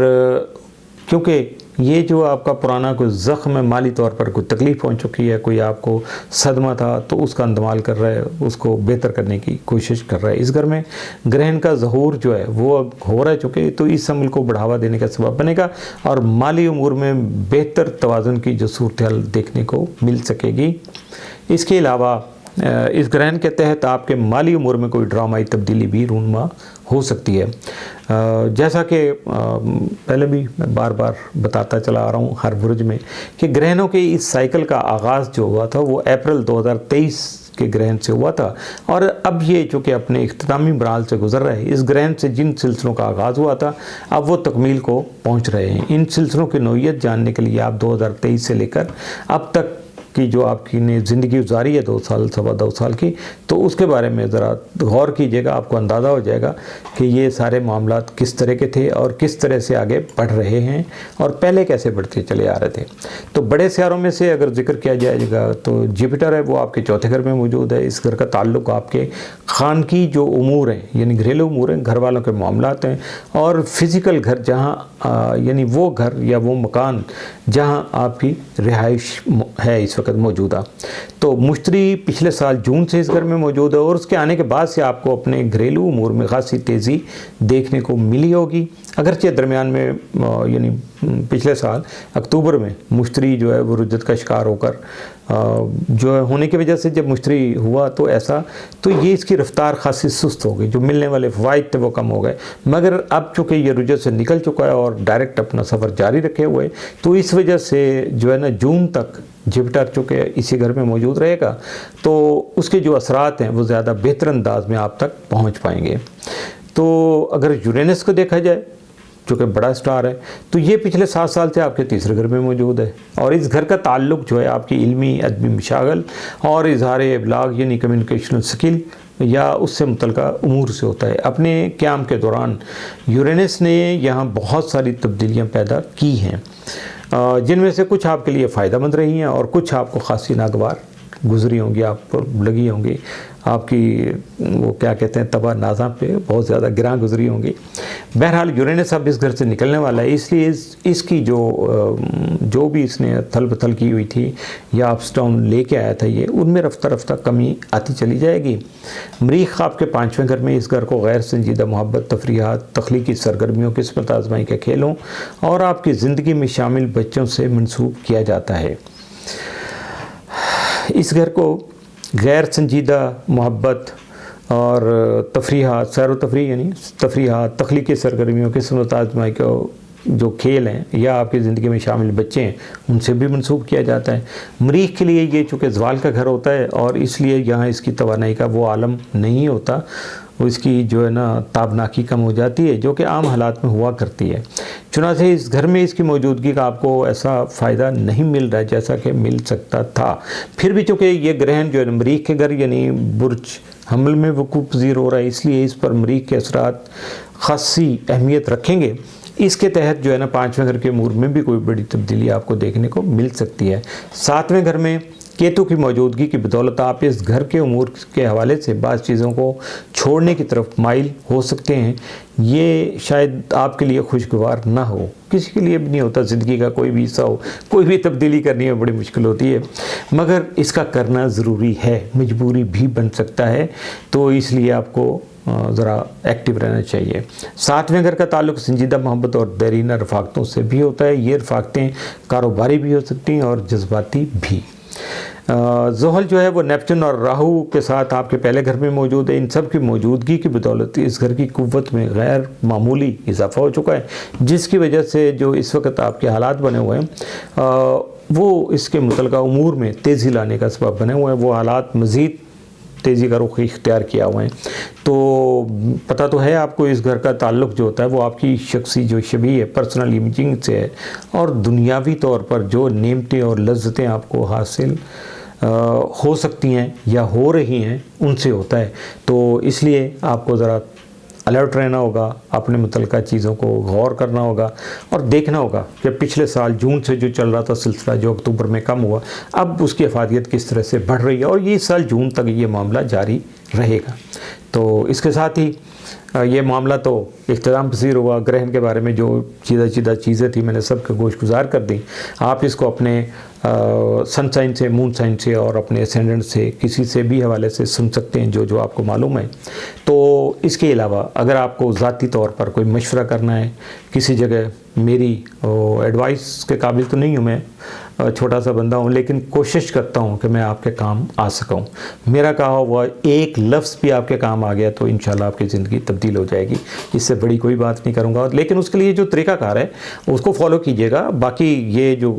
क्योंकि ये जो आपका पुराना कोई ज़ख्म है, माली तौर पर कोई तकलीफ़ पहुंच चुकी है, कोई आपको सदमा था, तो उसका इंतमाल कर रहा है, उसको बेहतर करने की कोशिश कर रहा है। इस घर में ग्रहण का ज़हूर जो है वो अब हो रह चुके, तो इस अमल को बढ़ावा देने का सबब बनेगा और माली उमूर में बेहतर तवाज़ुन की जो सूरत हाल देखने को मिल सकेगी। इसके अलावा इस ग्रहण के तहत आपके माली उमूर में कोई ड्रामाई तब्दीली भी रूनमा हो सकती है। जैसा कि पहले भी मैं बार बार बताता चला आ रहा हूँ हर बुर्ज में कि ग्रहणों के इस साइकिल का आगाज़ जो हुआ था वो अप्रैल 2023 के ग्रहण से हुआ था, और अब ये चूँकि अपने इख्तितामी मराहल से गुजर रहे हैं, इस ग्रहण से जिन सिलसिलों का आगाज़ हुआ था अब वो तकमील को पहुँच रहे हैं। इन सिलसिलों की नौइयत जानने के लिए आप 2023 से लेकर अब तक की जो आपकी ने ज़िंदगी गुजारी है 2 साल, सवा 2 साल की, तो उसके बारे में ज़रा गौर कीजिएगा। आपको अंदाज़ा हो जाएगा कि ये सारे मामलात किस तरह के थे और किस तरह से आगे बढ़ रहे हैं और पहले कैसे बढ़ते चले आ रहे थे। तो बड़े सियारों में से अगर जिक्र किया जाएगा तो जुपिटर है वो आपके चौथे घर में मौजूद है। इस घर का ताल्लुक़ आपके खान की जो उमूर हैं यानी घरेलू उमूर हैं, घर वालों के मामलात हैं, और फिज़िकल घर जहाँ यानी वो घर या वो मकान जहाँ आपकी रिहाइश है इस वक्त मौजूदा। तो मुश्तरी पिछले साल जून से इस घर में मौजूद है और उसके आने के बाद से आपको अपने घरेलू उमूर में खासी तेज़ी देखने को मिली होगी। अगरचे दरमियान में यानी पिछले साल अक्टूबर में मुश्तरी जो है वो रुज्जत का शिकार होकर जो है होने की वजह से जब मुश्तरी हुआ तो ऐसा, तो ये इसकी रफ्तार खासी सुस्त हो गई, जो मिलने वाले फ़वाइद थे वो कम हो गए। मगर अब चूँकि ये रुज्जत से निकल चुका है और डायरेक्ट अपना सफ़र जारी रखे हुए, तो इस वजह से जो है ना जून तक जुपिटर चूँकि इसी घर में मौजूद रहेगा तो उसके जो असरात हैं वो ज़्यादा बेहतर अंदाज में आप तक पहुँच पाएंगे। तो अगर यूरेनस को देखा जाए जो कि बड़ा स्टार है, तो ये पिछले 7 साल से आपके तीसरे घर में मौजूद है और इस घर का ताल्लुक़ जो है आपकी इल्मी अदबी मशागल और इज़हार इबलाग यानी कम्युनिकेशनल स्किल या उससे मुतल्लिक़ा उमूर से होता है। अपने क़याम के दौरान यूरेनस ने यहाँ बहुत सारी तब्दीलियाँ पैदा की हैं, जिनमें से कुछ आपके लिए फ़ायदेमंद रही हैं और कुछ आपको ख़ासी नागवार गुजरी होंगी, आप पर लगी होंगी, आपकी वो क्या कहते हैं तबा नाज़ा पे बहुत ज़्यादा गिरां गुजरी होंगी। बहरहाल यूरेनस अब इस घर से निकलने वाला है, इसलिए इसकी जो भी इसने थल बथल की हुई थी या अप्स डाउन लेके आया था ये, उनमें रफ्ता रफ्ता कमी आती चली जाएगी। मरीख आपके 5वें घर में इस घर को गैर संजीदा मोहब्बत, तफरीहात, तख्लीकी सरगर्मियों, किस्मत आजमाई के खेलों और आपकी ज़िंदगी में शामिल बच्चों से मंसूब किया जाता है। इस घर को गैर संजीदा मोहब्बत और तफरीहात, सैर व तफरीह यानी तफरीहात, तख्लीकी सरगर्मियों, किस्मत आजमाई के जो खेल हैं या आपकी ज़िंदगी में शामिल बच्चे हैं उनसे भी मंसूब किया जाता है। मरीख के लिए ये चूँकि ज़वाल का घर होता है और इसलिए यहाँ इसकी तवानाई का वो आलम नहीं होता, वो इसकी जो है ना ताबनाकी कम हो जाती है जो कि आम हालात में हुआ करती है। चुनांचे इस घर में इसकी मौजूदगी का आपको ऐसा फ़ायदा नहीं मिल रहा है जैसा कि मिल सकता था। फिर भी चूँकि ये ग्रहण जो है मरीख के घर यानी बुर्ज हमल में वकूफ़ पज़ीर हो रहा है, इसलिए इस पर मरीख के असरात ख़ासी अहमियत रखेंगे। इसके तहत जो है ना 5वें घर के अमूर में भी कोई बड़ी तब्दीली आपको देखने को मिल सकती है। 7वें घर में केतु की मौजूदगी की बदौलत आप इस घर के अमूर के हवाले से बाज़ चीज़ों को छोड़ने की तरफ माइल हो सकते हैं। ये शायद आपके लिए खुशगवार ना हो, किसी के लिए भी नहीं होता, ज़िंदगी का कोई भी हिस्सा हो, कोई भी तब्दीली करनी में बड़ी मुश्किल होती है, मगर इसका करना ज़रूरी है, मजबूरी भी बन सकता है, तो इसलिए आपको ज़रा एक्टिव रहना चाहिए। 7वें घर का ताल्लुक़ संजीदा मोहब्बत और देरीना रफ़ाक़तों से भी होता है। ये रफ़ाक़तें कारोबारी भी हो सकती हैं और जज्बाती भी। ज़ोहल जो है वो नेपच्यून और राहु के साथ आपके पहले घर में मौजूद है। इन सब की मौजूदगी की बदौलत इस घर की कुव्वत में गैर मामूली इजाफा हो चुका है, जिसकी वजह से जो इस वक्त आपके हालात बने हुए हैं वो इसके मुतल्लिक़ा उमूर में तेज़ी लाने का सबब बने हुए हैं। वो हालात मज़ीद तेज़ी का रुख इख्तियार किया हुआ है। तो पता तो है आपको इस घर का ताल्लुक़ जो होता है वो आपकी शख्सी जो शबीह है, पर्सनल इमेजिंग से है और दुनियावी तौर पर जो नेमतें और लज्जतें आपको हासिल हो सकती हैं या हो रही हैं उनसे होता है। तो इसलिए आपको ज़रा अलर्ट रहना होगा, अपने मुतल्लिक़ा चीज़ों को गौर करना होगा और देखना होगा कि पिछले साल जून से जो चल रहा था सिलसिला जो अक्टूबर में कम हुआ, अब उसकी अफादियत किस तरह से बढ़ रही है और ये साल जून तक ये मामला जारी रहेगा। तो इसके साथ ही ये मामला तो इख्तिताम पसीर हुआ। ग्रहण के बारे में जो चीज़ा चीज़ें थी मैंने सब गोशगुजार कर दी। आप इसको अपने सन साइन से, मून साइन से और अपने एसेंडेंट से किसी से भी हवाले से सुन सकते हैं जो आपको मालूम है। तो इसके अलावा अगर आपको ज़ाती तौर पर कोई मशवरा करना है किसी जगह, मेरी एडवाइस के काबिल तो नहीं हूँ, मैं छोटा सा बंदा हूँ, लेकिन कोशिश करता हूँ कि मैं आपके काम आ सकूँ। मेरा कहा हुआ एक लफ्ज़ भी आपके काम आ गया तो इंशाल्लाह आपकी ज़िंदगी तब्दील हो जाएगी। इससे बड़ी कोई बात नहीं करूँगा, लेकिन उसके लिए जो तरीक़ाकार है उसको फॉलो कीजिएगा। बाकी ये जो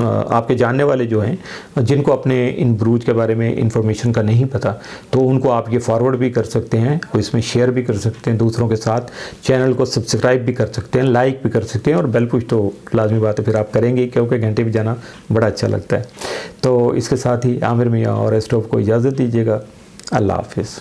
आपके जानने वाले जो हैं जिनको अपने इन बुरूज के बारे में इंफॉर्मेशन का नहीं पता, तो उनको आप ये फॉरवर्ड भी कर सकते हैं और इसमें शेयर भी कर सकते हैं दूसरों के साथ। चैनल को सब्सक्राइब भी कर सकते हैं, लाइक भी कर सकते हैं और बेल पुश तो लाजमी बात है फिर आप करेंगे क्योंकि घंटे भी जाना बड़ा अच्छा लगता है। तो इसके साथ ही आमिर मियाँ और एस्टोव को इजाज़त दीजिएगा। अल्लाह हाफ़िज़।